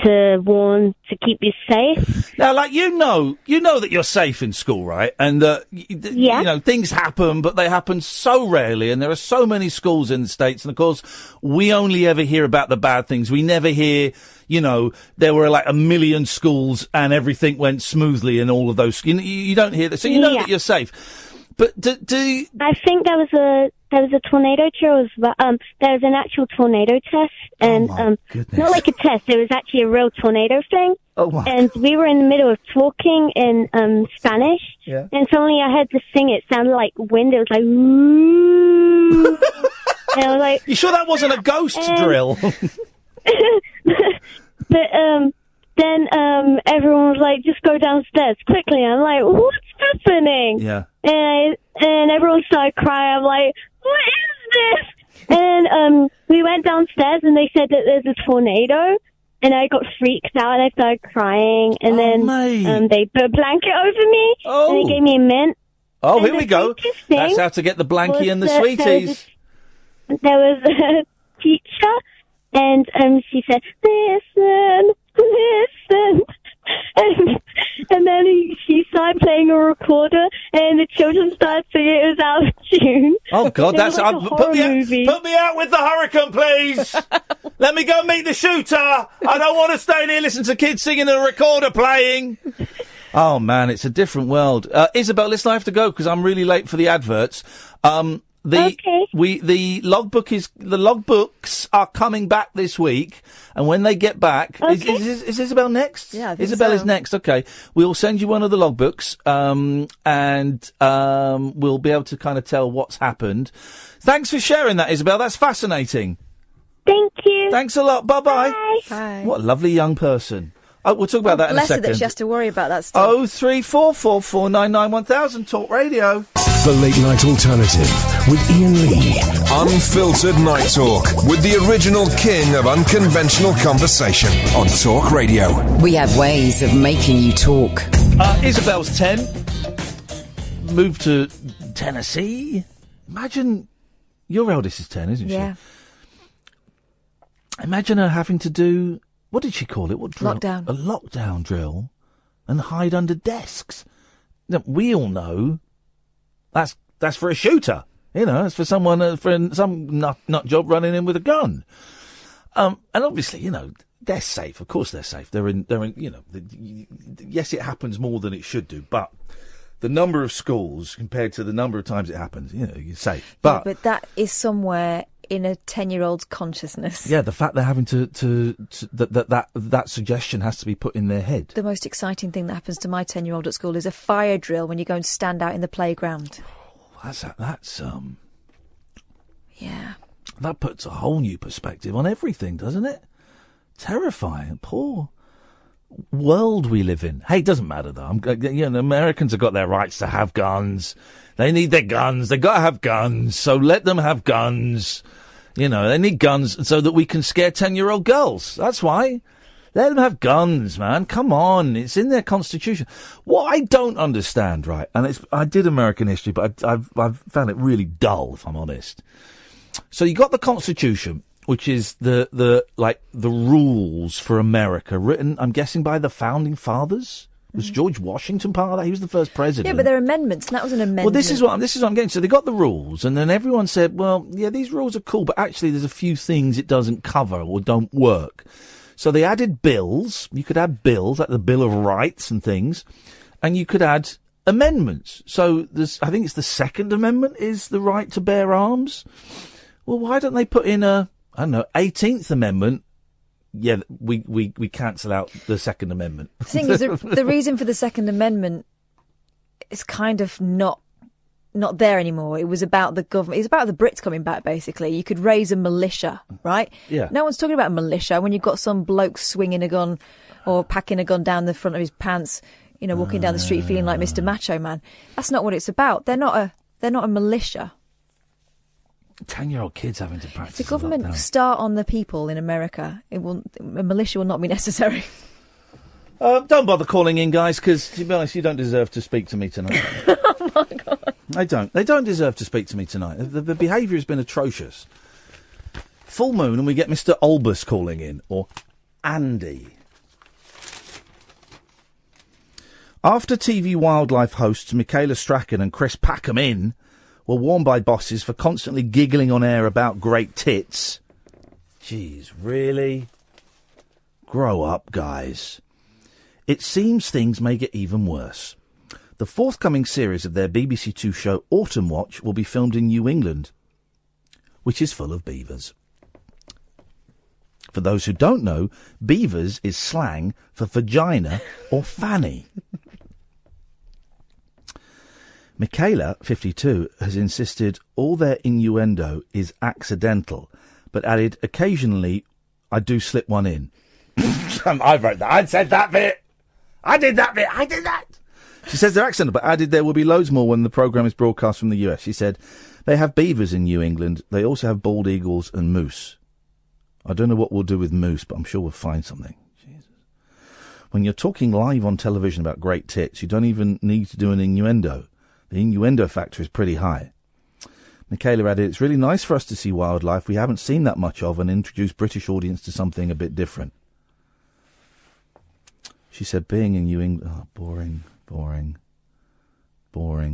to warn, to keep you safe. Now, you know that you're safe in school, right? And you know, things happen, but they happen so rarely, and there are so many schools in the States, and of course, we only ever hear about the bad things. We never hear, there were 1 million schools and everything went smoothly in all of those. You don't hear that, so you know that you're safe. But do I think there was a tornado drill. There was an actual tornado test, and not like a test. It was actually a real tornado thing. Oh my! And we were in the middle of talking in Spanish, and suddenly I heard this thing. It sounded like wind. It was like, ooh. And I was like, "You sure that wasn't a ghost drill?" But then everyone was like, just go downstairs quickly. I'm like, what's happening? Yeah. And everyone started crying. I'm like, what is this? And we went downstairs, and they said that there's a tornado. And I got freaked out, and I started crying. And then they put a blanket over me, and they gave me a mint. Oh, And here the we go. freakiest thing That's how to get the blankie was and the that sweeties. There was a teacher, and she said, listen. And then she started playing a recorder, and the children started singing. It was out of tune. Oh God, It that's was like a horror movie. put me out with the hurricane, please. Let me go meet the shooter. I don't want to stay in here listening to kids singing and a recorder playing. Oh man, it's a different world. Isabel, listen, I have to go because I'm really late for the adverts. The logbooks are coming back this week, and when they get back, is Isabel next? Yeah, I think Isabel so. is next. Okay, we'll send you one of the logbooks, and we'll be able to kind of tell what's happened. Thanks for sharing that, Isabel. That's fascinating. Thank you. Thanks a lot. Bye-bye. Bye. What a lovely young person. Oh, we'll talk about that in a Bless her second. that she has to worry about that stuff. 03444991000 Talk Radio. The Late Night Alternative with Iain Lee. Unfiltered Night Talk with the original king of unconventional conversation on Talk Radio. We have ways of making you talk. Isabel's 10. Moved to Tennessee. Imagine your eldest is 10, isn't she? Yeah. Imagine her having to do, what did she call it? What drill? Lockdown. A lockdown drill and hide under desks. Now, we all know That's for a shooter. You know, it's for someone, for some nut job running in with a gun. And obviously, you know, they're safe. Of course they're safe. They're in, you know, yes, it happens more than it should do, but the number of schools compared to the number of times it happens, you know, you're safe. But that is somewhere in a 10-year-old's consciousness. Yeah, the fact they're having that suggestion has to be put in their head. The most exciting thing that happens to my 10-year-old at school is a fire drill when you go and stand out in the playground. Yeah. That puts a whole new perspective on everything, doesn't it? Terrifying. Poor world we live in. Hey, it doesn't matter though. You know, Americans have got their rights to have guns. They need their guns. They've got to have guns. So let them have guns. You know, they need guns so that we can scare 10-year-old girls. That's why. Let them have guns, man. Come on. It's in their constitution. What I don't understand, right, and I did American history, but I've found it really dull, if I'm honest. So you got the Constitution, which is the rules for America, written, I'm guessing, by the founding fathers. Was George Washington part of that? He was the first president. Yeah, but there are amendments, and that was an amendment. Well, this is what I'm getting. So they got the rules, and then everyone said, well, yeah, these rules are cool, but actually there's a few things it doesn't cover or don't work. So they added bills. You could add bills, like the Bill of Rights and things, and you could add amendments. So I think it's the Second Amendment is the right to bear arms. Well, why don't they put in 18th Amendment? Yeah, we cancel out the Second Amendment. The thing is, the reason for the Second Amendment is kind of not there anymore. It was about the government. It was about the Brits coming back, basically. You could raise a militia, right? Yeah. No one's talking about a militia when you've got some bloke swinging a gun or packing a gun down the front of his pants, you know, walking down the street feeling like Mr. Macho Man. That's not what it's about. They're not a militia. 10-year-old kids having to practice. If the government start on the people in America, a militia will not be necessary. Don't bother calling in, guys, because, to be honest, you don't deserve to speak to me tonight. Oh, my God. They don't deserve to speak to me tonight. The behaviour has been atrocious. Full moon, and we get Mr. Olbas calling in, or Andy. After TV wildlife hosts Michaela Strachan and Chris Packham were warned by bosses for constantly giggling on air about great tits. Jeez, really? Grow up, guys. It seems things may get even worse. The forthcoming series of their BBC Two show Autumn Watch will be filmed in New England, which is full of beavers. For those who don't know, beavers is slang for vagina or fanny. Michaela, 52, has insisted all their innuendo is accidental, but added, occasionally, I do slip one in. I wrote that. I said that bit. I did that bit. I did that. She says they're accidental, but added there will be loads more when the programme is broadcast from the US. She said, they have beavers in New England. They also have bald eagles and moose. I don't know what we'll do with moose, but I'm sure we'll find something. Jesus. When you're talking live on television about great tits, you don't even need to do an innuendo. The innuendo factor is pretty high. Michaela added, it's really nice for us to see wildlife we haven't seen that much of and introduce British audience to something a bit different. She said, being in New England... Oh, boring. That was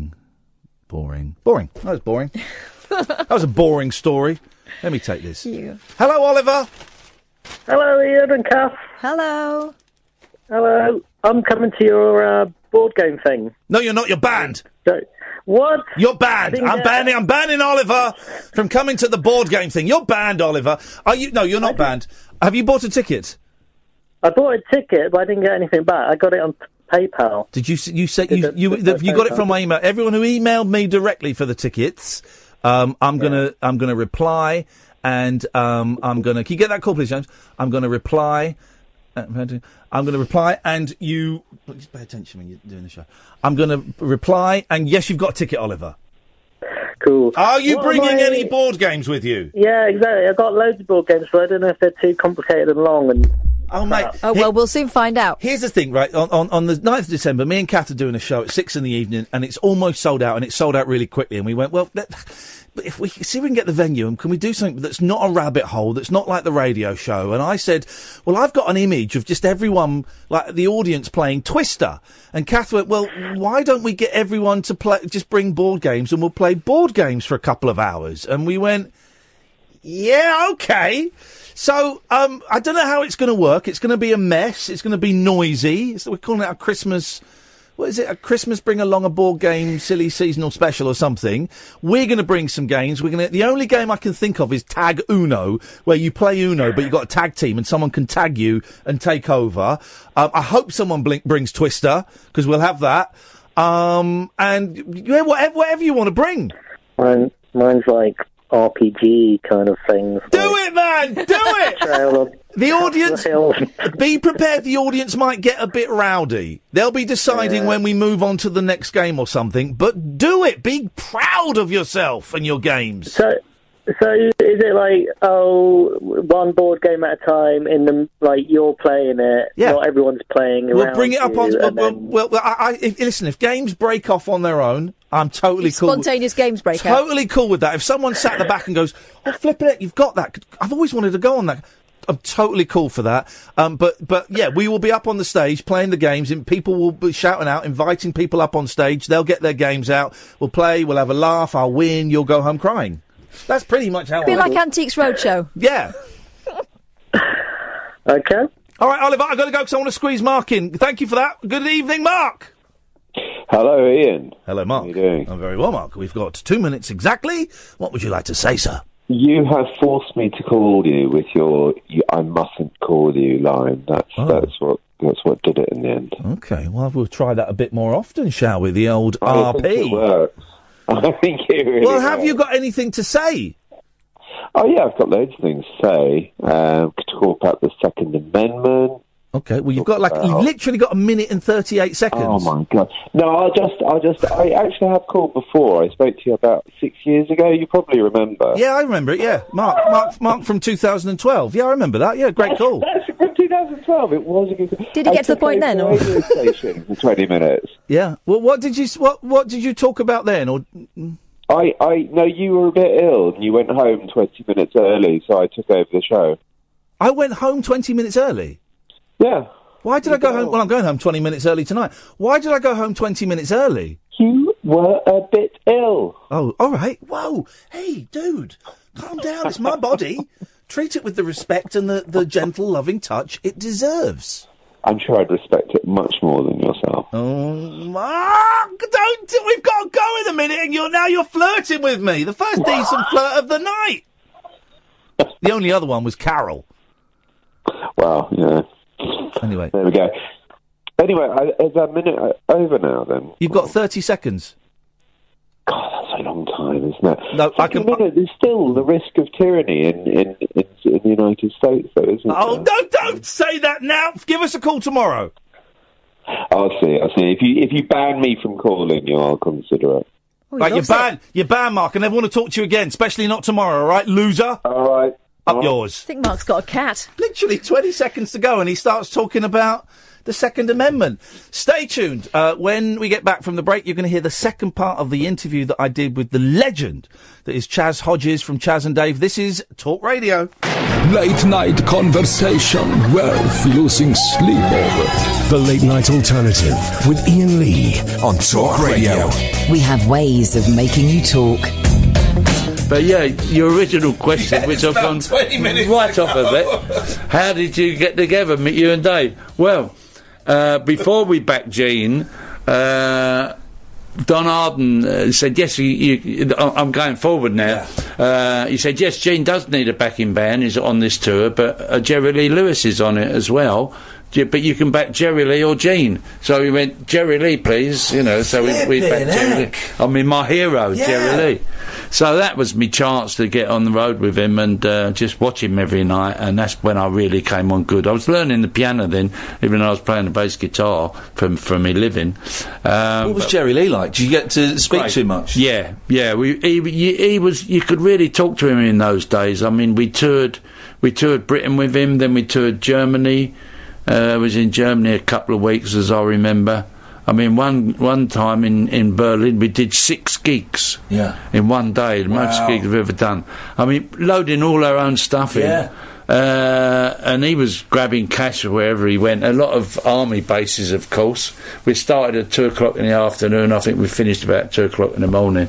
boring. That was a boring story. Let me take this. You. Hello, Oliver. Hello, Ian and Kath. Hello. Hello. I'm coming to your board game thing. No, you're not. You're banned. What? You're banned. I'm banning Oliver from coming to the board game thing. You're banned, Oliver. Are you? No, you're not banned. Have you bought a ticket? I bought a ticket, but I didn't get anything back. I got it on PayPal. Did you got it from my email? Everyone who emailed me directly for the tickets, I'm gonna reply, and I'm gonna. Can you get that call, please, James? I'm gonna reply. And you... Just pay attention when you're doing the show. I'm going to reply, and yes, you've got a ticket, Oliver. Cool. Are you bringing any board games with you? Yeah, exactly. I've got loads of board games, but I don't know if they're too complicated and long. And oh, mate. Oh, well, we'll soon find out. Here's the thing, right? On the 9th of December, me and Kath are doing a show at 6 in the evening, and it's almost sold out, and it's sold out really quickly. And we went, well... if we see if we can get the venue, and can we do something that's not a rabbit hole, that's not like the radio show? And I said, well, I've got an image of just everyone, like the audience playing Twister. And Kath went, well, why don't we get everyone to play, just bring board games and we'll play board games for a couple of hours? And we went, yeah, okay. So, I don't know how it's going to work. It's going to be a mess. It's going to be noisy. We're calling it a Christmas... What is it? A Christmas bring along a board game, silly seasonal special or something. We're going to bring some games. The only game I can think of is Tag Uno, where you play Uno, but you've got a tag team and someone can tag you and take over. I hope someone brings Twister, because we'll have that. And yeah, whatever you want to bring. Mine's like RPG kind of things. Do it, man! Do it! The audience, be prepared, the audience might get a bit rowdy. They'll be deciding when we move on to the next game or something, but do it! Be proud of yourself and your games. So is it like, one board game at a time, like, you're playing it, not everyone's playing around. We'll bring it up on... Listen, if games break off on their own, I'm totally cool. Spontaneous games break out. Totally cool with that. If someone sat at the back and goes, oh, flipping it, you've got that. I've always wanted to go on that. I'm totally cool for that. But yeah, we will be up on the stage playing the games, and people will be shouting out, inviting people up on stage. They'll get their games out. We'll play. We'll have a laugh. I'll win. You'll go home crying. That's pretty much how. Be like Antiques Roadshow. Yeah. Okay. All right, Oliver. I've got to go because I want to squeeze Mark in. Thank you for that. Good evening, Mark. Hello, Ian. Hello, Mark. How are you doing? I'm very well, Mark. We've got 2 minutes exactly. What would you like to say, sir? You have forced me to call you with your "I mustn't call you" line. That's what did it in the end. Okay, well, we'll try that a bit more often, shall we? The old I RP. think it works. I think it really Well, have works. you got anything to say? Oh yeah, I've got loads of things to say. Talk about the Second Amendment. Okay, well, you've literally got 1 minute and 38 seconds. Oh my God! No, I actually have called before. I spoke to you about 6 years ago. You probably remember. Yeah, I remember it. Yeah, Mark from 2012. Yeah, I remember that. Yeah, great call. That's from 2012. It was a good. Did he get to the point then? Or? Radio station for 20 minutes. Yeah. Well, what did you talk about then? Or no, you were a bit ill and you went home 20 minutes early, so I took over the show. I went home 20 minutes early. Yeah. Why did I go home? Well, I'm going home 20 minutes early tonight. Why did I go home 20 minutes early? You were a bit ill. Oh, all right. Whoa. Hey, dude, calm down. It's my body. Treat it with the respect and the gentle, loving touch it deserves. I'm sure I'd respect it much more than yourself. Oh, Mark, don't. We've got to go in a minute, and you're flirting with me. The first decent flirt of the night. The only other one was Carol. Well, yeah. Anyway. There we go. Anyway, is that minute over now, then? You've got 30 seconds. God, that's a long time, isn't it? No, I can... There's still the risk of tyranny in the United States, though, isn't Oh, there? don't say that now. Give us a call tomorrow. I'll see. If you ban me from calling you, I'll consider it. Right, you're banned, Mark. I never want to talk to you again, especially not tomorrow, all right, loser? All right. Up yours. I think Mark's got a cat. Literally 20 seconds to go and he starts talking about the Second Amendment. Stay tuned. When we get back from the break, you're going to hear the second part of the interview that I did with the legend that is Chas Hodges from Chas and Dave. This is Talk Radio. Late night conversation worth losing sleep over. The Late Night Alternative with Iain Lee on Talk Radio. We have ways of making you talk. But yeah, your original question, which I've gone right off of it. How did you get together, you and Dave? Well, before we backed Gene, Don Arden said, yes, I'm going forward now. He said, yes, Gene does need a backing band. He's on this tour, but Jerry Lee Lewis is on it as well. But you can back Jerry Lee or Gene. So we went, Jerry Lee, please. So we backed Jerry Lee. I mean, my hero, Jerry Lee. So that was my chance to get on the road with him and just watch him every night. And that's when I really came on good. I was learning the piano then, even though I was playing the bass guitar for me living. What was Jerry Lee like? Did you get to speak to him much? Yeah. He was. You could really talk to him in those days. I mean, we toured Britain with him. Then we toured Germany. I was in Germany a couple of weeks, as I remember. I mean, one time in Berlin, we did 6 gigs in one day, the most gigs we've ever done. I mean, loading all our own stuff in. And he was grabbing cash wherever he went. A lot of army bases, of course. We started at 2 o'clock in the afternoon. I think we finished about 2 o'clock in the morning.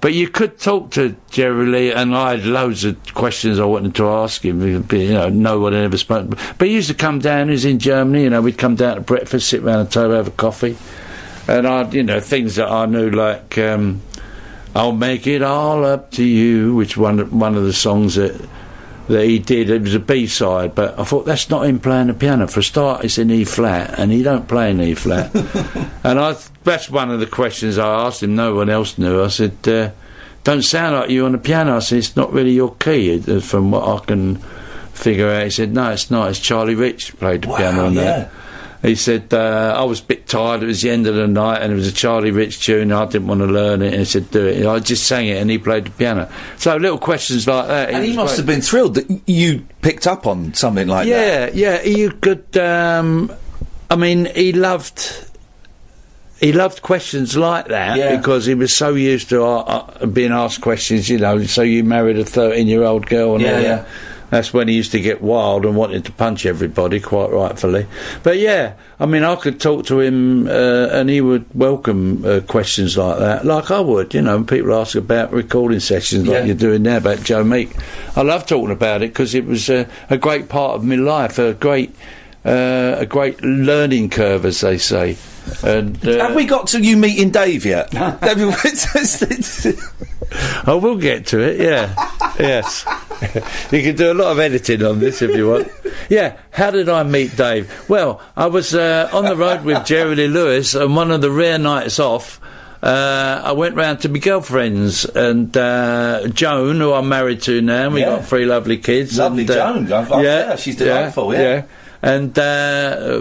But you could talk to Jerry Lee, and I had loads of questions I wanted to ask him. You know, no one had ever spoken. But he used to come down. He was in Germany. You know, we'd come down to breakfast, sit round the table, have a coffee, and I'd, you know, things that I knew, like "I'll Make It All Up to You," which one of the songs that he did. It was a B-side, but I thought, that's not him playing the piano. For a start, it's in E flat, and he don't play in E flat. And that's one of the questions I asked him. No one else knew. I said, "Don't sound like you on the piano." I said, "It's not really your key, from what I can figure out." He said, "No, it's not. It's Charlie Rich played the piano on that." He said, "I was a bit tired. It was the end of the night, and it was a Charlie Rich tune. I didn't want to learn it." And he said, "Do it." I just sang it, and he played the piano. So little questions like that. And he must have been thrilled that you picked up on something like that. Yeah. You could. I mean, he loved questions like that because he was so used to being asked questions. You know, so you married a 13-year-old girl, and all that. That's when he used to get wild and wanted to punch everybody, quite rightfully. But yeah, I mean, I could talk to him and he would welcome questions like that, like I would, you know, when people ask about recording sessions like you're doing now about Joe Meek. I love talking about it because it was a great part of my life, a great learning curve, as they say. And, have we got to you meeting Dave yet? I will get to it, yes. You can do a lot of editing on this if you want. Yeah, how did I meet Dave? Well, I was on the road with Jerry Lee Lewis, and one of the rare nights off, I went round to my girlfriend's, and Joan, who I'm married to now, and we got 3 lovely kids. Lovely Joan, she's delightful, And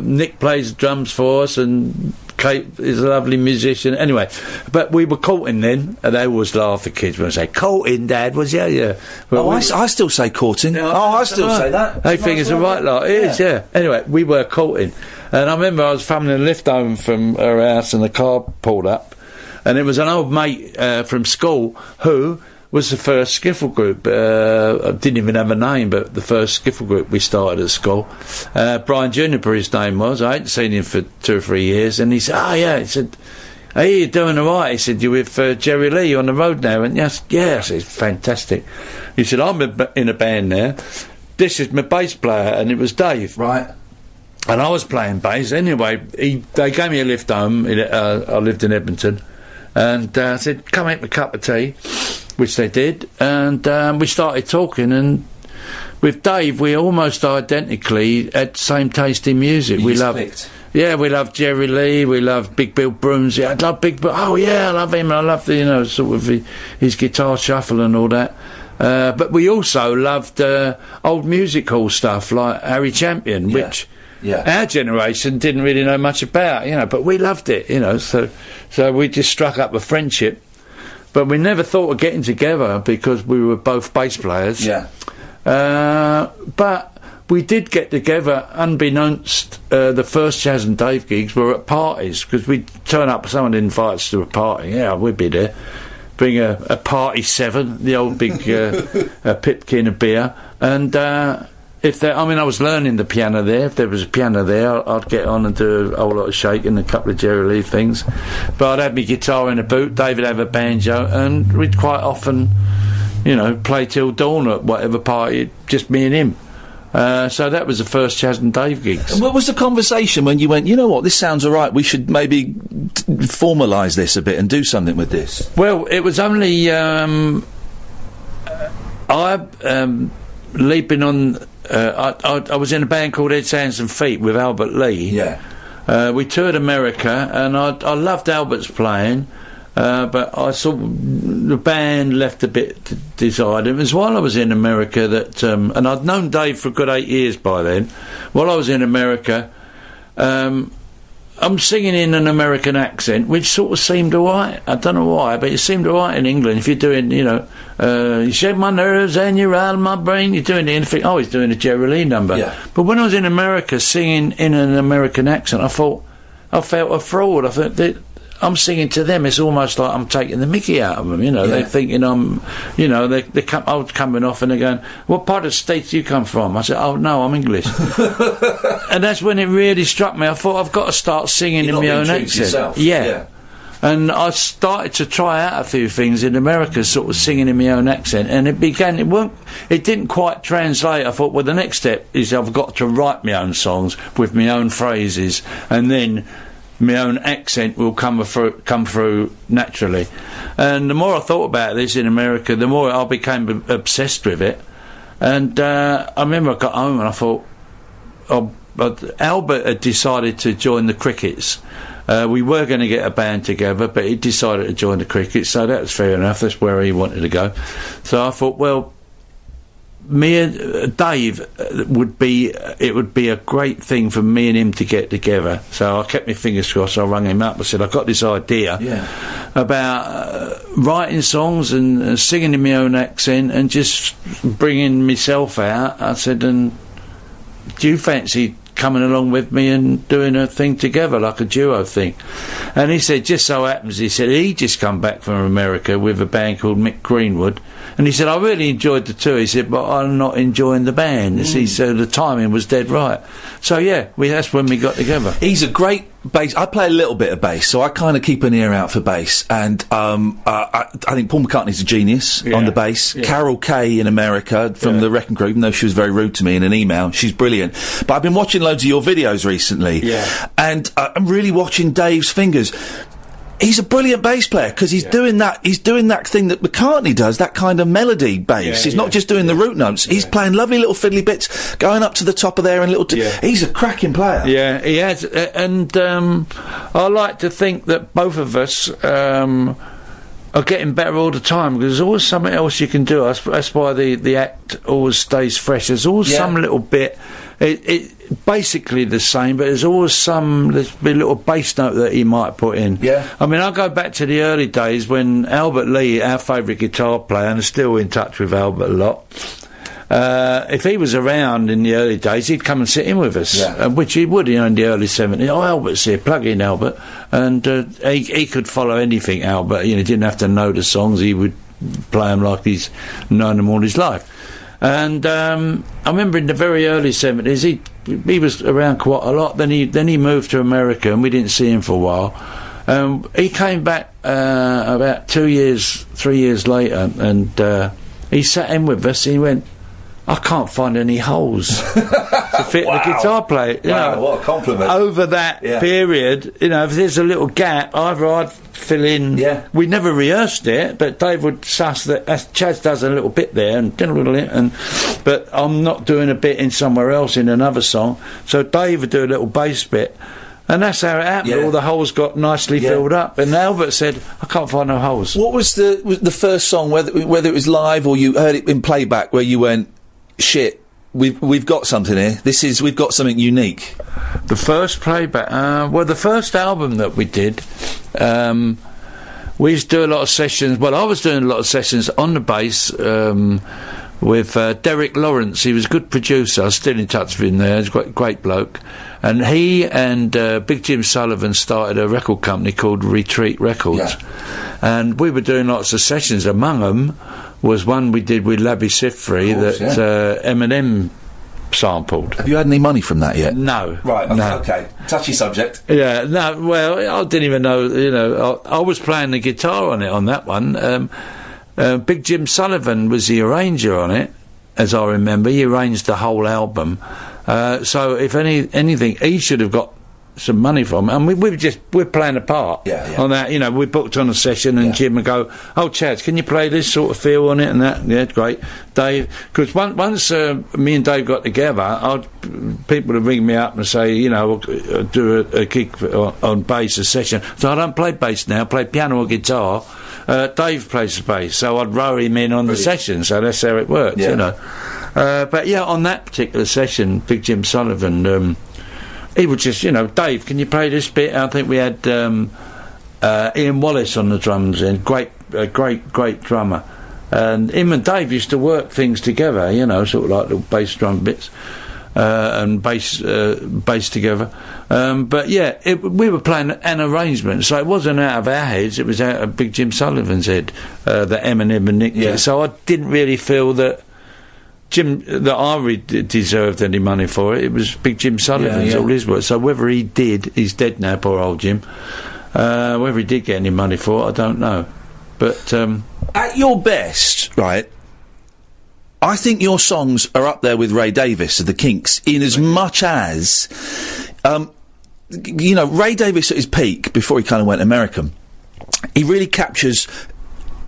Nick plays drums for us, and Kate is a lovely musician. Anyway, but we were courting then, and they always laugh, the kids, when I say, "Courting, Dad, was you?" Yeah. Well, I still say courting. I still say that. They think it's a right lot. It is, yeah. Anyway, we were courting. And I remember I was fumbling a lift home from her house, and the car pulled up, and it was an old mate from school who was the first skiffle group. I didn't even have a name, but the first skiffle group we started at school. Brian Juniper, his name was. I hadn't seen him for 2 or 3 years, and he said, "Oh yeah," he said, "Hey, you're doing all right?" He said, "You're with Jerry Lee, you're on the road now?" And yes, I said, "Fantastic." He said, "I'm in a band now. This is my bass player," and it was Dave. Right. And I was playing bass. Anyway, they gave me a lift home. I lived in Edmonton, and I said, "Come make me a cup of tea," which they did, and we started talking, and with Dave we almost identically had the same taste in music. We loved Jerry Lee, we loved Big Bill Brooms. I love Big Bill. Oh yeah, I love him. I love his guitar shuffle and all that. But we also loved old music hall stuff like Harry Champion, which our generation didn't really know much about, but we loved it, so we just struck up a friendship. But we never thought of getting together because we were both bass players. But we did get together, unbeknownst. The first Chas and Dave gigs were at parties, because we'd turn up, someone invite us to a party. Yeah, we'd be there. Bring a party 7, the old big pipkin of beer. And I was learning the piano there. If there was a piano there, I'd get on and do a whole lot of shaking, a couple of Jerry Lee things. But I'd have my guitar in a boot, David have a banjo, and we'd quite often, play till dawn at whatever party, just me and him. So that was the first Chas and Dave gigs. And what was the conversation when you went, you know what, this sounds all right, we should maybe formalise this a bit and do something with this? Well, it was only leaping on... I was in a band called Heads, Hands and Feet with Albert Lee. We toured America, and I loved Albert's playing, but I saw the band left a bit desired. It was while I was in America that, and I'd known Dave for a good 8 years by then. While I was in America, I'm singing in an American accent, which sort of seemed alright. I don't know why, but it seemed alright in England. If you're doing, you shake my nerves and you're out of my brain, you're doing anything. I was doing a Jerry Lee number. But when I was in America singing in an American accent, I thought, I felt a fraud. I thought I'm singing to them. It's almost like I'm taking the mickey out of them. They're thinking I'm, I was coming off and they're going, "What part of the States do you come from?" I said, "Oh no, I'm English." And that's when it really struck me. I thought I've got to start singing in my own accent. Yourself. Yeah. And I started to try out a few things in America, sort of singing in my own accent, and it didn't quite translate. I thought, well, the next step is I've got to write my own songs with my own phrases, and then my own accent will come through naturally. And the more I thought about this in America, the more I became obsessed with it. And I remember I got home and I thought, Albert had decided to join the Crickets. We were going to get a band together, but he decided to join the Crickets, so that was fair enough. That's where he wanted to go. So I thought, well, me and Dave it would be a great thing for me and him to get together. So I kept my fingers crossed. I rang him up. I said, I've got this idea about writing songs and singing in my own accent and just bringing myself out. I said, and do you fancy coming along with me and doing a thing together, like a duo thing? And he said, just so happens, he said he just come back from America with a band called Mick Greenwood, and he said, I really enjoyed the tour, he said, but I'm not enjoying the band. He said the timing was dead right. So yeah, that's when we got together. He's a great bass. I play a little bit of bass, so I kind of keep an ear out for bass, and I think Paul McCartney's a genius on the bass. Carol Kay in America from the Wrecking Crew, even though she was very rude to me in an email, she's brilliant. But I've been watching loads of your videos recently, and I'm really watching Dave's fingers. He's a brilliant bass player because he's doing that. He's doing that thing that McCartney does, that kind of melody bass. He's not just doing the root notes. He's playing lovely little fiddly bits, going up to the top of there and little. He's a cracking player. Yeah, he has. And I like to think that both of us are getting better all the time because there's always something else you can do. That's why the act always stays fresh. There's always some little bit. It basically the same, but there's a little bass note that he might put in. I mean, I go back to the early days when Albert Lee, our favourite guitar player, and I'm still in touch with Albert a lot. If he was around in the early days, he'd come and sit in with us, which he would, in the early 70s. Oh, Albert's here, plug in Albert. And he could follow anything, Albert. He didn't have to know the songs. He would play them like he's known them all his life. And I remember in the very early 70s, he was around quite a lot. Then he moved to America, and we didn't see him for a while. He came back about 3 years later, and he sat in with us, and he went, I can't find any holes to fit the guitar player. Wow, what a compliment. Over that period, if there's a little gap, either I'd fill in. We never rehearsed it, but Dave would suss that Chas does a little bit there, but I'm not doing a bit in somewhere else in another song. So Dave would do a little bass bit. And that's how it happened. All the holes got nicely filled up. And Albert said, I can't find no holes. What was the first song, whether it was live or you heard it in playback, where you went, shit, we've got something here. We've got something unique. The first playback, the first album that we did, we used to do a lot of sessions. Well, I was doing a lot of sessions on the bass with Derek Lawrence. He was a good producer. I was still in touch with him there. He's a great bloke. And he and Big Jim Sullivan started a record company called Retreat Records. And we were doing lots of sessions. Among them was one we did with Labby Sifri that Eminem sampled. Have you had any money from that yet? No. Right, okay. Touchy subject. Yeah, no, well, I didn't even know, I was playing the guitar on it, on that one. Big Jim Sullivan was the arranger on it, as I remember. He arranged the whole album. So if anything, he should have got some money from it. And we're playing a part on that. We booked on a session, and Jim would go, oh, Chas, can you play this sort of feel on it and that? Yeah, great. Dave, because once me and Dave got together, people would ring me up and say, do a gig on bass, a session. So I don't play bass now, I play piano or guitar. Dave plays the bass, so I'd row him in on the session, so that's how it works, But on that particular session, Big Jim Sullivan, he would just, Dave, can you play this bit? I think we had Ian Wallace on the drums, and great drummer. And him and Dave used to work things together, sort of like little bass drum bits. and bass together. But yeah, we were playing an arrangement, so it wasn't out of our heads, it was out of Big Jim Sullivan's head, that Eminem and Nick did. So I didn't really feel that I deserved any money for it. It was Big Jim Sullivan's, all his work. So whether he did, he's dead now, poor old Jim, whether he did get any money for it, I don't know. But at your best, right, I think your songs are up there with Ray Davies of the Kinks, in as much as, Ray Davies at his peak, before he kind of went American, he really captures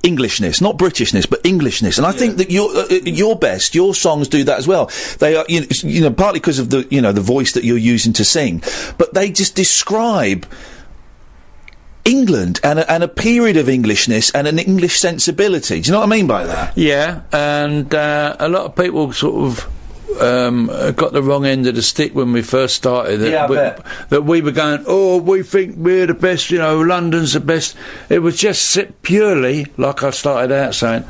Englishness, not Britishness, but Englishness, and I think that your best, your songs do that as well. They are, partly because of the, the voice that you're using to sing, but they just describe England and a period of Englishness and an English sensibility. Do you know what I mean by that? Yeah, and a lot of people sort of got the wrong end of the stick when we first started. That we were going, we think we're the best, London's the best. It was just purely, like I started out saying,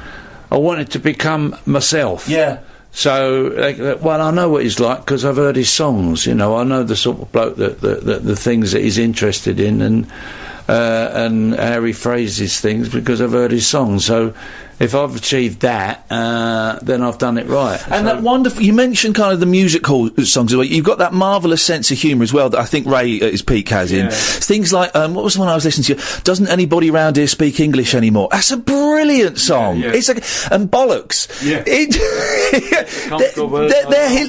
I wanted to become myself. Yeah. So, I know what he's like because I've heard his songs. I know the sort of bloke that the things that he's interested in, and how he phrases things because I've heard his songs. So if I've achieved that, then I've done it right. And that wonderful, you mentioned kind of the musical songs as well. You've got that marvellous sense of humour as well that I think Ray at his peak has in. Things like, what was the one I was listening to? Doesn't Anybody Round Here Speak English Anymore? That's a brilliant song. It's like, and Bollocks.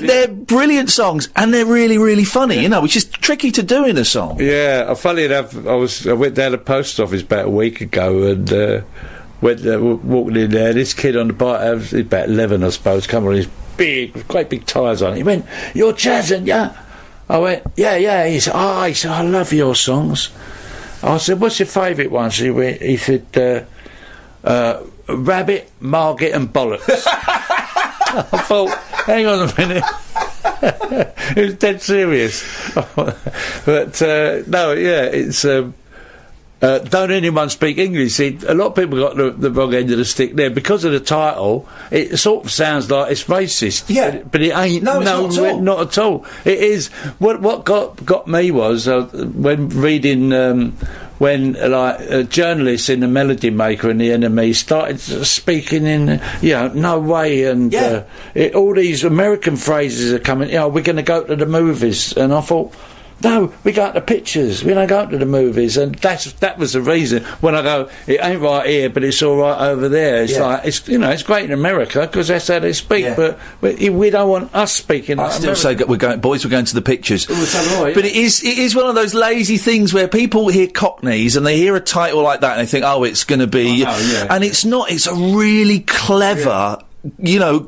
They're brilliant songs, and they're really, really funny, which is tricky to do in a song. Yeah, funny enough, I went down to the post office about a week ago, and walking in there, this kid on the bike, he was about 11 I suppose, come on his great big tyres on. He went, "You're Chas, yeah?" I went, yeah. He said, I love your songs. I said, "What's your favourite ones?" He said, Rabbit, Margate and Bollocks. I thought, hang on a minute. It was dead serious. But no, yeah, it's don't anyone speak English. See, a lot of people got the wrong end of the stick there because of the title. It sort of sounds like it's racist, but it ain't. No, it's not at all. It is. What got me was when reading. When journalists in the Melody Maker and the NME started speaking in no way, and all these American phrases are coming. We're going to go to the movies, and I thought, no, we go to the pictures. We don't go to the movies, and that was the reason. When I go, it ain't right here, but it's all right over there. It's like it's great in America because that's how they speak. But we don't want us speaking. I still say we're going to the pictures. Right, but it is one of those lazy things where people hear Cockneys and they hear a title like that and they think, it's going to be, and it's not. It's a really clever.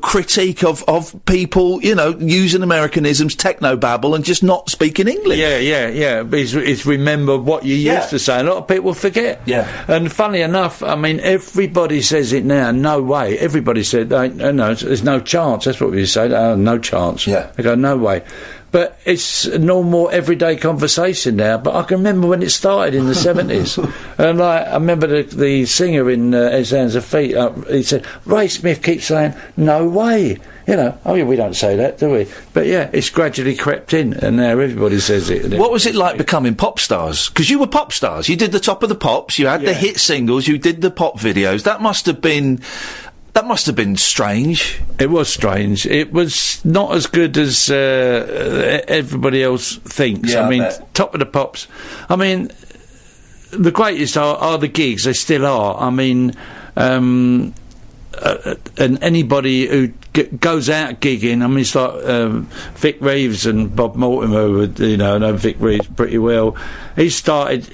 Critique of people, using Americanisms, technobabble, and just not speaking English. Yeah. But it's remember what you used to say. A lot of people forget. Yeah. And funny enough, I mean, everybody says it now. No way. Everybody said, no, there's no chance. That's what we say. No chance. Yeah. They go, no way. But it's a normal, everyday conversation now. But I can remember when it started in the 70s. And I remember the singer in His Hands and Feet, he said, Ray Smith keeps saying, no way. We don't say that, do we? But yeah, it's gradually crept in, and now everybody says it. What was it like becoming pop stars? Because you were pop stars. You did the Top of the Pops, you had the hit singles, you did the pop videos. That must have been strange. It was strange. It was not as good as everybody else thinks. Yeah, I mean, Top of the Pops. I mean, the greatest are the gigs. They still are. I mean, and anybody who goes out gigging. I mean, it's like Vic Reeves and Bob Mortimer. I know Vic Reeves pretty well. He started.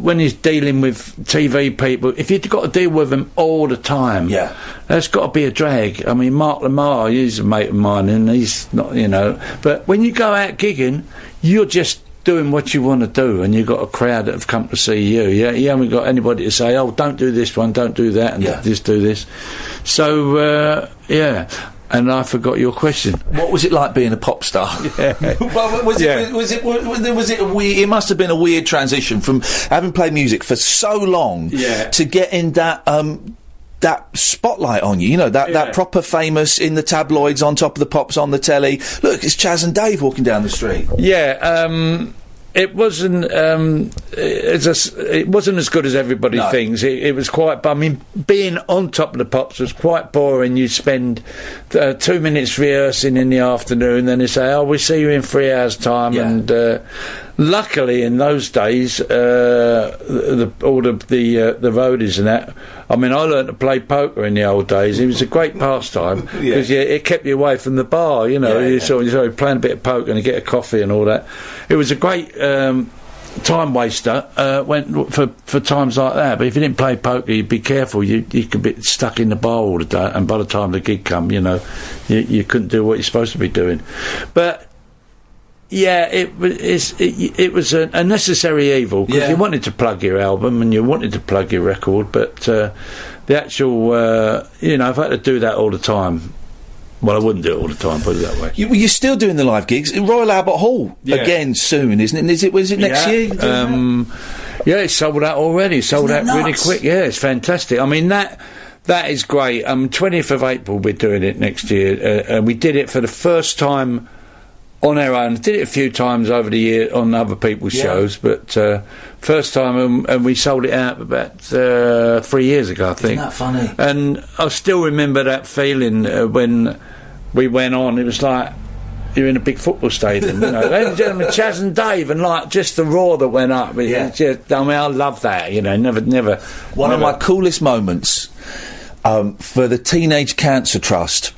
When he's dealing with TV people, if you've got to deal with them all the time, that's got to be a drag. I mean, Mark Lamar, he's a mate of mine, and he's not, But when you go out gigging, you're just doing what you want to do, and you've got a crowd that have come to see you. You haven't got anybody to say, don't do this one, don't do that, and just do this. So, and I forgot your question. What was it like being a pop star? Was it a weird? It must have been a weird transition from having played music for so long to get in that that spotlight on you. You know, that proper famous in the tabloids, on top of the pops on the telly. Look, it's Chas and Dave walking down the street. Yeah. It wasn't. It wasn't as good as everybody thinks. It was quite. I mean, being on top of the pops was quite boring. You spend 2 minutes rehearsing in the afternoon, then they say, "Oh, we'll see you in 3 hours' time." Yeah. And luckily, in those days, all the roadies and that. I mean, I learned to play poker in the old days. It was a great pastime because it kept you away from the bar. You know, you sort of playing a bit of poker and you get a coffee and all that. It was a great time waster for times like that. But if you didn't play poker, you'd be careful. You could be stuck in the bar all the day, and by the time the gig come, you know, you couldn't do what you're supposed to be doing. But yeah, it was a necessary evil because you wanted to plug your album and you wanted to plug your record, but the actual, if I had to do that all the time, well, I wouldn't do it all the time, put it that way. You're still doing the live gigs in Royal Albert Hall again soon, isn't it? Was it next year? Yeah, it's sold out already. Sold out really quick. Yeah, it's fantastic. I mean, that is great. 20th of April we're doing it next year, and we did it for the first time on our own. Did it a few times over the year on other people's shows, but first time, and we sold it out about 3 years ago, I think. Isn't that funny? And I still remember that feeling when we went on. It was like you're in a big football stadium, you know. Ladies and gentlemen, Chas and Dave, and like just the roar that went up. Just, I mean, I love that. You know, never. One of my coolest moments for the Teenage Cancer Trust.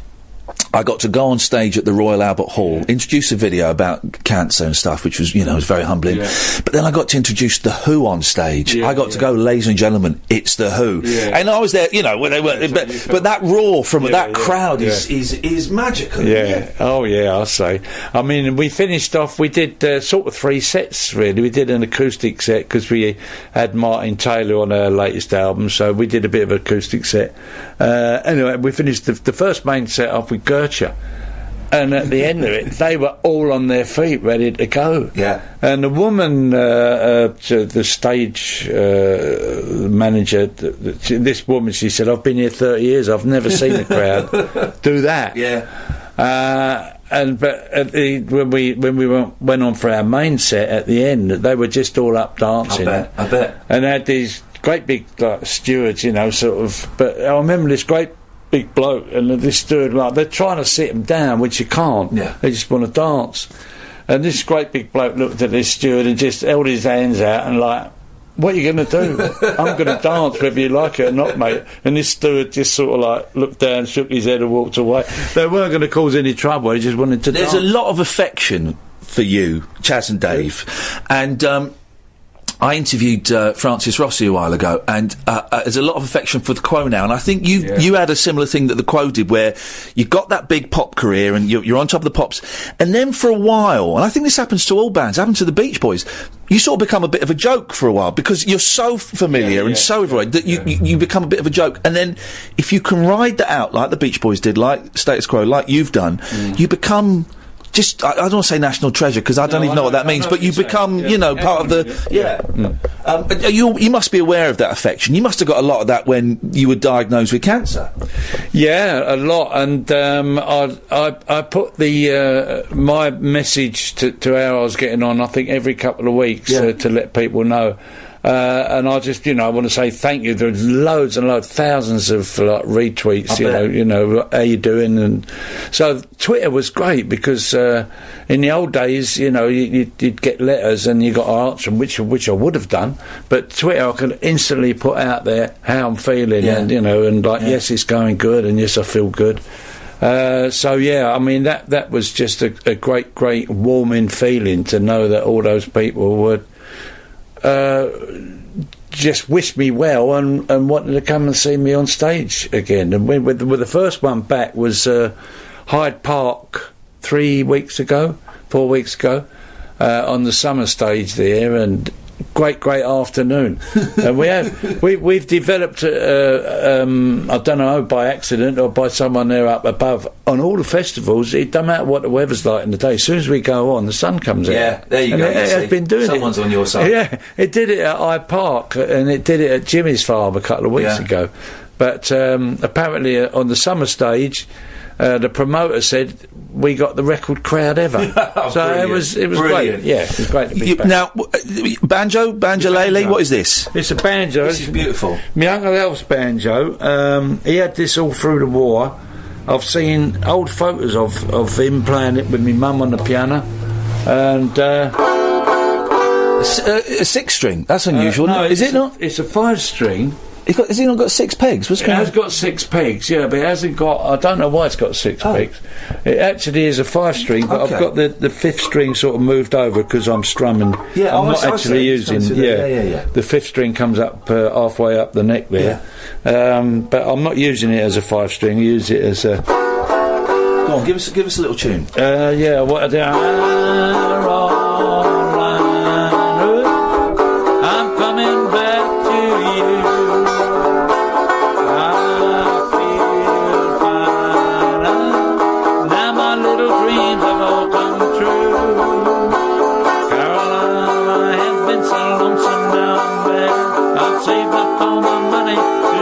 I got to go on stage at the Royal Albert Hall, introduce a video about cancer and stuff, which was, was very humbling. Yeah. But then I got to introduce The Who on stage. I got to go, ladies and gentlemen, it's The Who. Yeah. And I was there, when they were, but that roar from that crowd is magical. Yeah. Oh, yeah, I'll say. I mean, we finished off, we did sort of 3 sets, really. We did an acoustic set because we had Martin Taylor on our latest album, so we did a bit of an acoustic set. Anyway, we finished the first main set off with Gertrude, and at the end of it they were all on their feet ready to go. And the woman, the stage manager, this woman, she said, "I've been here 30 years, I've never seen a crowd do that." When we went on for our main set at the end, they were just all up dancing. I bet. And had these great big stewards, sort of. But I remember this great big bloke, and this steward, like, they're trying to sit him down, which you can't. They just want to dance. And this great big bloke looked at this steward and just held his hands out and like, "What are you going to do?" "I'm going to dance whether you like it or not, mate." And this steward just sort of like looked down, shook his head and walked away. They weren't going to cause any trouble, he just wanted to dance. There's a lot of affection for you, Chas and Dave, and I interviewed Francis Rossi a while ago, and there's a lot of affection for the Quo now, and I think you had a similar thing that the Quo did, where you got that big pop career and you're on top of the pops, and then for a while, and I think this happens to all bands, happened to the Beach Boys, you sort of become a bit of a joke for a while because you're so familiar and so everywhere that you become a bit of a joke, and then if you can ride that out like the Beach Boys did, like Status Quo, like you've done, you become just, I don't want to say national treasure because I don't even know what that means, but you become, part of the. You must be aware of that affection. You must have got a lot of that when you were diagnosed with cancer. Yeah, a lot, and I put the my message to how I was getting on, I think, every couple of weeks to let people know. And I just, I want to say thank you. There's loads and loads, thousands of retweets. How you doing? And so Twitter was great because in the old days, you'd get letters and you got to answer them, which I would have done. But Twitter, I could instantly put out there how I'm feeling, and yes, it's going good, and yes, I feel good. I mean that was just a great warming feeling to know that all those people would. Just wished me well and wanted to come and see me on stage again. And with the first one back was Hyde Park 4 weeks ago, on the summer stage there, and great afternoon. And we've developed I don't know, by accident or by someone there up above, on all the festivals, it doesn't matter what the weather's like in the day, as soon as we go on, the sun comes out. Yeah, there you go. It has been doing Someone's on your side. Yeah, it did it at Hyde Park, and it did it at Jimmy's Farm a couple of weeks ago. But apparently on the summer stage, the promoter said we got the record crowd ever. So it was great. Yeah, it was great to be back. Now, banjo-lele, what is this? It's a banjo. This is beautiful. My Uncle Alf's banjo. He had this all through the war. I've seen old photos of him playing it with my mum on the piano, and a 6-string. That's unusual. No, is it not? It's a 5-string. Has he not got 6 pegs? It has got 6 pegs, yeah, but it hasn't got. I don't know why it's got 6 pegs. It actually is a 5-string, but I've got the 5th string sort of moved over because I'm strumming. Yeah, I'm not actually using. Yeah. The 5th string comes up halfway up the neck there. But I'm not using it as a 5-string. I use it as a. Go on, give us a little tune. Yeah. What? I'm coming back to you.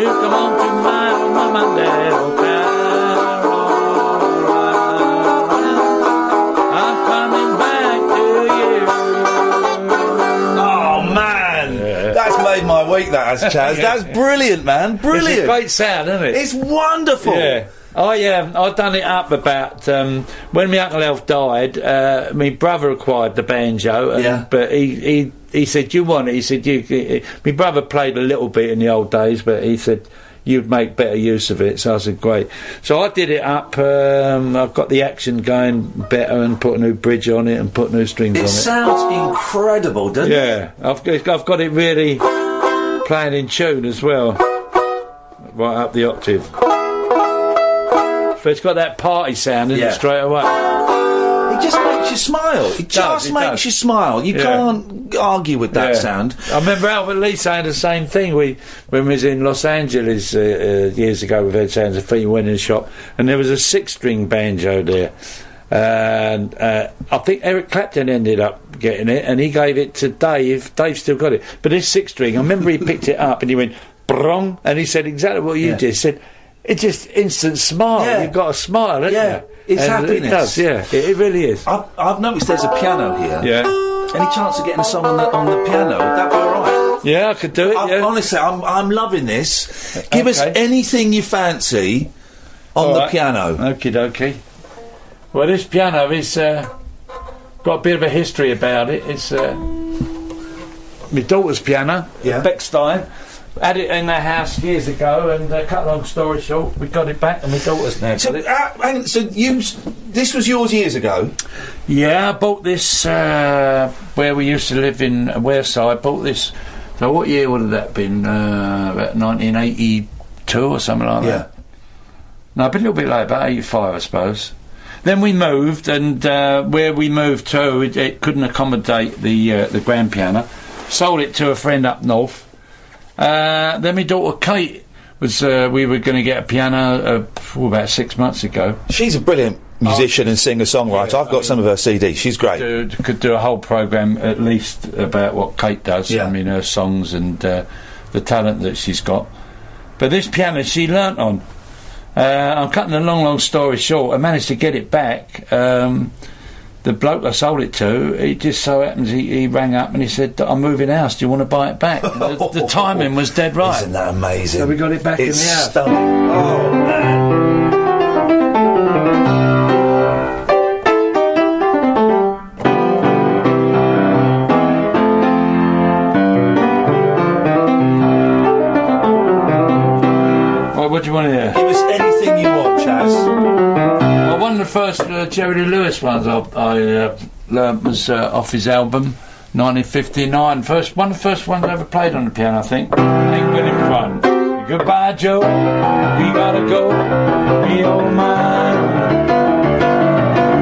Come on to my old mum and dad, oh Caroline, I'm coming back to you. Oh man, that's made my week. That has, Chaz. That's brilliant, man. Brilliant. It's a great sound, isn't it? It's wonderful. Yeah. I've done it up about when my Uncle Alf died. My brother acquired the banjo, but he said, "Do you want it?" He said, my brother played a little bit in the old days, but he said you'd make better use of it. So I said, "Great." So I did it up. I've got the action going better and put a new bridge on it and put new strings on it. It sounds incredible, doesn't it? Yeah, I've got it really playing in tune as well, right up the octave. But it's got that party sound in it straight away. It just makes you smile. It just makes you smile. You can't argue with that sound. I remember Albert Lee saying the same thing. When we was in Los Angeles years ago with Ed Sounds of Feet, we went in a shop and there was a 6-string banjo there. And I think Eric Clapton ended up getting it and he gave it to Dave. Dave still got it. But this 6-string, I remember he picked it up and he went, brong, and he said exactly what you did. He said, it's just instant smile. Yeah. You've got a smile, haven't you? It's and happiness. It does, it really is. I've noticed there's a piano here. Yeah. Any chance of getting a song on the piano? Would that be all right? Yeah, I could do it. Honestly, I'm loving this. Give us anything you fancy on the piano. Okie dokie. Well, this piano is got a bit of a history about it. It's my daughter's piano, Beckstein. Had it in their house years ago, and cut a long story short, we got it back, and my daughter's now got it. This was yours years ago? Yeah, I bought this where we used to live in Wareside. I bought this. So what year would have that been? About 1982 or something like that. No, a little bit later, about 85, I suppose. Then we moved, and where we moved to, it couldn't accommodate the grand piano. Sold it to a friend up north. Then my daughter Kate was. We were going to get a piano about 6 months ago. She's a brilliant musician and singer-songwriter. I've got some of her CDs. She's great. Could do a whole program at least about what Kate does. I mean, her songs and the talent that she's got. But this piano she learnt on. I'm cutting a long story short. I managed to get it back. The bloke I sold it to, he just so happens he rang up and he said, "I'm moving house, do you want to buy it back?" The timing was dead right. Isn't that amazing? So we got it back in the house. It's stunning. Oh, man. What do you want to hear? Give us anything you want, Chas. Well, one of the first Jerry Lee Lewis ones I learnt was off his album 1959. One of the first ones I ever played on the piano, I think. Ain't Winning Fun. Goodbye, Joe. We gotta go. Be all mine.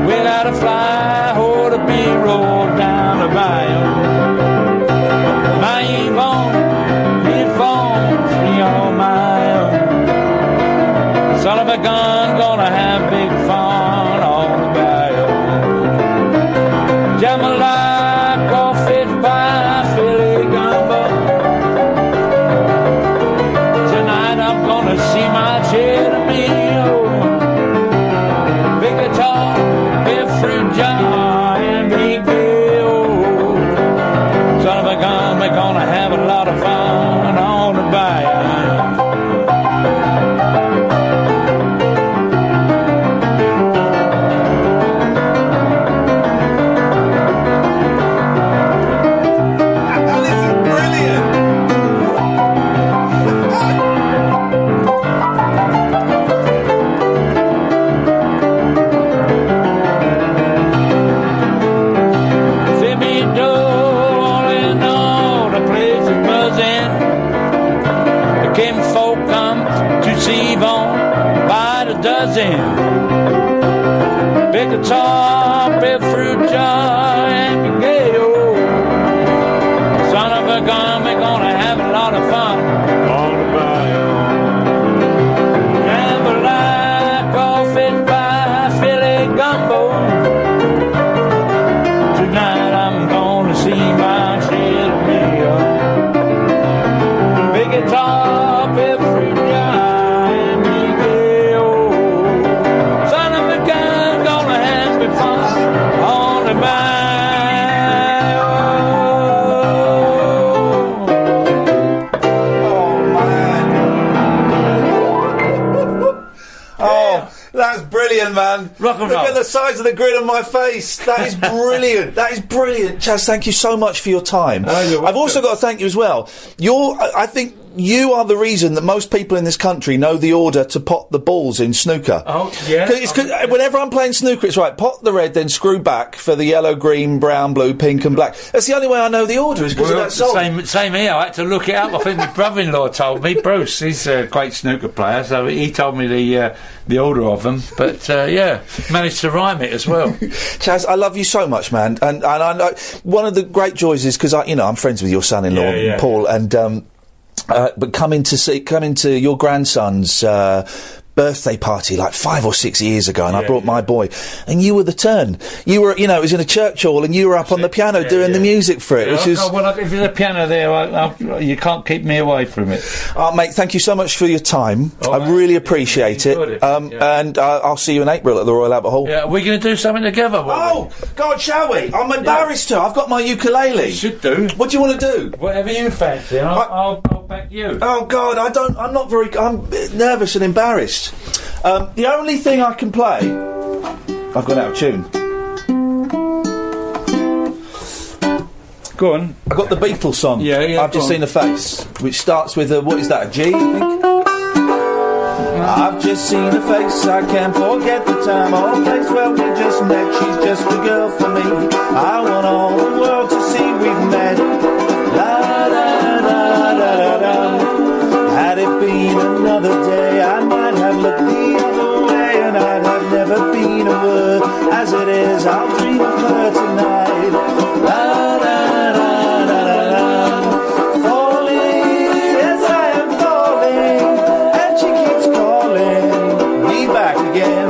Without a fly or to be rolled down the bayou. My Yvonne, be all mine. Son of a gun, gonna have big fun on the bayou. Jambalaya, crawfish pie, Philly gumbo. Tonight I'm gonna jar and be good. Son of a gun, we're gonna have a lot of fun on the bayou. Big guitar, big fruit jar, and Miguel. Son of a gun, we're gonna have a lot of fun on the bayou. Jambalaya, crawfish pie, Philly gumbo. Tonight I'm gonna see my share of meal. Big guitar, big fruit jar. That's brilliant, man. Rock and Look roll. at the size of the grin on my face. That is brilliant. That is brilliant. Chas, thank you so much for your time. I've also got to thank you as well. I think you are the reason that most people in this country know the order to pot the balls in snooker. Oh, yeah? Cause whenever I'm playing snooker, it's right, pot the red, then screw back for the yellow, green, brown, blue, pink and black. That's the only way I know the order, is because of that song. Same here. I had to look it up. I think my brother-in-law told me. Bruce, he's a great snooker player, so he told me the order of them. But, yeah, managed to rhyme it as well. Chas, I love you so much, man. And I know one of the great joys is because I'm friends with your son-in-law, Paul, and but coming to your grandson's birthday party like 5 or 6 years ago, and I brought my boy, and you were the turn. You were, it was in a church hall, and you were up on the piano doing the music for it, which is... Well, if there's a piano there, you can't keep me away from it. Mate, thank you so much for your time. I really appreciate it. And I'll see you in April at the Royal Albert Hall. Yeah, we're going to do something together. Oh, God, shall we? I'm embarrassed to. I've got my ukulele. You should do. What do you want to do? Whatever you fancy. I'll back you. Oh, God, I'm nervous and embarrassed. The only thing I can play... I've gone out of tune. Go on. I've got the Beatles song. Yeah, I've just seen a face, which starts with a... What is that, a G, I think? I've just seen a face, I can't forget the time or place where we just met. She's just the girl for me. I want all the world to see we've met. La-da-da-da-da-da. Had it been another day, I might have looked the other way, and I'd have never been a word. As it is, I'll dream of her tonight. La-da-da-da-da-da. Falling, yes, I am falling, and she keeps calling me back again.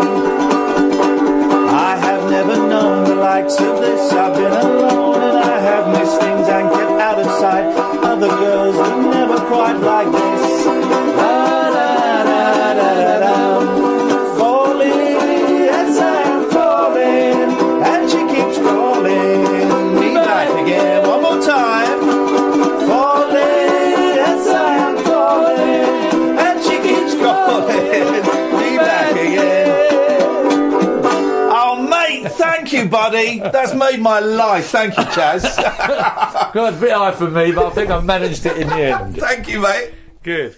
I have never known the likes of this. I've been alone, and I have missed things and kept out of sight. Other girls were never quite like this. Thank you, buddy. That's made my life. Thank you, Chas. God, a bit high for me, but I think I've managed it in the end. Thank you, mate. Good.